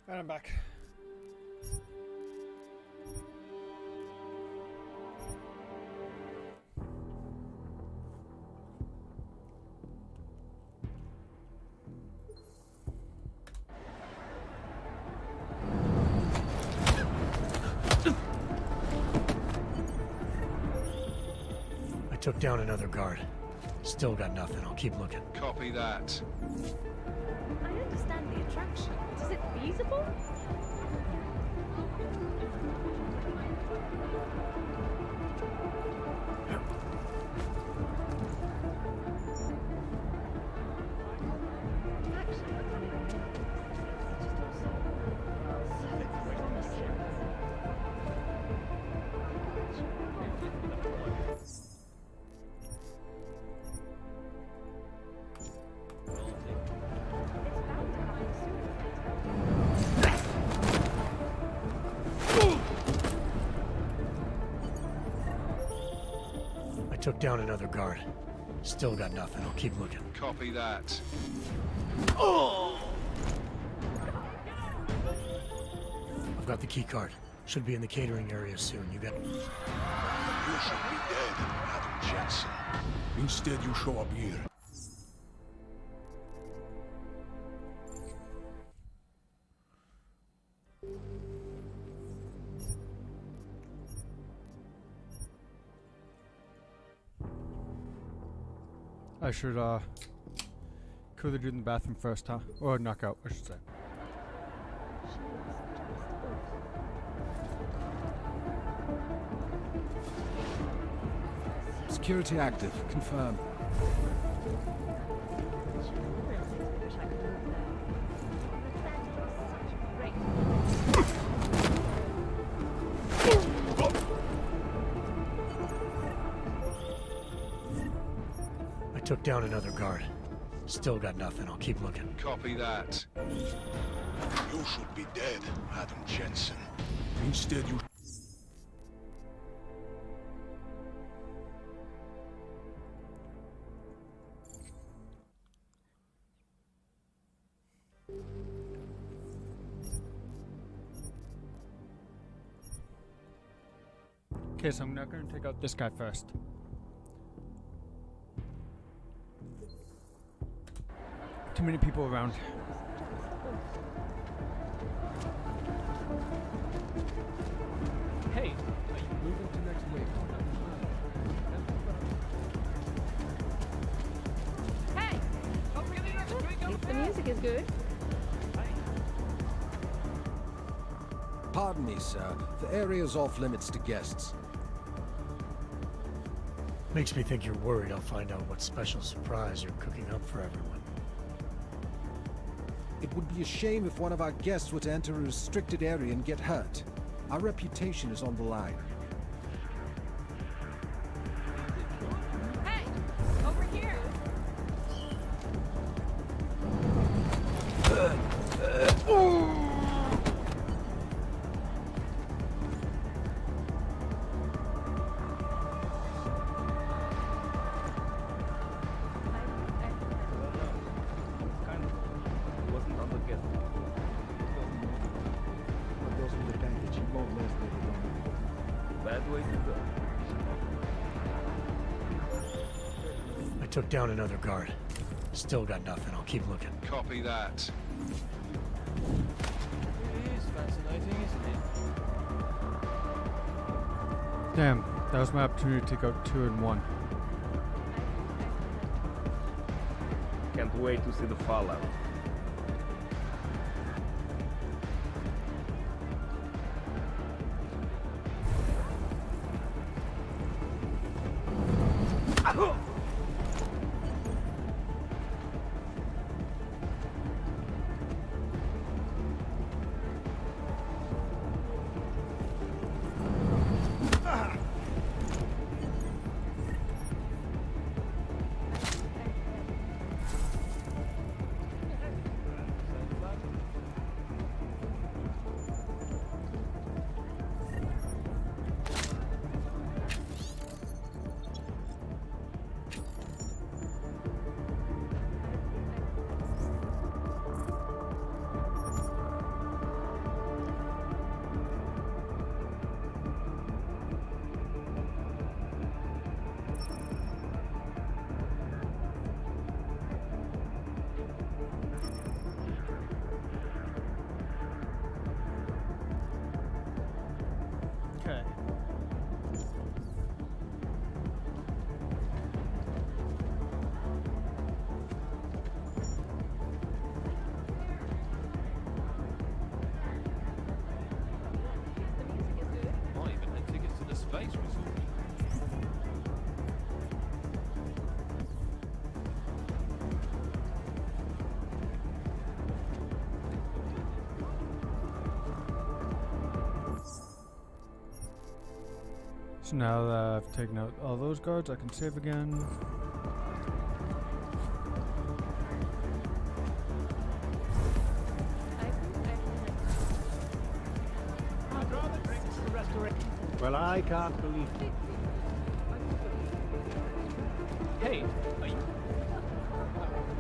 And I'm back. I took down another guard. Still got nothing. I'll keep looking. Copy that. I understand the attraction. Is it feasible? I took down another guard. Still got nothing. I'll keep looking. Copy that. I've got the key card. Should be in the catering area soon. You got... You should be dead, Adam Jensen. Instead, you show up here. I should kill the dude in the bathroom first, huh? Or knock out, I should say. Security active. Confirm. I took down another guard. Still got nothing. I'll keep looking. Copy that. You should be dead, Adam Jensen. Instead, you... Okay, so I'm not going to take out this guy first. Too many people around. Hey, are you moving to next week? Hey! If the music is good. Pardon me, sir. The area's off limits to guests. Makes me think you're worried I'll find out what special surprise you're cooking up for everyone. It would be a shame if one of our guests were to enter a restricted area and get hurt. Our reputation is on the line. Hey! Over here! I took down another guard. Still got nothing. I'll keep looking. Copy that. It is fascinating, isn't it? Damn, that was my opportunity to go 2 and 1. Can't wait to see the fallout. So now that I've taken out all those guards, I can save again. Well, I can't believe it. Hey, are you?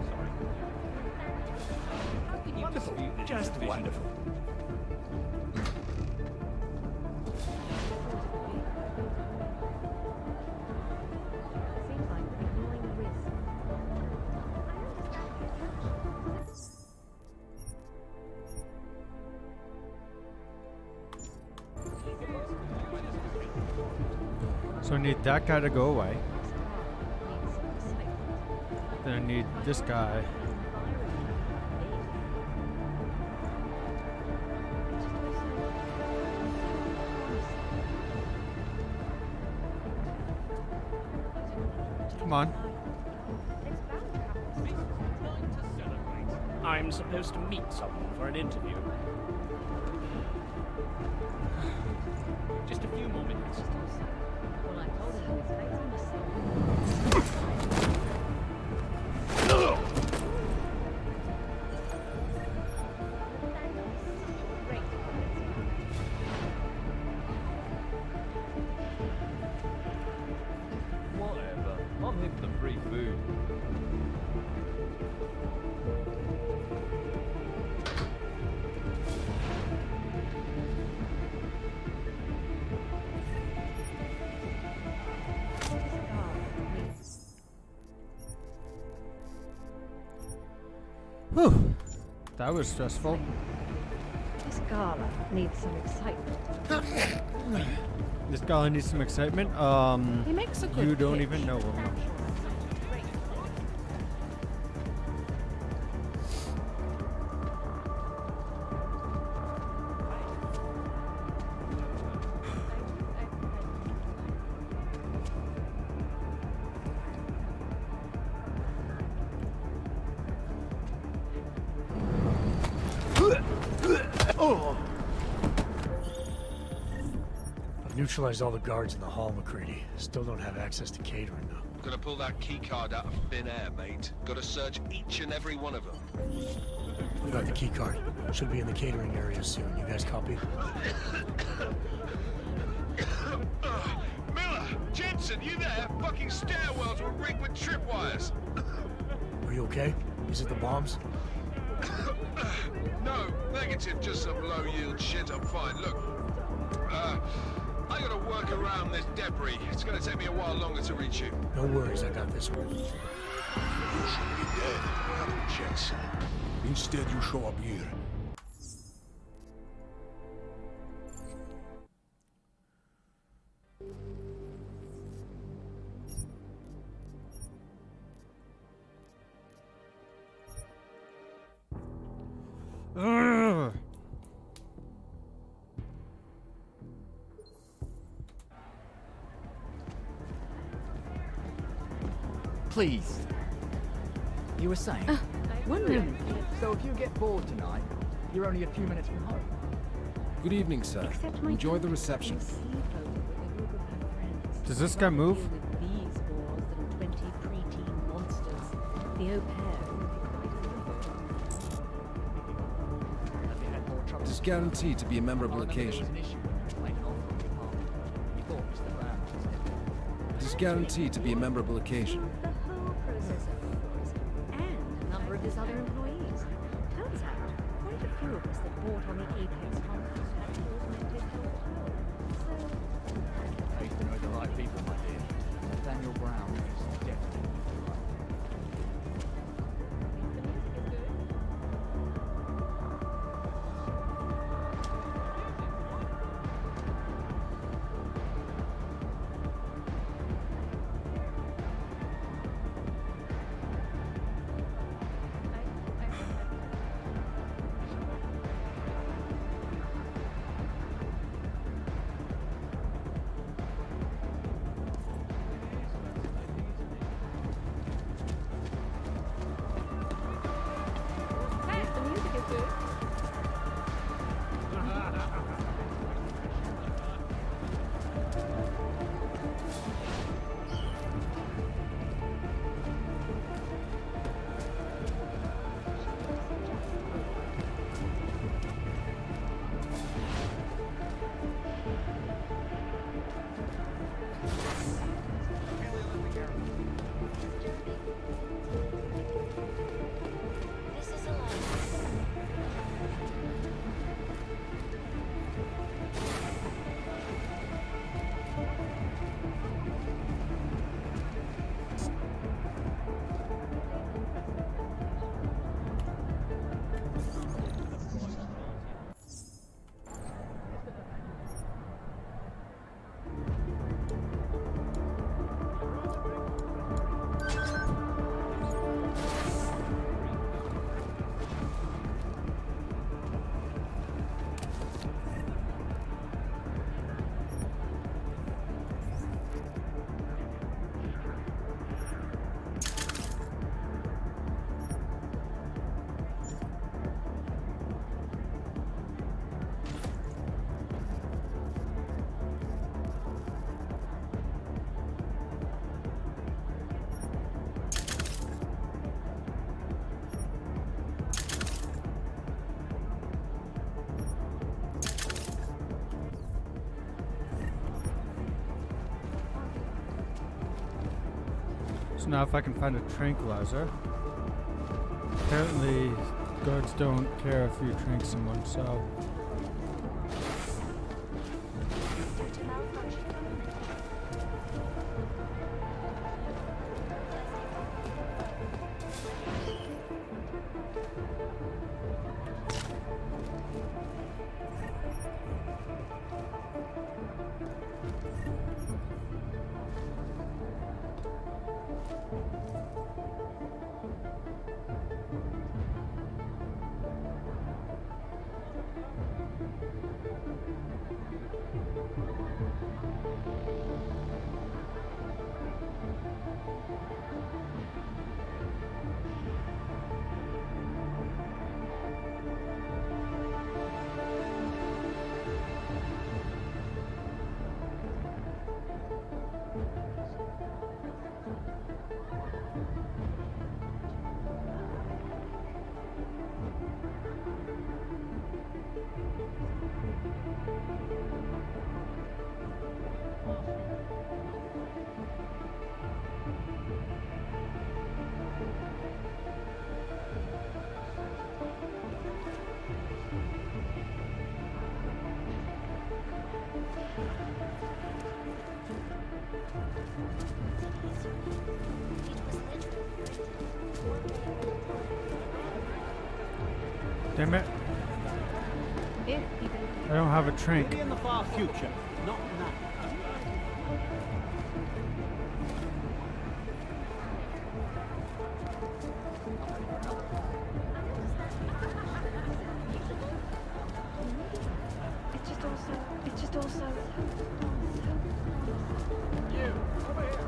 Sorry. Wonderful. Just wonderful. So I need that guy to go away. Then I need this guy. Come on. I'm supposed to meet someone for an interview. Just a few more minutes. Whatever. I'm here for the free food. Whew. That was stressful. This gala needs some excitement. This gala needs some excitement. He makes a good You don't pitch. even know him. I've neutralized all the guards in the hall, McCready. Still don't have access to catering, though. Gonna pull that key card out of thin air, mate. Gotta search each and every one of them. We got the key card. Should be in the catering area soon. You guys copy? Miller! Jensen, you there? Fucking stairwells were rigged with tripwires. Are you okay? Is it the bombs? No, negative, just some low-yield shit. I'm fine. Look, I gotta work around this debris. It's gonna take me a while longer to reach you. No worries, I got this one. You should be dead, not Jensen. Instead, you show up here. Ugh. Please. You were saying? One moment. So if you get bored tonight, you're only a few minutes from home. Good evening, sir. Enjoy the reception. Does this guy move? These wars than 20 preteen monsters. The au pair. It is guaranteed to be a memorable occasion. It is guaranteed to be a memorable occasion. The whole process of yours. And a number of his other employees. Turns out, quite a few of us that bought on the Apex conference had augmented health. I used to know the right people, my dear. Daniel Brown is definitely right. So now if I can find a tranquilizer. Apparently, guards don't care if you trank someone, so... Damn it. I don't have a trank. Maybe in the far future, not now. It's just also... You, over here.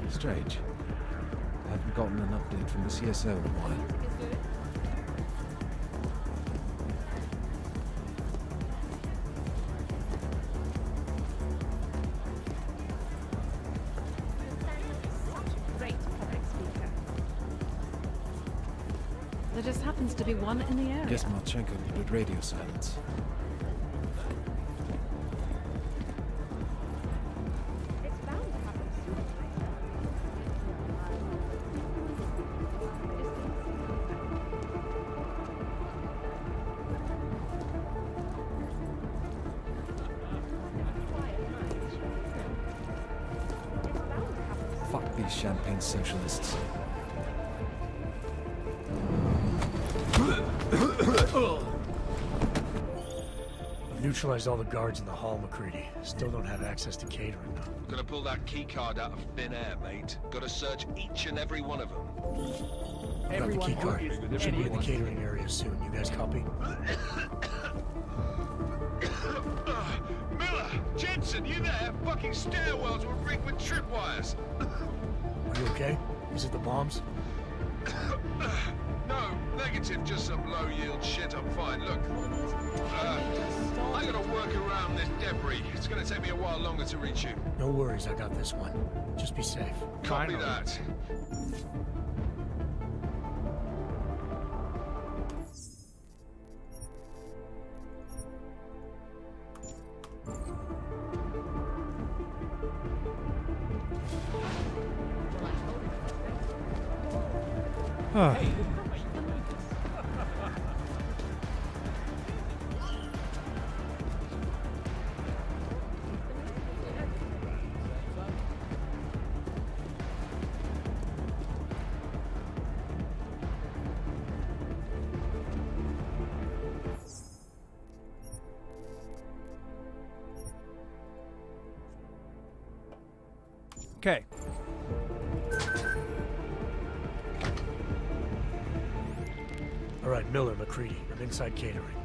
Strange. I haven't gotten an update from the CSO in a while. There just happens to be one in the area. Guess Marchenko would put radio silence. Fuck these champagne socialists. I've neutralized all the guards in the hall, McCready. Still don't have access to catering, though. Gonna pull that key card out of thin air, mate. Gotta search each and every one of them. I've got the key card. Should be in the catering area soon. You guys copy? Miller! Jensen, you there? Fucking stairwells were rigged with tripwires. Are you okay? Is it the bombs? No, negative, just some low-yield shit. I'm fine. Look, I gotta work around this debris. It's gonna take me a while longer to reach you. No worries, I got this one. Just be safe. Copy that. Hey. Okay. All right, Miller, McCready. I'm inside catering.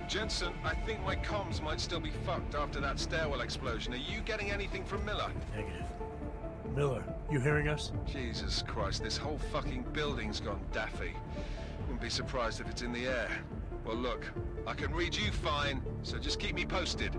Jensen, I think my comms might still be fucked after that stairwell explosion. Are you getting anything from Miller? Negative. Miller, you hearing us? Jesus Christ, this whole fucking building's gone daffy. Wouldn't be surprised if it's in the air. Well, look, I can read you fine, so just keep me posted.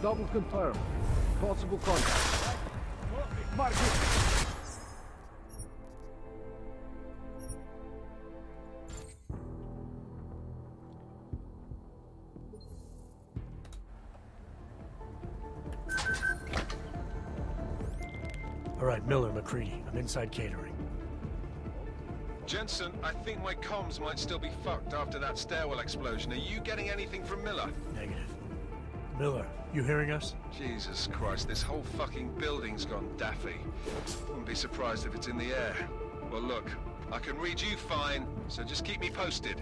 Double confirm. Possible contact. Mark it. All right, Miller, McCready. I'm inside catering. Jensen, I think my comms might still be fucked after that stairwell explosion. Are you getting anything from Miller? Negative. Miller, you hearing us? Jesus Christ, this whole fucking building's gone daffy. Wouldn't be surprised if it's in the air. Well, look, I can read you fine, so just keep me posted.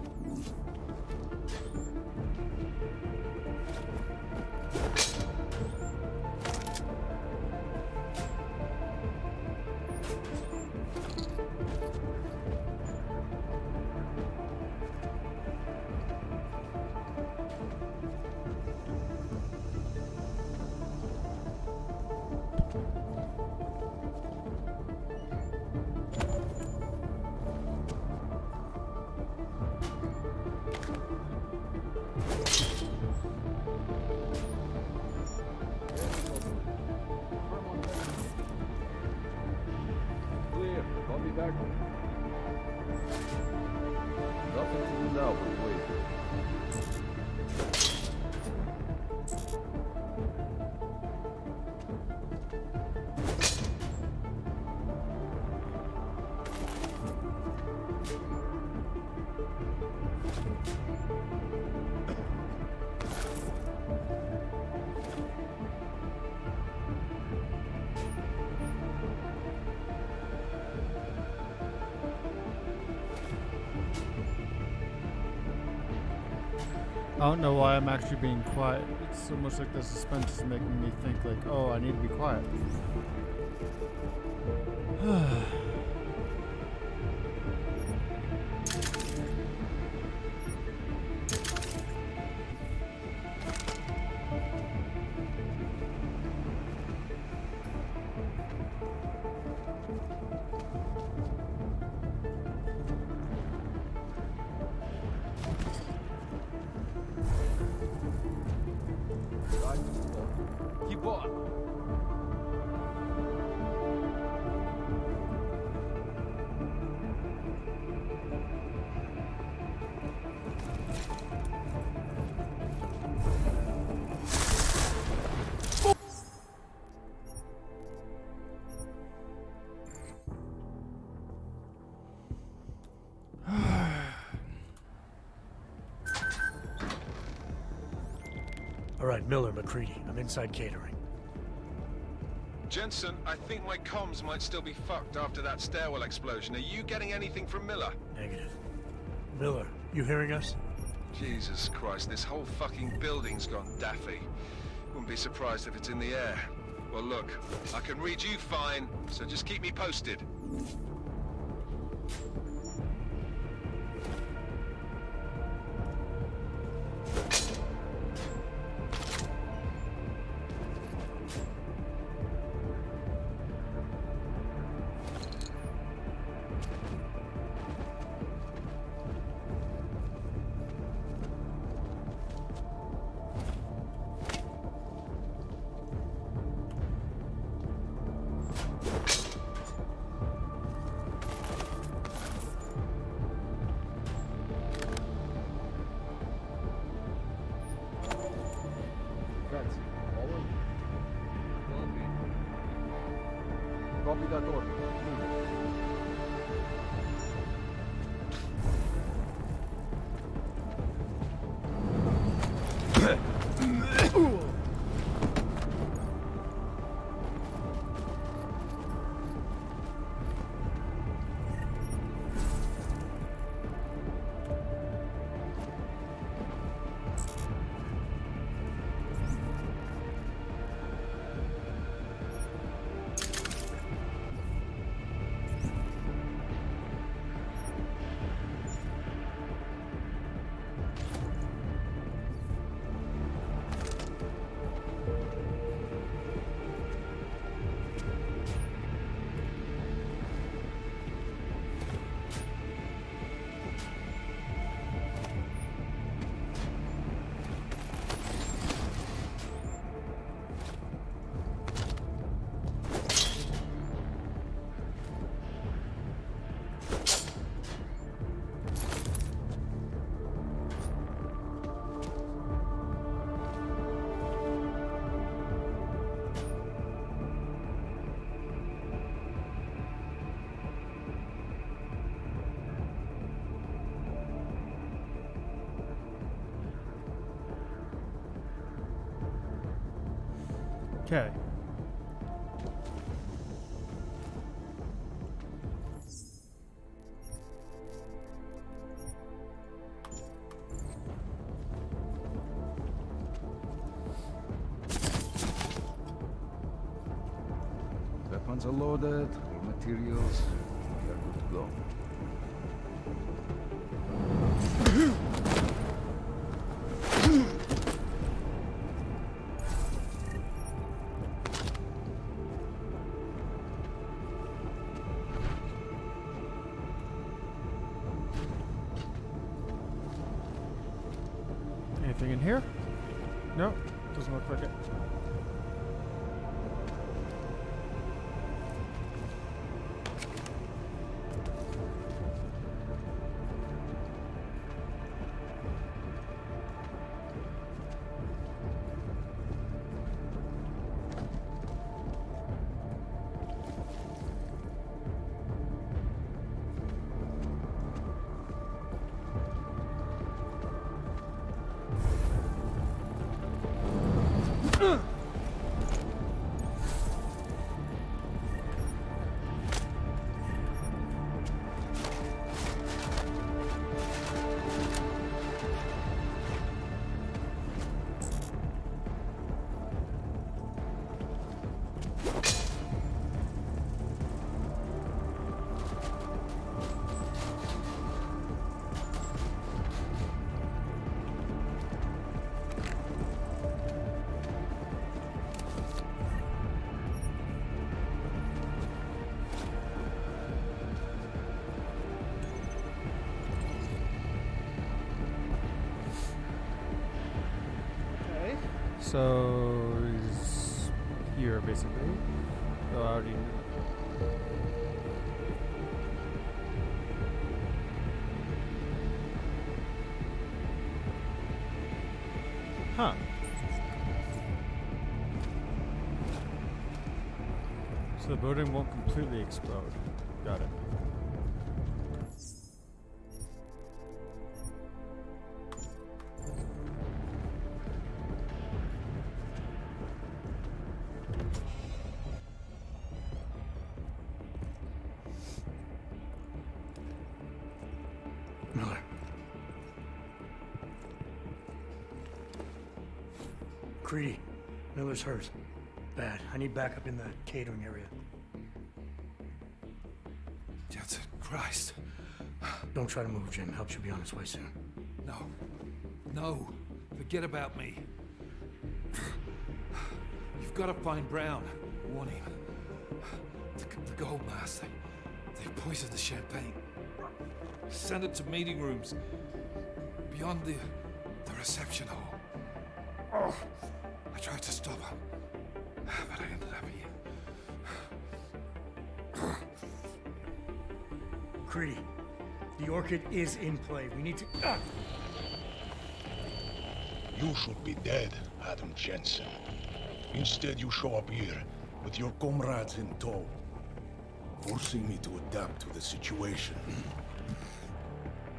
Clear. Copy back. Nothing to do now, but wait. I don't know why I'm actually being quiet. It's almost like the suspense is making me think like, oh, I need to be quiet. Keep on. All right, Miller, McCready. I'm inside catering. Jensen, I think my comms might still be fucked after that stairwell explosion. Are you getting anything from Miller? Negative. Miller, you hearing us? Jesus Christ, this whole fucking building's gone daffy. Wouldn't be surprised if it's in the air. Well, look, I can read you fine, so just keep me posted. Fancy. Forward. Copy that order. Okay. Weapons are loaded, all materials. We are good to go. Anything in here? No, doesn't look like it. So he's here basically. So I already knew. Huh. So the building won't completely explode. Got it. Miller. Creedy. Miller's hurt. Bad. I need backup in the catering area. Jensen, Christ. Don't try to move, Jim. Help should be on its way soon. No. No. Forget about me. You've got to find Brown. Warn him. The gold mask. They poisoned the champagne. Send it to meeting rooms. Beyond the reception hall. Oh, I tried to stop him. But I ended up here. Creedy. The Orchid is in play. We need to... You should be dead, Adam Jensen. Instead, you show up here with your comrades in tow, forcing me to adapt to the situation.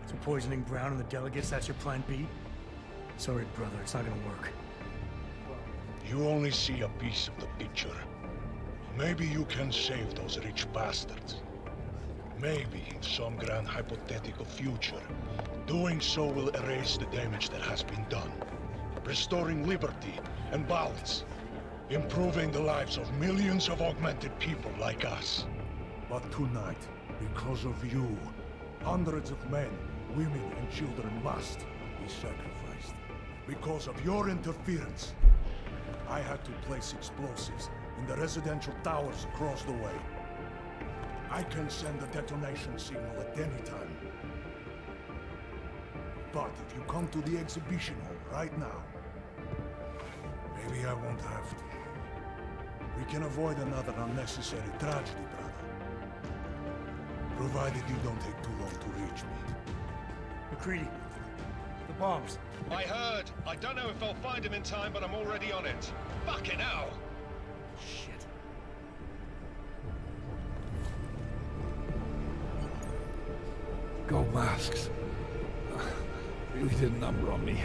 So poisoning Brown and the delegates, that's your plan B? Sorry, brother, it's not gonna work. You only see a piece of the picture. Maybe you can save those rich bastards. Maybe in some grand hypothetical future, doing so will erase the damage that has been done, restoring liberty and balance, improving the lives of millions of augmented people like us. But tonight, because of you, hundreds of men, women and children must be sacrificed. Because of your interference, I had to place explosives in the residential towers across the way. I can send a detonation signal at any time. But if you come to the exhibition hall right now, maybe I won't have to. We can avoid another unnecessary tragedy, brother. Provided you don't take too long to reach me. McCready, the bombs. I heard. I don't know if I'll find him in time, but I'm already on it. Fucking hell! Shit. Gold masks. Really did a number on me.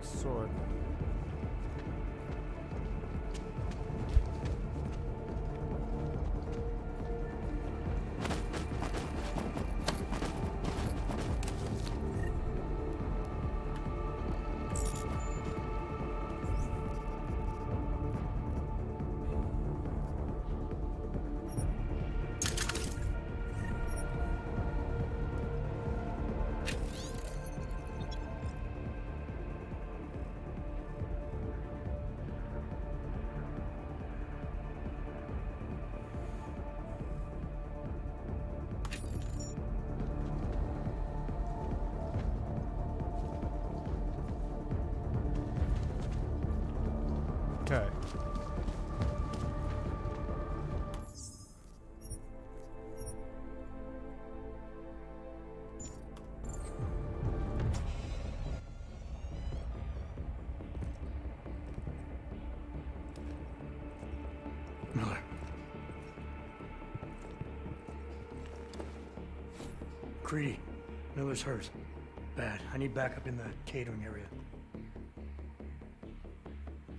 sword. Okay. Miller. Creedy. Miller's hurt. Bad. I need backup in the catering area.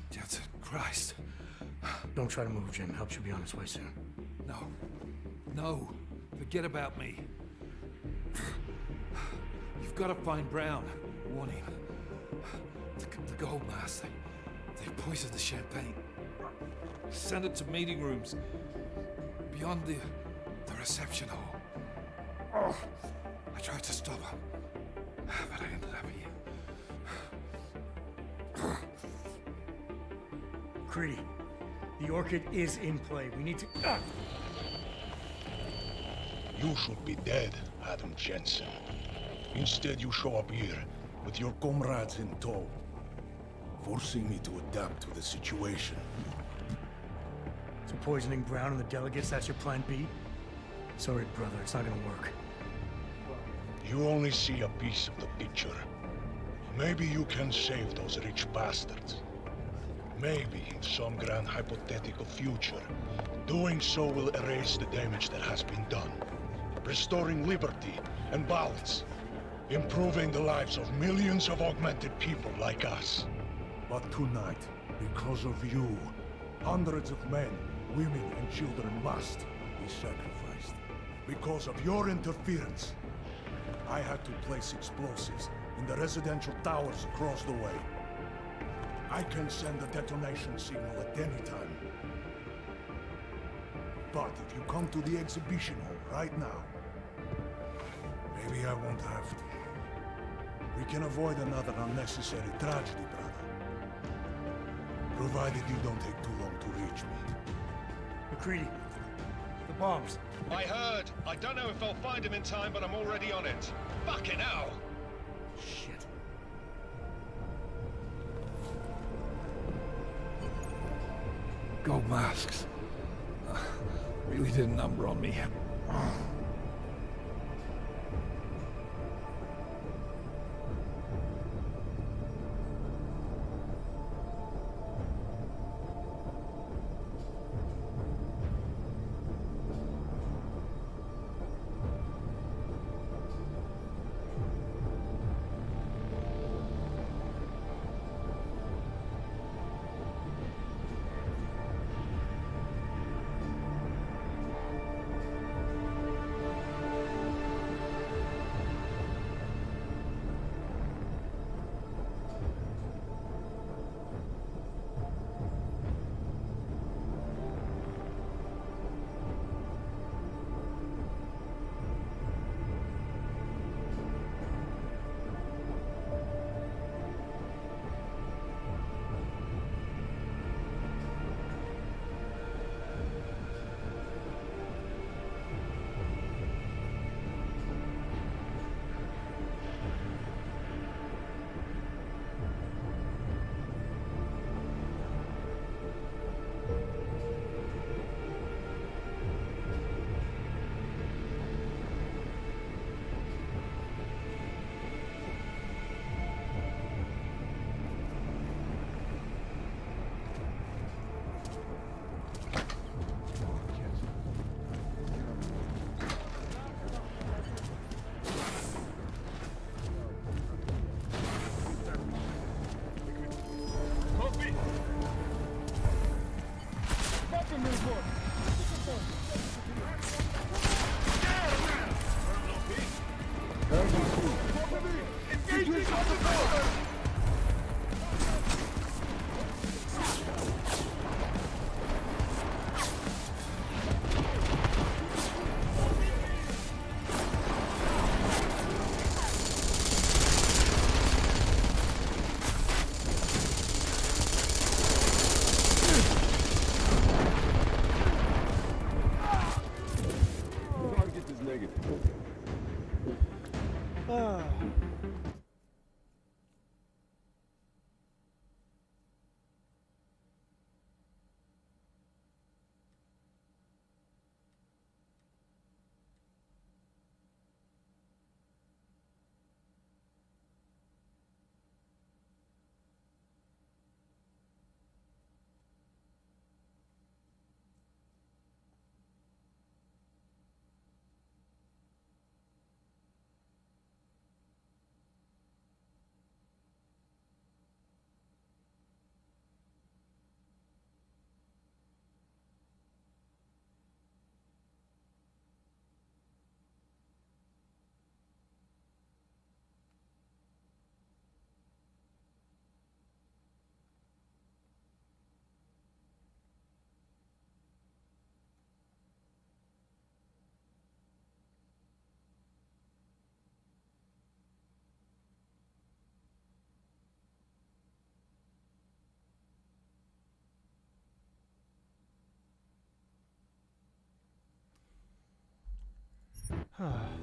Jensen, Christ. Don't try to move, Jim. Help should be on its way soon. No. No. Forget about me. You've got to find Brown. Warn him. The gold mask. They poisoned the champagne. Send it to meeting rooms. Beyond the reception hall. Oh, I tried to stop him. But I ended up here. Creedy. The Orchid is in play. We need to... You should be dead, Adam Jensen. Instead, you show up here with your comrades in tow, forcing me to adapt to the situation. So poisoning Brown and the delegates, that's your plan B? Sorry, brother, it's not gonna work. You only see a piece of the picture. Maybe you can save those rich bastards. Maybe in some grand hypothetical future, doing so will erase the damage that has been done, restoring liberty and balance, improving the lives of millions of augmented people like us. But tonight, because of you, hundreds of men, women and children must be sacrificed. Because of your interference, I had to place explosives in the residential towers across the way. I can send a detonation signal at any time. But if you come to the exhibition hall right now, maybe I won't have to. We can avoid another unnecessary tragedy, brother. Provided you don't take too long to reach me. McCready, the bombs. I heard. I don't know if I'll find him in time, but I'm already on it. Fucking hell! Shit. Gold masks. Really did a number on me.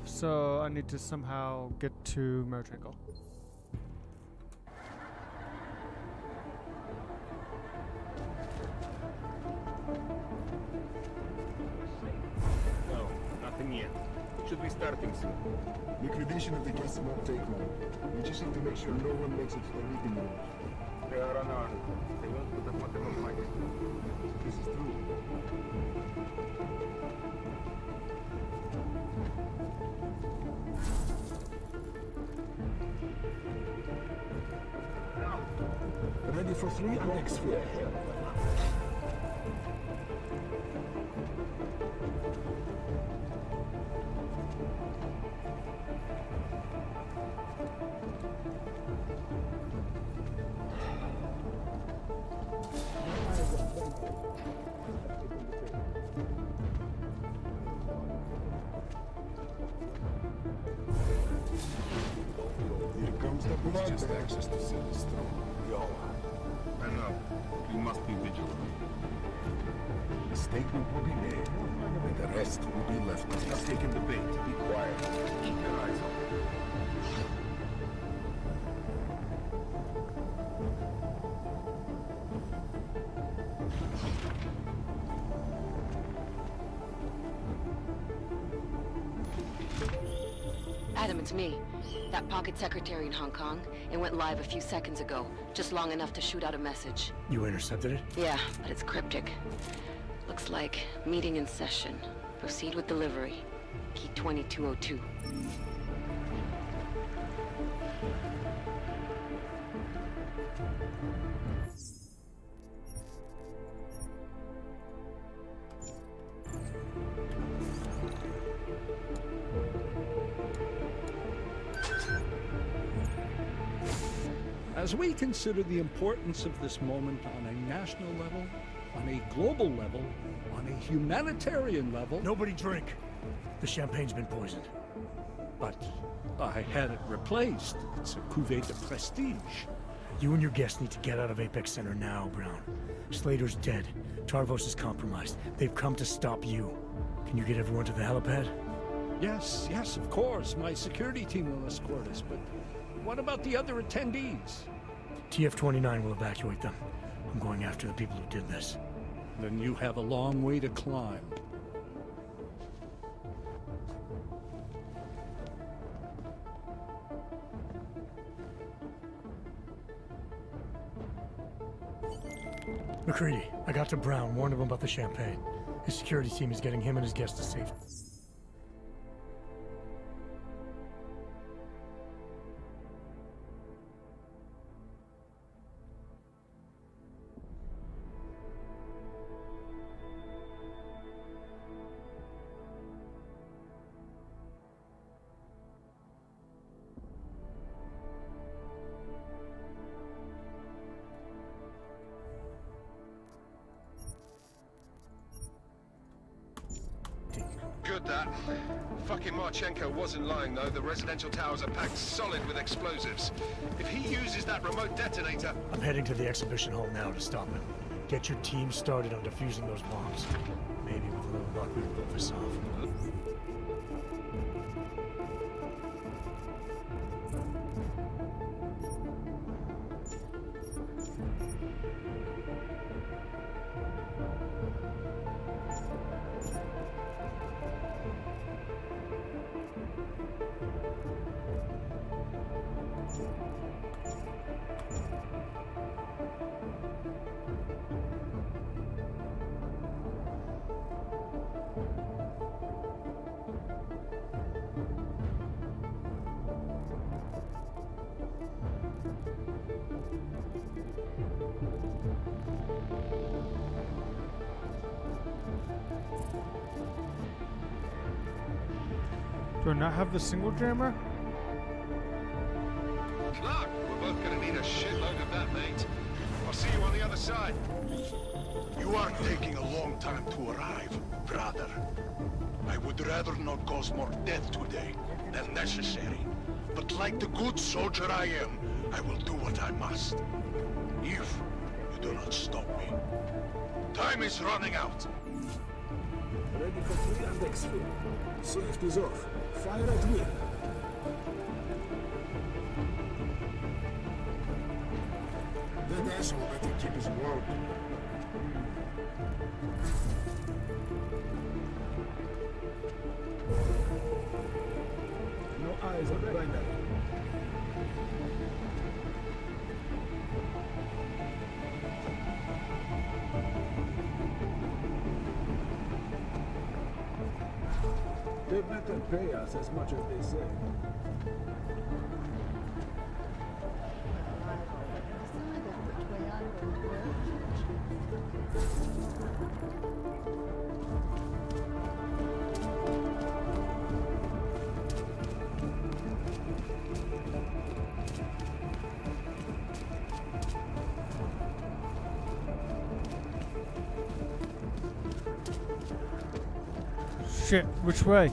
So I need to somehow get to Marchenko. No, nothing yet. Should be starting soon. Liquidation of the guests won't take long. We just need to make sure no one makes it to the meeting room. They are unarmed. They won't put up much of a fight. This is true. Ready for 3 on next sphere. Here comes the blood. It's just access to City's throne. We all have. I know. We must be vigilant. The statement will be made, and the rest will be left. Stop taking the bait. Be quiet. Keep your eyes open. Adam, it's me. That pocket secretary in Hong Kong. It went live a few seconds ago. Just long enough to shoot out a message. You intercepted it? Yeah, but it's cryptic. Looks like meeting in session. Proceed with delivery. P2202. As we consider the importance of this moment on a national level, on a global level, on a humanitarian level... Nobody drink. The champagne's been poisoned. But I had it replaced. It's a cuvée de prestige. You and your guests need to get out of Apex Center now, Brown. Slater's dead. Tarvos is compromised. They've come to stop you. Can you get everyone to the helipad? Yes, of course. My security team will escort us, but what about the other attendees? TF-29 will evacuate them. I'm going after the people who did this. Then you have a long way to climb. McCready, I got to Brown, warned him about the champagne. His security team is getting him and his guests to safety. Good that. Fucking Marchenko wasn't lying though. The residential towers are packed solid with explosives. If he uses that remote detonator... I'm heading to the exhibition hall now to stop him. Get your team started on defusing those bombs. Maybe with a little luck we can pull this off. Do I not have the single jammer? Clark, we're both gonna need a shitload of that, mate. I'll see you on the other side. You are taking a long time to arrive, brother. I would rather not cause more death today than necessary. But like the good soldier I am, I will do what I must. If you do not stop me. Time is running out. Ready for 3 and exfil. Safety's off. Fire at will. That asshole better keep his word. No eyes on the grinder. They better pay us as much as they say. Shit, which way?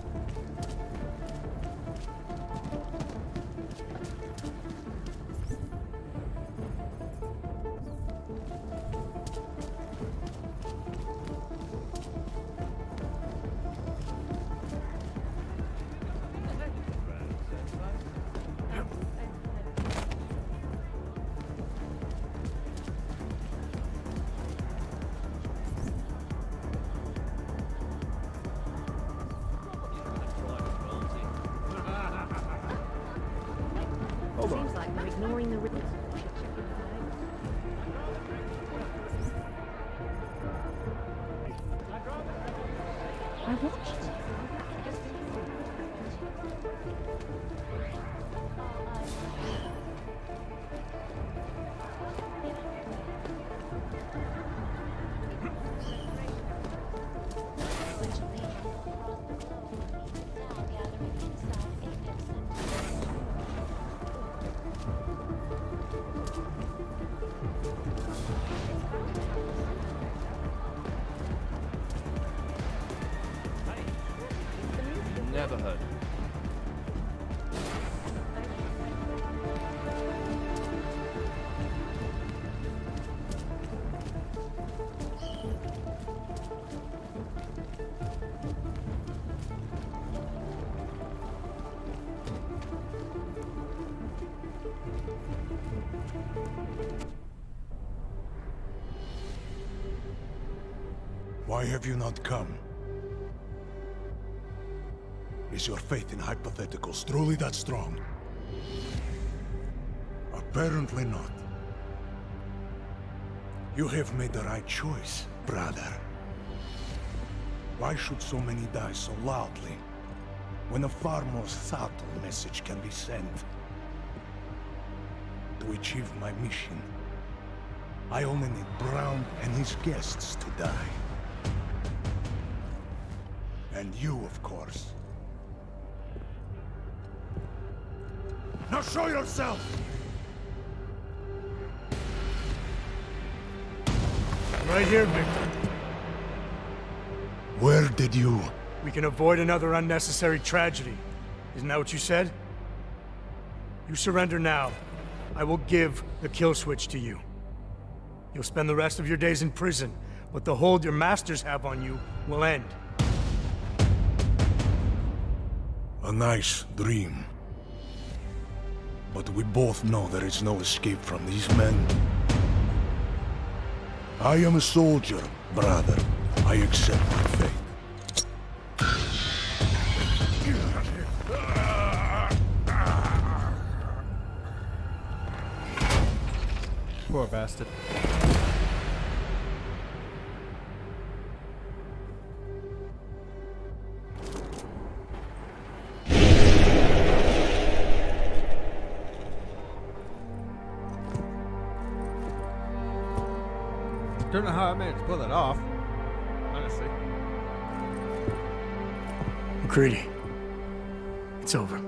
Seems like we're ignoring the riddles. I watched them. Never heard. Why have you not come? Is your faith in hypotheticals truly that strong? Apparently not. You have made the right choice, brother. Why should so many die so loudly, when a far more subtle message can be sent? To achieve my mission, I only need Brown and his guests to die. And you, of course. Now show yourself! Right here, Victor. Where did you... We can avoid another unnecessary tragedy. Isn't that what you said? You surrender now. I will give the kill switch to you. You'll spend the rest of your days in prison, but the hold your masters have on you will end. A nice dream. But we both know there is no escape from these men. I am a soldier, brother. I accept my fate. Poor bastard. Don't know how I managed to pull that off, honestly. McCready, It's over.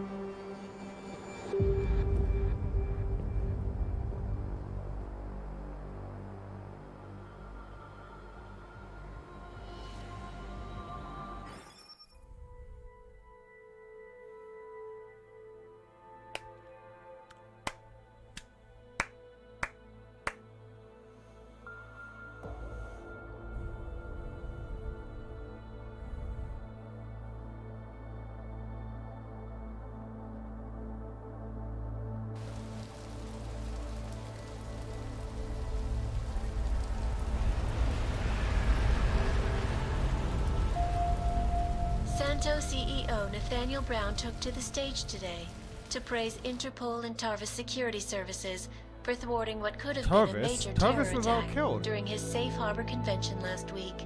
Santo CEO Nathaniel Brown took to the stage today to praise Interpol and Tarvis security services for thwarting what could have been a major terror Tarvis was all attack killed during his safe harbor convention last week.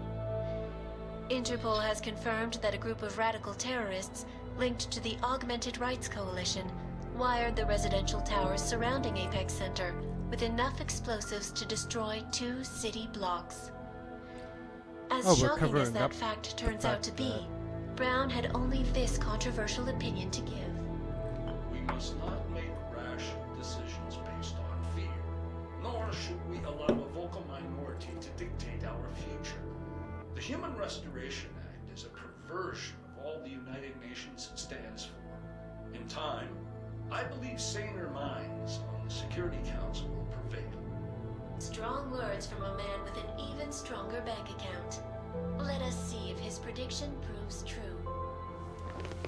Interpol has confirmed that a group of radical terrorists linked to the Augmented Rights Coalition wired the residential towers surrounding Apex Center with enough explosives to destroy 2 city blocks. As shocking as that fact turns out to be, Brown had only this controversial opinion to give. We must not make rash decisions based on fear, nor should we allow a vocal minority to dictate our future. The Human Restoration Act is a perversion of all the United Nations stands for. In time, I believe saner minds on the Security Council will prevail. Strong words from a man with an even stronger bank account. Let us see if his prediction proves true.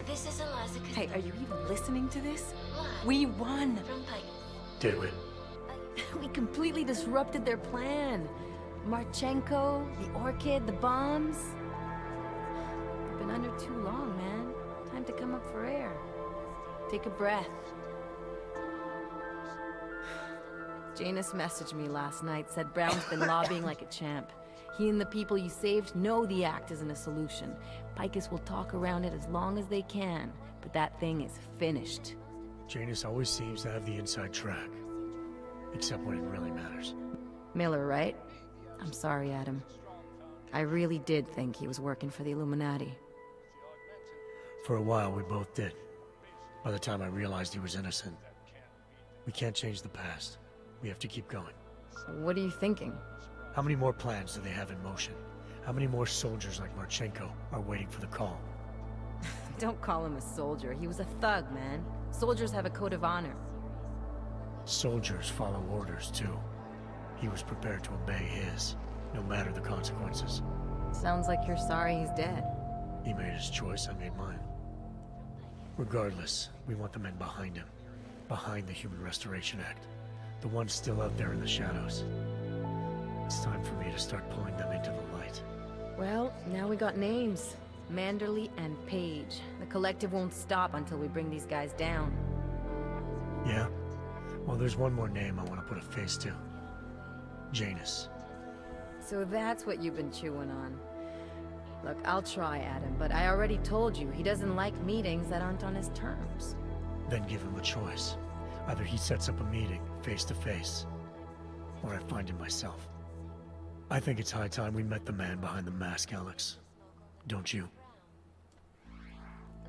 This is Eliza. Hey, are you even listening to this? Live We won! from Pike. Did we? We completely disrupted their plan. Marchenko, the Orchid, the bombs. We've been under too long, man. Time to come up for air. Take a breath. Janus messaged me last night, said Brown's been lobbying like a champ. He and the people you saved know the act isn't a solution. Picus will talk around it as long as they can, but that thing is finished. Janus always seems to have the inside track. Except when it really matters. Miller, right? I'm sorry, Adam. I really did think he was working for the Illuminati. For a while, we both did. By the time I realized he was innocent. We can't change the past. We have to keep going. What are you thinking? How many more plans do they have in motion? How many more soldiers like Marchenko are waiting for the call? Don't call him a soldier. He was a thug, man. Soldiers have a code of honor. Soldiers follow orders, too. He was prepared to obey his, no matter the consequences. Sounds like you're sorry he's dead. He made his choice, I made mine. Regardless, we want the men behind him. Behind the Human Restoration Act. The ones still out there in the shadows. It's time for me to start pulling them into the light. Well, now we got names. Manderley and Page. The collective won't stop until we bring these guys down. Yeah? Well, there's one more name I want to put a face to. Janus. So that's what you've been chewing on. Look, I'll try, Adam, but I already told you he doesn't like meetings that aren't on his terms. Then give him a choice. Either he sets up a meeting, face to face, or I find him myself. I think it's high time we met the man behind the mask, Alex. Don't you?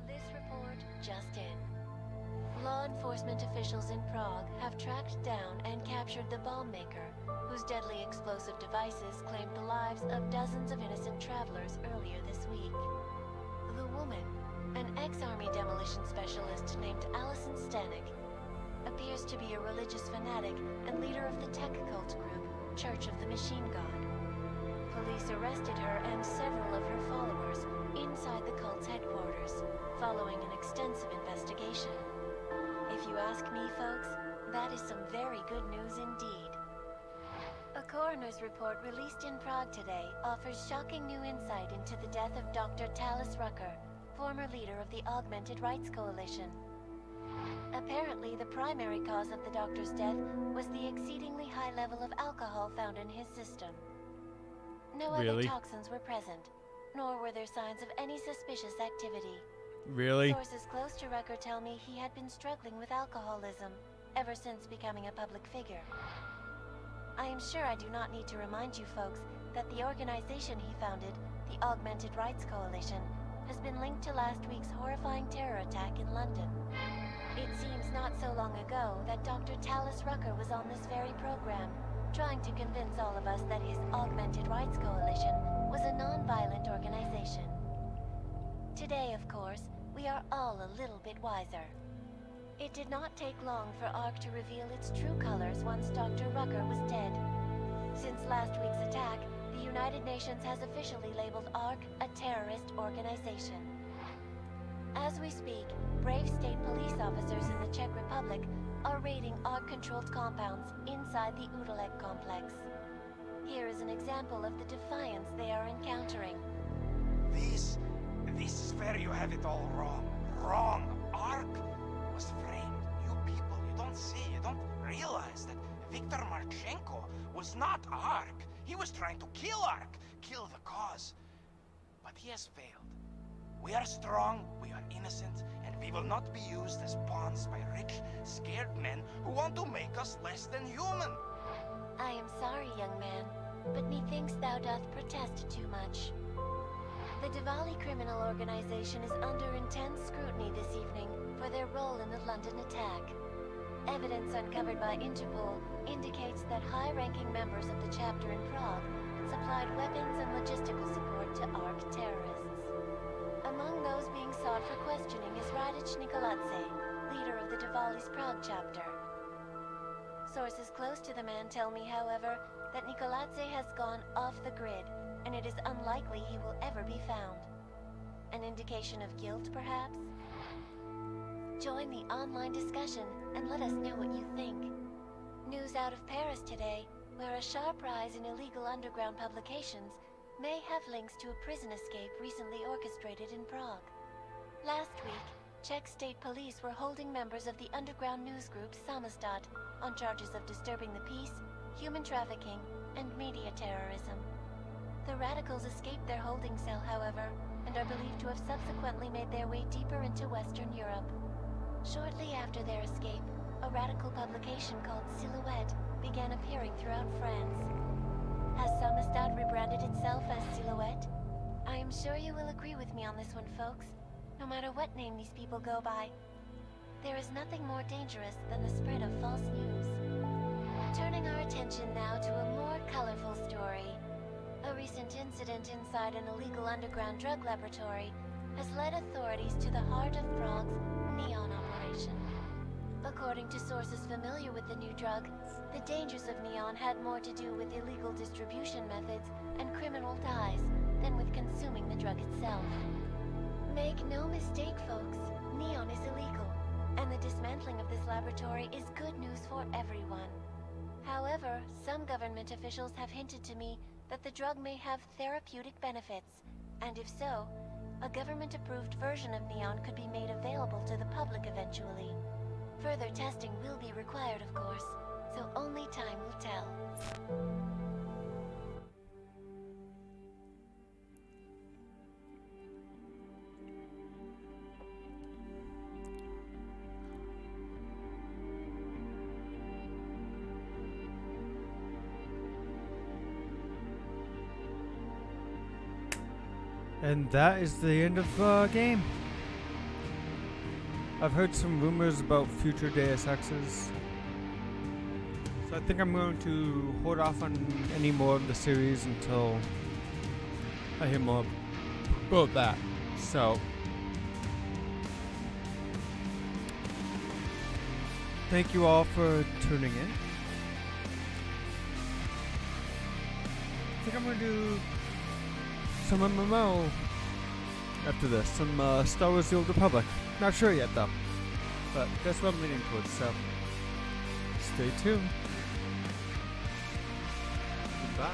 This report just in. Law enforcement officials in Prague have tracked down and captured the bomb maker, whose deadly explosive devices claimed the lives of dozens of innocent travelers earlier this week. The woman, an ex-army demolition specialist named Allison Stanek, appears to be a religious fanatic and leader of the tech cult group, Church of the Machine God. Police arrested her and several of her followers inside the cult's headquarters, following an extensive investigation. If you ask me, folks, that is some very good news indeed. A coroner's report released in Prague today offers shocking new insight into the death of Dr. Talis Rucker, former leader of the Augmented Rights Coalition. Apparently, the primary cause of the doctor's death was the exceedingly high level of alcohol found in his system. No other toxins were present, nor were there signs of any suspicious activity. Really? Sources close to Rucker tell me he had been struggling with alcoholism ever since becoming a public figure. I am sure I do not need to remind you folks that the organization he founded, the Augmented Rights Coalition, has been linked to last week's horrifying terror attack in London. It seems not so long ago that Dr. Tallis Rucker was on this very program, trying to convince all of us that his Augmented Rights Coalition was a non-violent organization. Today, of course, we are all a little bit wiser. It did not take long for ARC to reveal its true colors once Dr. Rucker was dead. Since last week's attack, the United Nations has officially labeled ARC a terrorist organization. As we speak, brave state police officers in the Czech Republic are raiding ARC-controlled compounds inside the Udalek complex. Here is an example of the defiance they are encountering. This is where you have it all wrong. Wrong. ARC was framed. You people, you don't see, you don't realize that Viktor Marchenko was not ARC. He was trying to kill ARC, kill the cause. But he has failed. We are strong, we are innocent, and we will not be used as pawns by rich, scared men who want to make us less than human. I am sorry, young man, but methinks thou doth protest too much. The Diwali criminal organization is under intense scrutiny this evening for their role in the London attack. Evidence uncovered by Interpol indicates that high-ranking members of the chapter in Prague supplied weapons and logistical support to ARC terrorists. Among those being sought for questioning is Radic Nikoladze, leader of the Diwali's Prague chapter. Sources close to the man tell me, however, that Nikoladze has gone off the grid, and it is unlikely he will ever be found. An indication of guilt, perhaps? Join the online discussion and let us know what you think. News out of Paris today, where a sharp rise in illegal underground publications may have links to a prison escape recently orchestrated in Prague. Last week, Czech state police were holding members of the underground news group Samostat on charges of disturbing the peace, human trafficking, and media terrorism. The radicals escaped their holding cell, however, and are believed to have subsequently made their way deeper into Western Europe. Shortly after their escape, a radical publication called Silhouette began appearing throughout France. Has Samostat rebranded itself as Silhouette? I am sure you will agree with me on this one, folks. No matter what name these people go by, there is nothing more dangerous than the spread of false news. Turning our attention now to a more colorful story. A recent incident inside an illegal underground drug laboratory has led authorities to the heart of Prague's Neon operation. According to sources familiar with the new drug, the dangers of Neon had more to do with illegal distribution methods and criminal ties than with consuming the drug itself. Make no mistake, folks, Neon is illegal, and the dismantling of this laboratory is good news for everyone. However, some government officials have hinted to me that the drug may have therapeutic benefits, and if so, a government-approved version of Neon could be made available to the public eventually. Further testing will be required, of course, so only time will tell. And that is the end of the game. I've heard some rumors about future Deus Exes, so I think I'm going to hold off on any more of the series until I hear more about that. So, thank you all for tuning in. I think I'm going to do some MMO after this, some Star Wars The Old Republic. Not sure yet though, but that's what I'm leaning towards, so stay tuned. Goodbye.